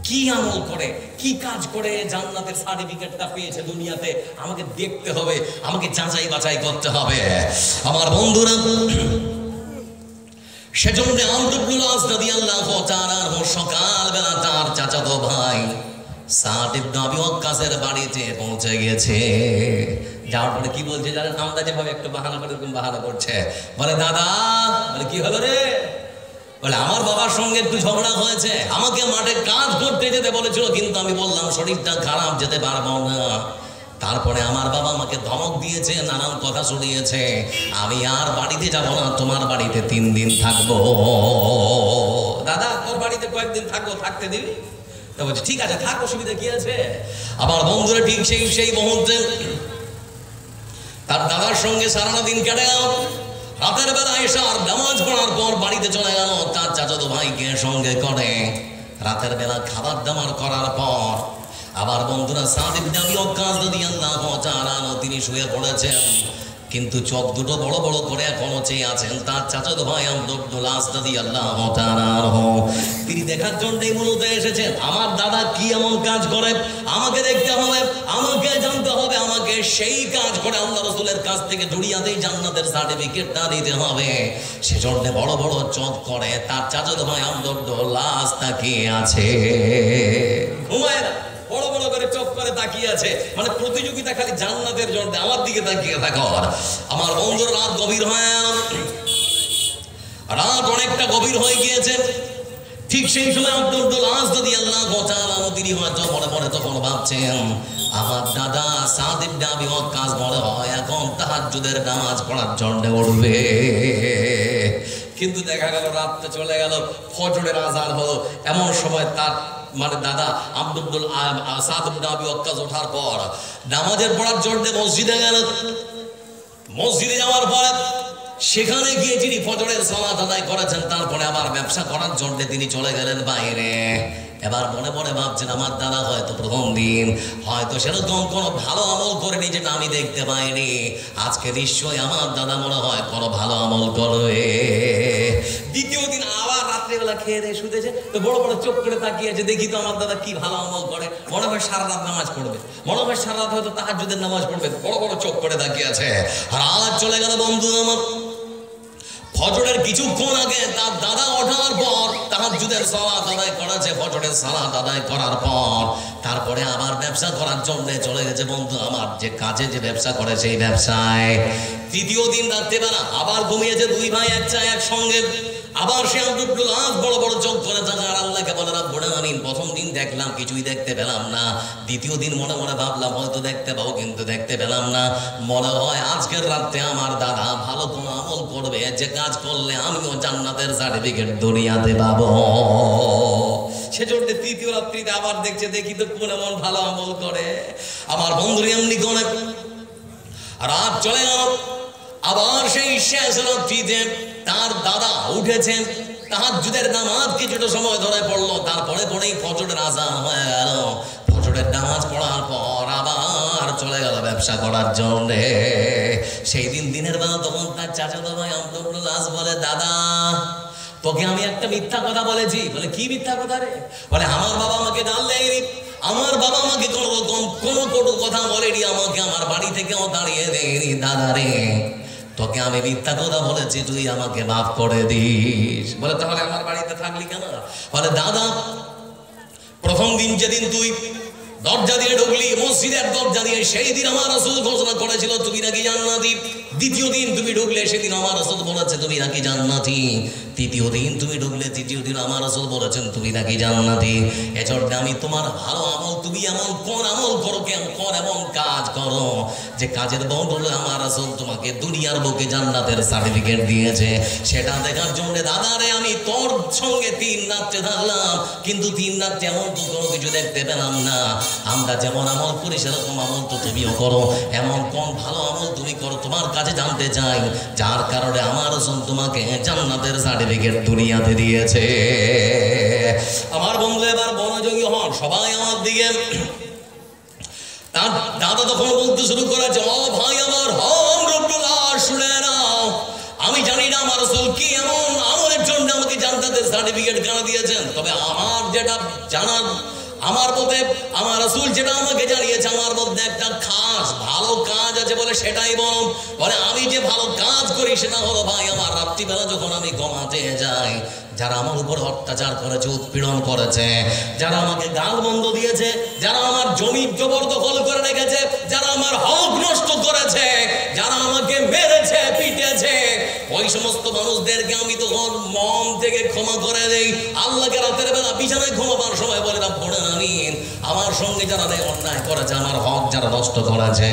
[SPEAKER 1] কি আমল করে, কি কাজ করে জান্নাতের সার্টিফিকেটটা পেয়েছে দুনিয়াতে, আমাকে দেখতে হবে, আমাকে যাচাই বাছাই করতে হবে। আমার বন্ধুরা, সেজন্য আব্দুল আস রাদিয়াল্লাহু তাআলা সকালবেলা তার চাচাতো ভাই সাদ ইবনে আবি ওয়াক্কাসের বাড়িতে পৌঁছে গেছে। যাওয়ার পরে কি বলছে জানেন? আমরা যেভাবে একটু বাহানা করে এরকম বাহানা করছে, বলে দাদা, বলে কি হলো রে? বলে আমার বাবার সঙ্গে একটু ঝগড়া হয়েছে, আমাকে মাঠে কাজ করতে যেতে বলেছিল, কিন্তু আমি বললাম শরীরটা খারাপ, যেতে পারবো না। তারপরে আমার বাবা আমাকে ধমক দিয়েছে, নানান কথা শুনিয়েছে, আমি আর বাড়িতে যাব না, তোমার বাড়িতে 3 দিন থাকবো। দাদা তোর বাড়িতে কয়েকদিন থাকবো, থাকতে দিবি? তা বলছে ঠিক আছে থাক, অসুবিধা কি আছে। আবার বন্ধুরা ঠিক সেই মুহূর্তে তার দাদার সঙ্গে সারাটা দিন কেটে গেল। রাতের বেলা এসে আর নামাজ পড়ার পর বাড়িতে চলে গেল তার চাচাতো ভাইকে সঙ্গে করে। রাতের বেলা খাবার দাবার করার পর আবার বন্ধুরা সাদ ইবনে আবি ওয়াক্কাস রাদিয়াল্লাহু তাআলা তিনি শুয়ে পড়েছেন, কিন্তু চোখ দুটো বড় বড় করে এখনো চেয়ে আছেন তার চাচাতো ভাই আমর ইবনুল আস রাদিয়াল্লাহু তাআলা। তিনি দেখার জন্যই মূলত এসেছেন আমার দাদা কি এমন কাজ করে, আমাকে দেখতে হবে, আমাকে জানতে হবে, আমাকে সেই কাজ করে আল্লাহ রাসূলের কাছ থেকে দুনিয়াতেই জান্নাতের সার্টিফিকেটটা দিতে হবে। সেজন্য বড় বড় চোখ করে তার চাচাতো ভাই আমর ইবনুল আস তাকিয়ে আছে। হুমায়রা বড় বড় করে চোখ করে তাকিয়ে আছে, মানে প্রতিযোগিতা খালি জান্নাতের জন্য আমার দিকে তাকিয়ে থাকো। আমার বন্ধুর রাত গভীর হয়ে রাত অনেকটা গভীর হয়ে গিয়েছে। ঠিক সেই সময় আব্দুল আস রাদিয়াল্লাহু তাআলা তিনি হয়তো মনে মনে তখন ভাবছেন আমার দাদা সাদ ইবনে আবি ওয়াক্কাস মনে হয় এখন তাহাজ্জুদের নামাজ পড়ার জন্য উঠবে। কিন্তু দেখা গেল রাতটা চলে গেল, ফজরের আযান হলো। এমন সময় তার মানে দাদা আব্দুল সাদ ইবনে আবি ওয়াক্কাস ওঠার পর নামাজের পড়ার জন্য মসজিদে গেল। মসজিদে যাওয়ার পর সেখানে গিয়ে যিনি ফজরের সালাত আদায় করেছেন তারপরে আবার ব্যবসা করার জন্য তিনি চলে গেলেন বাইরে। এবার মনে মনে ভাবছেন আমার দাদা হয়তো প্রথম দিন হয়তো সেরকম কোনো ভালো আমল করেনি যেটা আমি দেখতে পাইনি, আজকে নিশ্চয়ই আমার দাদা মনে হয় কোনো ভালো আমল করবে। দ্বিতীয় দিন আবার রাত্রিবেলা খেয়ে দিয়ে শুতেছে, তো বড় বড় চোখ করে তাকিয়েছে, দেখি তো আমার দাদা কি ভালো আমল করে, মনে হয় সারা রাত নামাজ পড়বে, মনে হয় সারা রাত হয়তো তাহাজ্জুদের নামাজ পড়বে, বড় বড় চোখ করে তাকিয়ে আছে। আর আজ চলে গেল বন্ধু আমার। ফজরের কিছুক্ষণ আগে তার দাদা ওঠার পর তাহাজ্জুদের সালাত আদায় করেছে, ফজরের সালাত আদায় করার পর তারপরে আবার ব্যবসা করার জন্য চলে গেছে বন্ধু আমার, যে কাজে যে ব্যবসা করে সেই ব্যবসায়। তৃতীয় দিন রাত্রিবেলা আবার ঘুমিয়েছে দুই ভাই একসঙ্গে। আবার সে আব্দুল আস বড় বড় চোখ করে থাকে আর আল্লাহকে বলে রাব্বুল আলামিন প্রথম দিন দেখলাম কিছুই দেখতে পেলাম না, দ্বিতীয় দিন মনে মনে ভাবলাম হয়তো দেখতে পাবো কিন্তু দেখতে পেলাম না, মনে হয় আজকের রাতে আমার দাদা ভালো কোনো আমল করবে যে কাজ করলে আমিও জান্নাতের সার্টিফিকেট দুনিয়াতে পাবো। সেজন্য তৃতীয় রাত্রিতে আবার দেখছে দেখি তো কোন এমন ভালো আমল করে। আমার বন্ধুরা এমনি করে রাত চলে গেল। আবার সেই শেষ রাত্রিতে তার দাদা উঠেছেন, তাহাজ্জুদের নামাজ কিছুটা সময় ধরে পড়লো, তারপরে পরেই ফজরের আযান হয়ে গেল। ফজরের নামাজ পড়ার পর আবার চলে গেল ব্যবসা করার জন্য। সেই দিন দিনের বেলা তখন তার চাচাতো ভাই আব্দুল আস বলে দাদা তোকে আমি একটা মিথ্যা কথা বলেছি। বলে কি মিথ্যা কথা রে? বলে আমার বাবা আমাকে গাল দেয়নি, আমার বাবা আমাকে কোনো রকম কোনো কটু কথা বলেনি, আমাকে আমার বাড়ি থেকেও দাঁড়িয়ে দেয়নি। দাদা রে তোকে আমি মিথ্যা কথা বলেছি, তুই আমাকে মাফ করে দিস। বলে তাহলে আমার বাড়িতে থাকলি কেন? বলে দাদা প্রথম দিন যেদিন তুই দরজা দিয়ে ঢুকলি মসজিদের দরজা দিয়ে, সেই দিন আমার রাসূল ঘোষণা করেছিল তুমি নাকি জান্নাতি। দ্বিতীয় দিন তুমি ঢুকলে সেদিন আমার রাসূল বলেছে তুমি নাকি জান্নাতি। তৃতীয় দিন তুমি ঢুকলে তৃতীয় দিন আমার রাসূল বলেছেন তুমি নাকি জান্নাতি। এজন্য আমি তোমার ভালো আমল, তুমি এমন কোন আমল করো, কোন এমন কাজ করো যে কাজের বদলে আমার রাসূল তোমাকে দুনিয়ার বুকে জান্নাতের সার্টিফিকেট দিয়েছে, সেটা দেখার জন্য দাদারে আমি তোর সঙ্গে 3 রাত্রে থাকলাম, কিন্তু 3 রাত্রে এমন তো কোনো কিছু দেখতে পেলাম না। আমরা যেমন আমল করি সেরকম আমল তো তুমিও করো, এমন কোন ভালো আমল তুমি করো তোমার কাছে জানতে চাই, যার কারণে আমার রাসূল তোমাকে জান্নাতের সার্টিফিকেট দুনিয়াতে দিয়েছে। আমার বন্ধু এবার মনোযোগী হন সবাই আমার দিকে। তার দাদা তখন বলতে শুরু করেছে ও ভাই আমার হম রব্বুল্লাহ শুনে নাও, আমি জানি না আমার রাসূল কি এমন আমলের জন্য আমাকে জান্নাতের সার্টিফিকেট কেন দিয়েছেন, তবে আমার যেটা জানার আমার মধ্যে আমার রাসূল যেটা আমাকে জানিয়েছে আমার মধ্যে একটা খাস ভালো কাজ আছে বলে সেটাই বলে আমি যে ভালো কাজ করি সেটা হলো ভাই আমার রাত্রিবেলা যখন আমি ঘুমাতে যাই, যারা আমার উপর অত্যাচার করেছে, উৎপীড়ন করেছে, যারা আমাকে গালমন্দ দিয়েছে, যারা আমার জমি জবরদখল করে রেখেছে, যারা আমার হক নষ্ট করেছে, যারা আমাকে মেরেছে পিটেছে, ওই সমস্ত মানুষদেরকে আমি তখন মন থেকে ক্ষমা করে দেই। আল্লাহকে রাতের বেলা বিছানায় ঘুমাবার সময় বলে রাব্বুল আলামিন আমার সঙ্গে যারা অন্যায় করেছে, আমার হক যারা নষ্ট করেছে,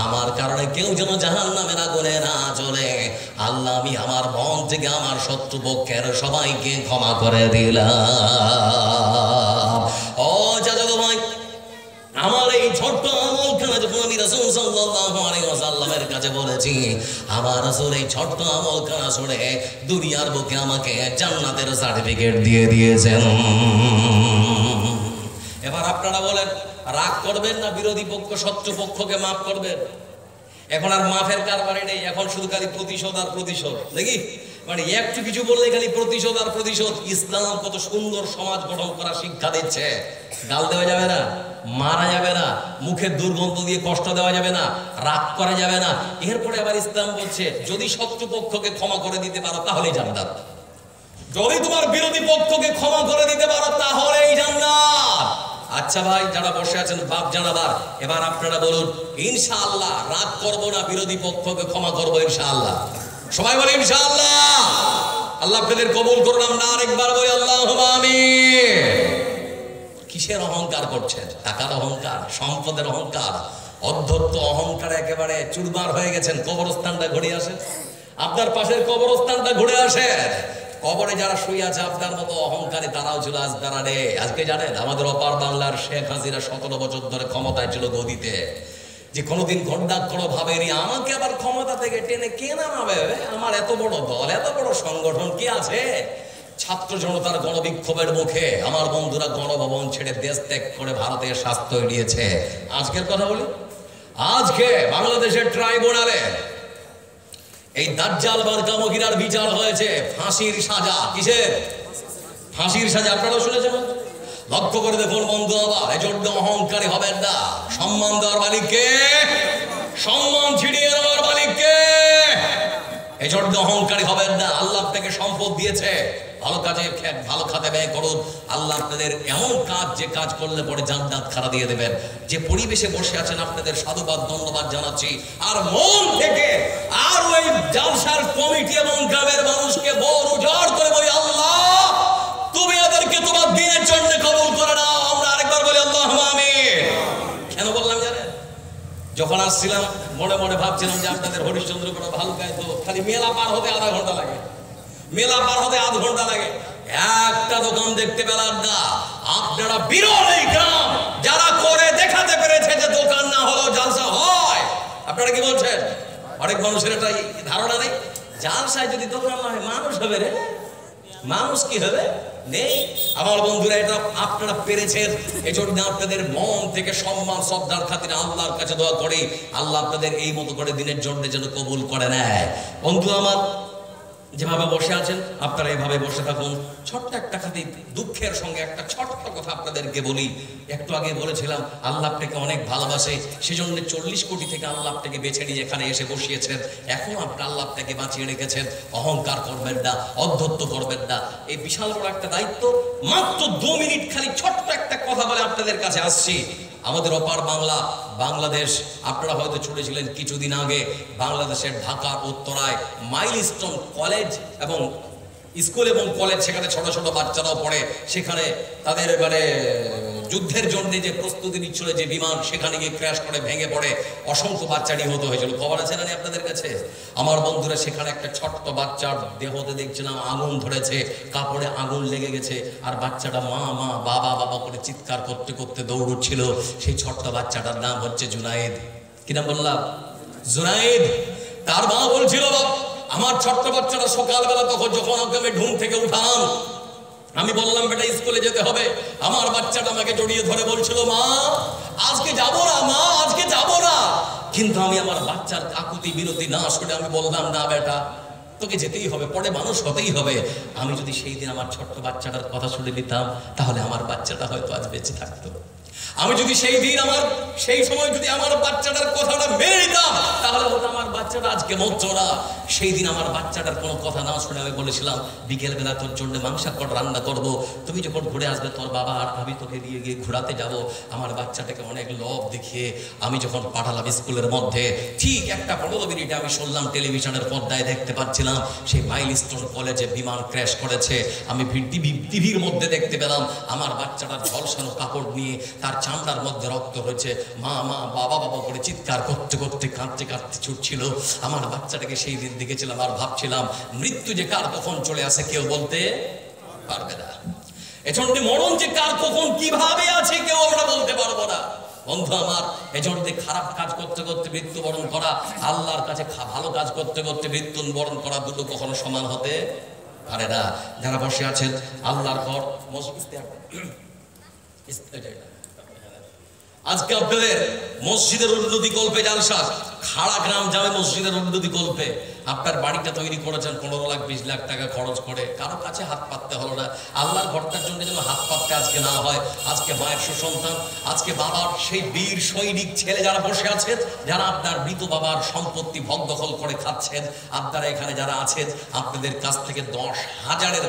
[SPEAKER 1] আমার কারণে কেউ যেন জাহান্নামের আগুনে না চলে। আল্লাহ আমি আমার মন থেকে আমার শত্রুপক্ষের সবাইকে ক্ষমা করে দিলাম। ও চাচাতো ভাই, আমার এই ছোট্ট আমলখানা যখন আমি রাসূল সাল্লাল্লাহু আলাইহি ওয়াসাল্লামের কাছে বলেছি, আমার রাসূল এই ছোট্ট আমলখানা শুনে দুনিয়ার বুকে আমাকে জান্নাতের সার্টিফিকেট দিয়ে দিয়েছেন। এবার আপনারা বলেন, রাগ করবেন না বিরোধী পক্ষ শত্রুপক্ষকে মাফ করবেন? এখন আর মাফের কারবারে নেই, এখন শুধু খালি প্রতিশোধ আর প্রতিশোধ, নাকি? মানে একটু কিছু বললে খালি প্রতিশোধ আর প্রতিশোধ। ইসলাম কত সুন্দর সমাজ গঠন করার শিক্ষা দিচ্ছে। গাল দেওয়া যাবে না, মারা যাবে না, মুখের দুর্গন্ধ দিয়ে কষ্ট দেওয়া যাবে না, রাগ করা যাবে না। এরপরে আবার ইসলাম বলছে যদি শত্রুপক্ষকে ক্ষমা করে দিতে পারো তাহলেই জান্নাত। যদি তোমার বিরোধী পক্ষকে ক্ষমা করে দিতে পারো তাহলেই জান্নাত। আচ্ছা ভাই, যারা বসে আছেন বাপ জানাবার, এবার আপনারা বলুন ইনশাআল্লাহ রাগ করবো না, বিরোধী পক্ষকে ক্ষমা করবো ইনশাআল্লাহ। সবাই বলে ইনশাআল্লাহ। আল্লাহ আপনাদের কবুল করুন। আমরা আরেকবার বলি আল্লাহুম্মা আমিন। কিসের অহংকার করছেন? টাকার অহংকার, সম্পদের অহংকার, অধ্যত্ত অহংকার, একেবারে চুরমার হয়ে গেছেন। কবরস্থানটা ঘুরে আসেন, আপনার পাশের কবরস্থানটা ঘুরে আসেন। কবরে যারা শুয়ে আছে আপনার মতো অহংকারী, তারাও ছিল আজ দাঁড়ানে। আজকে জানেন আমাদের অপার বাংলার শেখ হাসিনা 17 বছর ধরে ক্ষমতায় ছিল গদিতে, যে কোনোদিন ঘণ্টাক্ষর ভাবেনি আমাকে আবার ক্ষমতা থেকে টেনে কে নামাবে। আমার এত বড় দল, এত বড় সংগঠন কি আছে? ছাত্র জনতার গণবিক্ষোভের মুখে আমার বন্ধুরা গণভবন ছেড়ে দেশ ত্যাগ করে ভারতের স্বাস্থ্য এড়িয়েছে। আজকের কথা বলি, আজকে বাংলাদেশের ট্রাইব্যুনালে এই দাজ্জাল মার্কা মহিলার বিচার হয়েছে, ফাঁসির সাজা। কিসের ফাঁসির সাজা? আপনারা শুনেছেন? লক্ষ্য করে দেখুন বন্ধু, আবার এজন্য অহংকারী হবেন না। সম্মান দেওয়ার মালিককে, সম্মান ছিনিয়ে নেওয়ার মালিককে, এজন্য অহংকারী হবেন না। আল্লাহ আপনাকে সম্পদ দিয়েছে, ভালো কাজে ভালো খাতে ব্যয় করুন। আল্লাহ আপনাদের এমন কাজ, যে কাজ করলে পরে জান্নাত খাড়া দিয়ে দেবেন। যে পরিবেশে বসে আছেন আপনাদের সাধুবাদ ধন্যবাদ জানাচ্ছি। আর মন থেকে আর ওই জালসার কমিটি এবং গ্রামের মানুষকে বড় উজাড় করে বলি আল্লাহ তুমি এদেরকে তোমার দিনের জন্য কবুল করে নাও। আমরা আরেকবার বলি আল্লাহুম্মা আমিন। কেন বললাম জানেন? যখন আসছিলাম মনে মনে ভাবছিলাম যে আপনাদের হরিশ্চন্দ্রপুর ভালুকায় তো খালি মেলা পার হতে আধা ঘন্টা লাগে, মেলা পার হতে আধ ঘন্টা লাগে, একটা দোকান দেখতে পেলাম না। আপনারা বিরল এই গ্রাম যারা করে দেখাতে পেরেছে যে দোকান না হলেও জালসা হয়। আপনারা কি বলছেন? অনেক মানুষের একটা ধারণা নেই, জালসায় যদি দোকান না হয় মানুষ হবে রে, মানুষ কি হবে? নেই। আমার বন্ধুরা, এটা আপনারা পেরেছেন, এজন্য আপনাদের মন থেকে সম্মান শ্রদ্ধার খাতিরে আল্লাহর কাছে দোয়া করি, আল্লাহ আপনাদের এই মতো করে দিনের জন্য যেন কবুল করে নেয়। বন্ধু আমার, যেভাবে বসে আছেন আপনারা এভাবে বসে থাকুন। ছোট্ট একটা খাতি দুঃখের সঙ্গে একটা ছোট্ট কথা আপনাদেরকে বলি। একটু আগে বলেছিলাম আল্লাহ আপনাকে অনেক ভালোবাসে, সেজন্য 40 কোটি থেকে আল্লাহ আপনাকে বেছে নিয়ে এখানে এসে বসিয়েছেন। এখন আপনার আল্লাহ আপনাকে বাঁচিয়ে রেখেছেন। অহংকার করবেন না, অধ্যত্ত করবেন না। এই বিশাল বড় একটা দায়িত্ব। মাত্র 2 মিনিট খালি ছোট্ট একটা কথা বলে আপনাদের কাছে আসছি। আমাদের অপার বাংলা, বাংলাদেশ, আপনারা হয়তো ছুটেছিলেন কিছুদিন আগে বাংলাদেশের ঢাকার উত্তরায় মাইলস্টোন কলেজ এবং স্কুল এবং কলেজ, সেখানে ছোট ছোট বাচ্চারাও পড়ে। সেখানে তাদের যুদ্ধের জন্য যে প্রস্তুতি নিচ্ছিল যে বিমান, সেখানে গিয়ে ক্র্যাশ করে ভেঙে পড়ে অসংখ্য বাচ্চা নিহত হয়েছিল। খবর আছে না আপনাদের কাছে? আমার বন্ধুরা, সেখানে একটা ছোট্ট বাচ্চার দেহতে দেখছিলাম আগুন ধরেছে, কাপড়ে আগুন লেগে গেছে, আর বাচ্চাটা মা মা বাবা বাবা করে চিৎকার করতে করতে দৌড়চ্ছিল। সেই ছোট্ট বাচ্চাটার নাম হচ্ছে জুনায়েদ। কি নাম বললাম? জুনায়েদ। তার মা বলছিল, আমার ছোট্ট বাচ্চাটা সকালবেলা যখন আমি ঘুম থেকে উঠাম, আমি বললাম বেটা স্কুলে যেতে হবে। আমার বাচ্চাটা আমাকে জড়িয়ে ধরে বলছিল, মা আজকে যাবো না, মা আজকে যাবো না। কিন্তু আমি আমার বাচ্চার কাকুতি বিরতি না শুনে আমি বললাম, না বেটা তোকে যেতেই হবে, পরে মানুষ হতেই হবে। আমি যদি সেই দিন আমার ছোট্ট বাচ্চাটার কথা শুনে নিতাম, তাহলে আমার বাচ্চাটা হয়তো আজ বেঁচে থাকতো। আমি যদি সেই সময় যদি আমার বাচ্চাটার কথাটা মেনে নিতাম, তাহলে হয়তো আমার বাচ্চাটা আজকে মরতো না। সেই দিন আমার বাচ্চাটার কোনো কথা না শুনে আমি বলেছিলাম, বিকেলবেলা তোর জন্য মাংসাকট রান্না করব, তুমি যখন ঘুরে আসবে তোর বাবা আর আমি তোকে দিয়ে গিয়ে ঘোরাতে যাব। আমার বাচ্চাটাকে অনেক লোভ দেখিয়ে আমি যখন পাঠালাম স্কুলের মধ্যে, ঠিক 1-15 মিনিটে আমি শুনলাম টেলিভিশনের পর্দায় দেখতে পাচ্ছিলাম সেই মাইলস্টোন কলেজে বিমান ক্র্যাশ করেছে। আমি টিভির মধ্যে দেখতে পেলাম আমার বাচ্চাটার ঝলসানো কাপড় নিয়ে তার তার চামড়ার মধ্যে রক্ত হয়েছে, মা মা বাবা বাবা করে চিৎকার করতে করতে কাঁদতে কাঁদতে ছুটছিল। আমার বাচ্চাটাকে সেই দিন দেখেছিলাম আর ভাবছিলাম মৃত্যু যে কার কখন চলে আসে কেউ বলতে পারবে না। এজন্য মরণ যে কার কখন কিভাবে আছে কেউ আমরা বলতে পারবো না। বন্ধু আমার, এজন্য খারাপ কাজ করতে করতে মৃত্যুবরণ করা, আল্লাহর কাছে ভালো কাজ করতে করতে মৃত্যুবরণ করা দুটো কখনো সমান হতে পারে না। যারা বসে আছেন আল্লাহর ঘর আজকে আপনাদের মসজিদের উন্নতি কল্পে জালসা, খাড়া গ্রাম জামে মসজিদের উন্নতি কল্পে আপনার বাড়িটা তৈরি করেছেন 15 লাখ 20 লাখ টাকা খরচ করে, কারো কাছে হাত পাততে হলো না। আল্লাহর ঘরটার জন্য যেন হাত পাততে আজকে না হয়। আজকে মায়ের সুসন্তান, আজকে বাবার সেই বীর সৈনিক ছেলে যারা বসে আছেন, যারা আপনার মৃত বাবার সম্পত্তি ভোগ দখল করে খাচ্ছেন, আপনারা এখানে যারা আছেন, আপনাদের কাছ থেকে 10,000-এর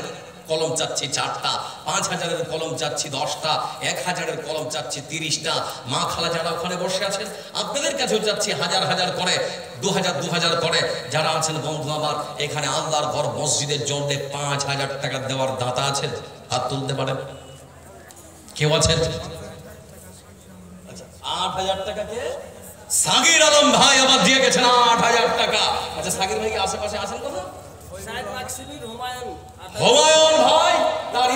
[SPEAKER 1] কলম চাচ্ছি 4টা, 5,000-এর কলম চাচ্ছি 10টা, 1,000-এর কলম চাচ্ছি 30টা। মা খালা যারা ওখানে বসে আছেন আপনাদের কাছেও চাচ্ছি 1000 করে, 2000 করে। যারা আছেন বন্ধু আমার, এখানে আল্লাহর ঘর মসজিদের জন্য 5,000 টাকা দেওয়ার দাতা আছেন? হাত তুলতে পারেন? কেউ আছেন? 8,000 টাকাকে সাগির আলম ভাই আবার দিয়ে গেছেন 8,000 টাকা। আচ্ছা, সাগির ভাই কি আশেপাশে আছেন কথা? হুমায়ুন ভাই, তার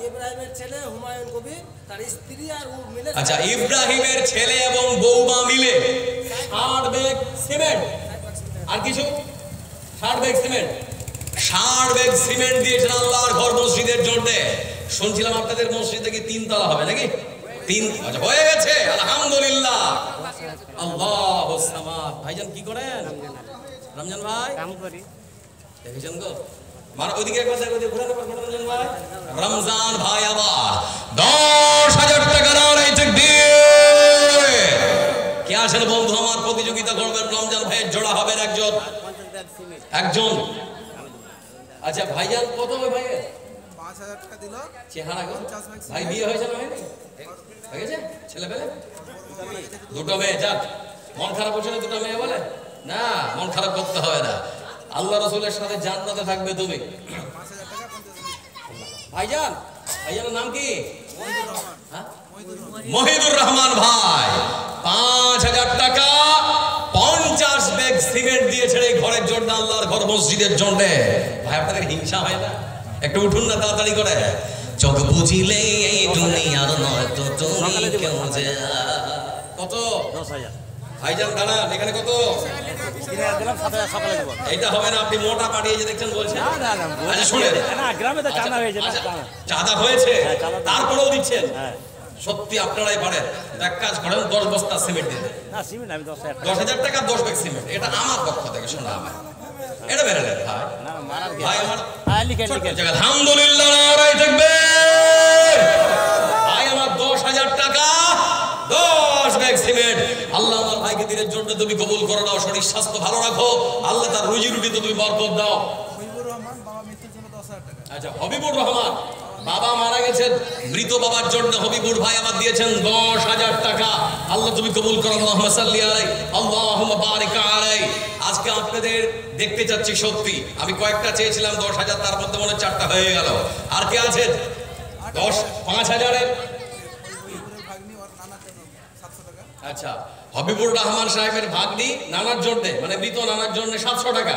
[SPEAKER 2] ইব্রাহিমের ছেলে হুমায়ুন কবির, তার স্ত্রী আর ও মিলে।
[SPEAKER 1] আচ্ছা, ইব্রাহিমের ছেলে এবং বৌমা মিলে 60 ব্যাগ সিমেন্ট, আর কিছু 60 ব্যাগ সিমেন্ট, 60 ব্যাগ সিমেন্ট দিয়েছেন আল্লাহর ঘর মসজিদের জন্য। শুনছিলাম আপনাদের মসজিদে কি 3 তলা হবে নাকি? 3, আচ্ছা হয়ে গেছে, আলহামদুলিল্লাহ। আল্লাহুস সামাদ। ভাইজান কি করেন? রমজান ভাই কাম করি, দেখেছেন তো? মানে ওইদিকে একবার দেখো, ঘুরে রমজান ভাই, রমজান ভাই আবার 10,000 টাকা নারায়ে তাকবীর। কে আছেন বন্ধু আমার? প্রতিযোগিতা করবেন, রমজান ভাইয়ের জোড়া হবেন একজন। আচ্ছা ভাইজান কত হবে ভাইয়ের?
[SPEAKER 2] 5,000 টাকা দিল।
[SPEAKER 1] চেহারা গো ভাই, বিয়ে হয়েছে না হয়নি? হয়ে গেছে? ছেলে পেলে? দুটো মেয়ে। যাক, মন খারাপ হচ্ছে না? দুটো মেয়ে বলে না, মন খারাপ করতে হবে না। আল্লাহ রাসূলের সাথে জান্নাতে থাকবে তুমি।
[SPEAKER 2] 5,000 টাকা 50,000।
[SPEAKER 1] ভাইজান, ভাইজানের নাম কি? মহিদুর রহমান ভাই 5,000 টাকা 50 ব্যাগ সিমেন্ট দিয়েছেন এই ঘরের জন্য, আল্লাহর ঘর মসজিদের জন্য। ভাই আপনাদের হিংসা হয় না? একটু উঠুন না তাড়াতাড়ি করে। চোখ বুঝিলে এই দুনিয়ার নয় তো তুমি কেউ যে। কত? 10,000। ভাইজান দাঁড়ান, এখানে কত? এইটা হবে না, আপনি মোটা পাঠিয়ে যে দেখছেন বলছেন। আচ্ছা শুনেন, চাঁদা হয়েছে তারপরেও দিচ্ছেন? সত্যি আপনারাই পারেন। এক কাজ করেন, 10 বস্তা সিমেন্ট দিয়ে দেন। 10,000 টাকা 10 ব্যাগ সিমেন্ট, এটা আমার পক্ষ থেকে শোনা। আমার এটা মেনে নেন ভাই। ভাই আমার আলহামদুলিল্লাহ নারায়ে তাকবীর। ভাই আমার 10,000 টাকা 10 ব্যাগ সিমেন্ট। আল্লাহ আমার ভাইকে দিনের জন্য তুমি কবুল করে নাও, শরীর স্বাস্থ্য ভালো রাখো, আল্লাহ তার রুজি রুটিতে তুমি বরকত দাও।
[SPEAKER 2] হবিবুর রহমান বাবা মৃত্যুর জন্য 10,000 টাকা।
[SPEAKER 1] আচ্ছা, হবিবুর রহমান বাবা মারা গেছেন, মৃত বাবার জন্য হবিবুর ভাই আমার দিয়েছেন 10,000 টাকা। আল্লাহ তুমি কবুল করো, আল্লাহুম্মা সাল্লি আলাইহি, আল্লাহুম্মা বারিক আলাইহি। আজকে আপনাদের দেখতে চাচ্ছি সত্যি, আমি কয়েকটা চেয়েছিলাম 10,000, তার মধ্যে মনে 4টা হয়ে গেল। আর কে আছেন? 5,000-এর
[SPEAKER 2] ভাগ্নি ওর নানার জন্য 700 টাকা।
[SPEAKER 1] আচ্ছা, হবিবুর রহমান সাহেবের ভাগ্নি নানার জন্য, মানে মৃত নানার জন্য 700 টাকা।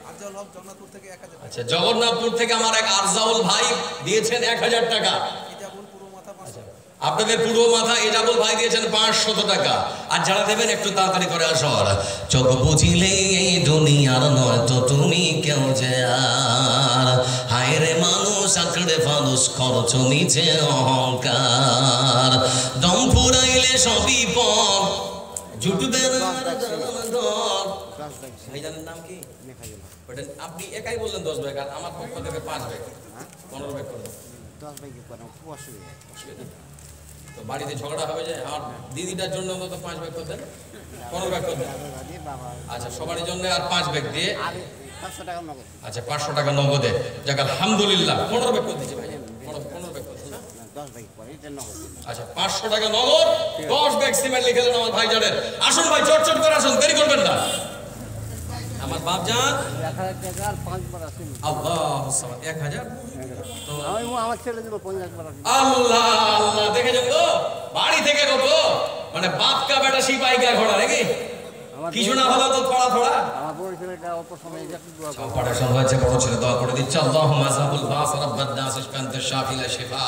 [SPEAKER 2] আরজাউল হক জগন্নাথপুর থেকে 1,000 টাকা।
[SPEAKER 1] আচ্ছা, জগন্নাথপুর থেকে আমার এক আরজাউল ভাই দিয়েছেন 1,000 টাকা।
[SPEAKER 2] ইজাবুল পুরো মাথা 500 টাকা।
[SPEAKER 1] আপনাদের পূর্ব মাথা এজাবুল ভাই দিয়েছেন 500 টাকা। আর যারা দেবেন একটু তাড়াতাড়ি করে আসর। চোখ বুঝিলে এই দুনিয়ার নয় তো তুমি কেউ যে আর, হায় রে মানুষ আঁকড়ে ফানুষ খরচ নিচে অহংকার, দম ফুরাইলে সবই পর জুটবে না। ভাইজানের নাম কি? আপনি একাই বললেন 10 ব্যাগ, আর আমার পক্ষ থেকে 5 ব্যাগ, 15 ব্যাগ করে
[SPEAKER 3] 10 ব্যাগ করে অসুবিধা।
[SPEAKER 1] তো বাড়িতে ঝগড়া হবে যে আর দিদিটার জন্য অন্তত 5 ব্যাগ করতেন, 15 ব্যাগ করতেন। আচ্ছা, সবার জন্য আর 5 ব্যাগ দিয়ে
[SPEAKER 3] 500 টাকা নগদ।
[SPEAKER 1] আচ্ছা, 500 টাকা নগদে। যাক আলহামদুলিল্লাহ, 15 ব্যাগ করে দিয়েছে ভাই। 15 ব্যাগ করতেন না?
[SPEAKER 3] 10 ব্যাগ করে এটা নগদ।
[SPEAKER 1] আচ্ছা, 500 টাকা নগদ 10 ব্যাগ সিমেন্ট লিখে দেন আমার ভাইজানের। আসুন ভাই, চট করে আসুন, দেরি করবেন না। আমার বাপজান
[SPEAKER 3] 1,000 টাকা আর 5 বার আছে।
[SPEAKER 1] আল্লাহুস সামাদ 1,000। তো
[SPEAKER 3] আমি আমার ছেলে দেব 50 বার আছে।
[SPEAKER 1] আল্লাহ আল্লাহ, দেখেছেন তো? বাড়ি থেকে থেকে কত মানে বাপ কা বেটা সিপাহি কা ঘোড়া নাকি কিছু না হলো তো থোড়া থোড়া
[SPEAKER 3] আমার বড় ছেলেটা অল্প সময় একটু দোয়া করে
[SPEAKER 1] অপারেশন হয়েছে বড় ছেলে দোয়া করে দিচ্ছে আল্লাহুম্মা যাবুল বাস রাব্বান নাস ইশফান্তা শাফি লা শিফা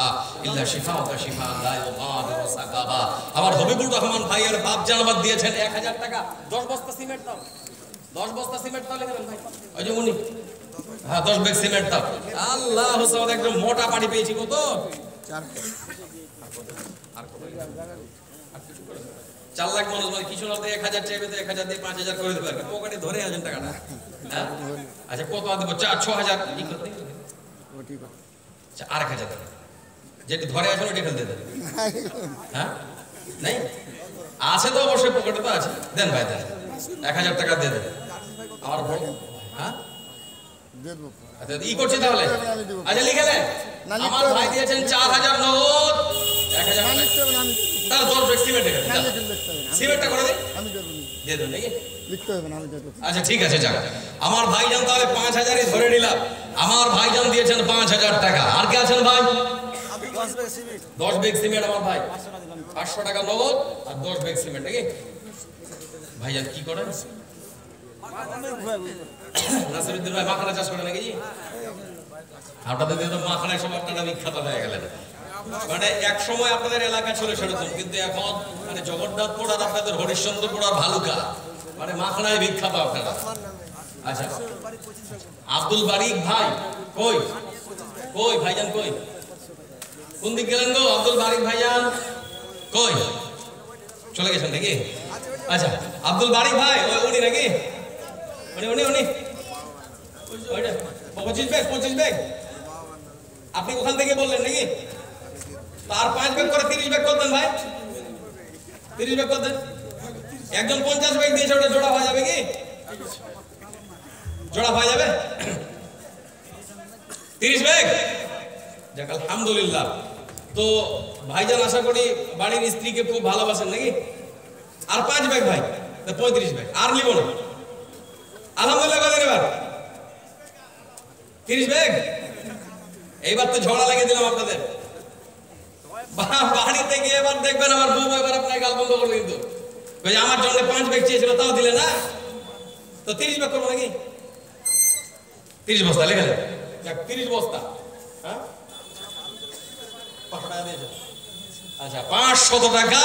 [SPEAKER 1] ইল্লা শিফাউকা শিফা লা ইউগাদিরু সাকাবা। আমার হবিবুর রহমান ভাইয়ের বাপ জানাবাদ দিয়েছেন 1000 টাকা 10 বস্তা সিমেন্ট দাও 10 বস্তা সিমেন্ট দাও লিখেন ভাই ওই যে উনি হ্যাঁ 10 ব্যাগ সিমেন্ট দাও। আল্লাহ হুসাইন একদম মোটা পাড়ি পেয়েছি কত 4 লাখ মানুষ মানে কিছু না 1000 চাইবে তো 1000 দিয়ে 5000 করে দেবে আর কি পকেটে ধরে আছেন টাকাটা হ্যাঁ আচ্ছা কত দেব 6000 কি করতে
[SPEAKER 3] ও ঠিক আছে
[SPEAKER 1] আচ্ছা 8000 টাকা যেটা ধরে আছেন ওটা ফেলতে দেন হ্যাঁ নাই আছে তো অবশ্যই পকেটে তো আছে দেন ভাই দেন 1000 টাকা দিয়ে দেন আমার বল হ্যাঁ
[SPEAKER 3] দেব
[SPEAKER 1] আচ্ছা ই করছি তাহলে আচ্ছা লিখে দেন আমার ভাই দিয়েছেন 4000 নগদ 1000 টাকা তার 10 ব্যাগ সিমেন্ট এখানে সিমেন্টটা করে দিন
[SPEAKER 3] আমি দেব
[SPEAKER 1] দিয়ে দেন নাকি
[SPEAKER 3] লিখতে হবে না আমি দেব
[SPEAKER 1] আচ্ছা ঠিক আছে যাক আমার ভাইজান তাহলে 5000ই ধরে নিলাম আমার ভাইজান দিয়েছেন 5000 টাকা আর কে আছেন ভাই 10 ব্যাগ সিমেন্ট আমার ভাই 500 টাকা নগদ আর 10 ব্যাগ সিমেন্ট নাকি ভাইজান কি করেন নাসিরউদ্দিন ভাই মাখানা চাষ করে নাকি জি আপনাদের দিয়ে তো মাখানায় সব আপনারা বিখ্যাত হয়ে গেলেন মানে এক সময় আপনাদের এলাকা ছিল সেরকম কিন্তু এখন মানে জগন্নাথপুর আর আপনাদের হরিশ্চন্দ্রপুর আর ভালুকা মানে মাখনায় বিখ্যাত আপনারা আচ্ছা আব্দুল বারিক ভাই কই কই ভাইজান কই কোন দিক গেলেন গো আব্দুল বারিক ভাইজান কই চলে গেছেন নাকি আচ্ছা আব্দুল বারিক ভাই উনি নাকি উনি ওইটা 25 ব্যাগ আপনি ওখান থেকে বললেন নাকি তার 5 ব্যাগ করে 30 ব্যাগ করতেন ভাই 30 ব্যাগ করতেন একজন 50 ব্যাগ দিয়েছে ওটা জোড়া হয়ে যাবে কি জোড়া হয়ে যাবে 30 ব্যাগ যাক আলহামদুলিল্লাহ তো ভাইজান আশা করি বাড়ির স্ত্রীকে খুব ভালোবাসেন নাকি আর 5 ব্যাগ ভাই 35 ব্যাগ আর নিব না আলহামদুলিল্লাহ বলেন এবার 30 ব্যাগ এইবার তো ঝগড়া লাগিয়ে দিলাম আপনাদের বাড়িতে গিয়ে এবার দেখবেন আমার বউ এবার আপনার গাল বন্ধ করবে কিন্তু আমার জন্য 5 ব্যাগ চেয়েছিল তাও দিলে না তো 30 ব্যাগ করবো নাকি 30 বস্তা লিখে দেন 30 বস্তা হ্যাঁ আচ্ছা 500 টাকা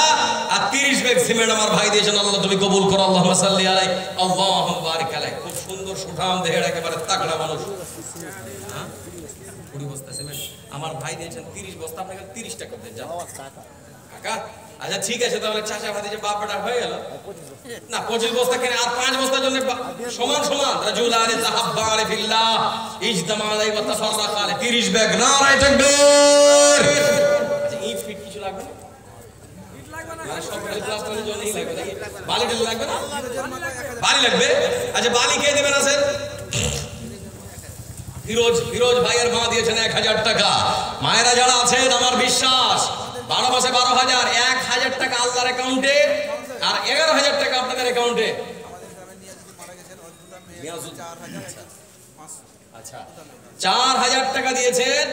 [SPEAKER 1] আর 30 ব্যাগ সিমেন্ট আমার ভাই দিয়েছেন আল্লাহ তুমি কবুল করো আল্লাহুম্মা সাল্লি আলাইহি আল্লাহুম্মা বারিক আলাইহি খুব সুন্দর সুঠাম দেহের একেবারে তাগড়া মানুষ হ্যাঁ 20 বস্তা সিমেন্ট আমার ভাই দিয়েছেন 30 বস্তা আপনাকে 30 টাকা দেন যাও কাকা আচ্ছা ঠিক আছে তাহলে চাচা ভাই যে বাপটা হয়ে গেল না 25 বস্তা কেন আর 5 বস্তার জন্য সমান সমান রাজুলানি তাহাব্বানি ফিল্লাহ ইজতামা আলাইহি ওয়া তাফাররাকা আলাইহি 30 ব্যাগ নারায়ে তাকবীর আচ্ছা ইট ফিট কিছু লাগবে না ইট লাগবে না মানে সব প্লাস্টারের জন্যই লাগবে নাকি বালি দিলে লাগবে না বালি লাগবে আচ্ছা বালি কে দিবেন আছেন ফিরোজ ভাইয়ের মা দিয়েছেন 1000 টাকা মায়েরা যারা আছেন আমার বিশ্বাস 12 মাসে 12000 1000 টাকা আল্লাহর অ্যাকাউন্টে আর 11000 টাকা আপনাদের অ্যাকাউন্টে আচ্ছা 4000 টাকা দিয়েছেন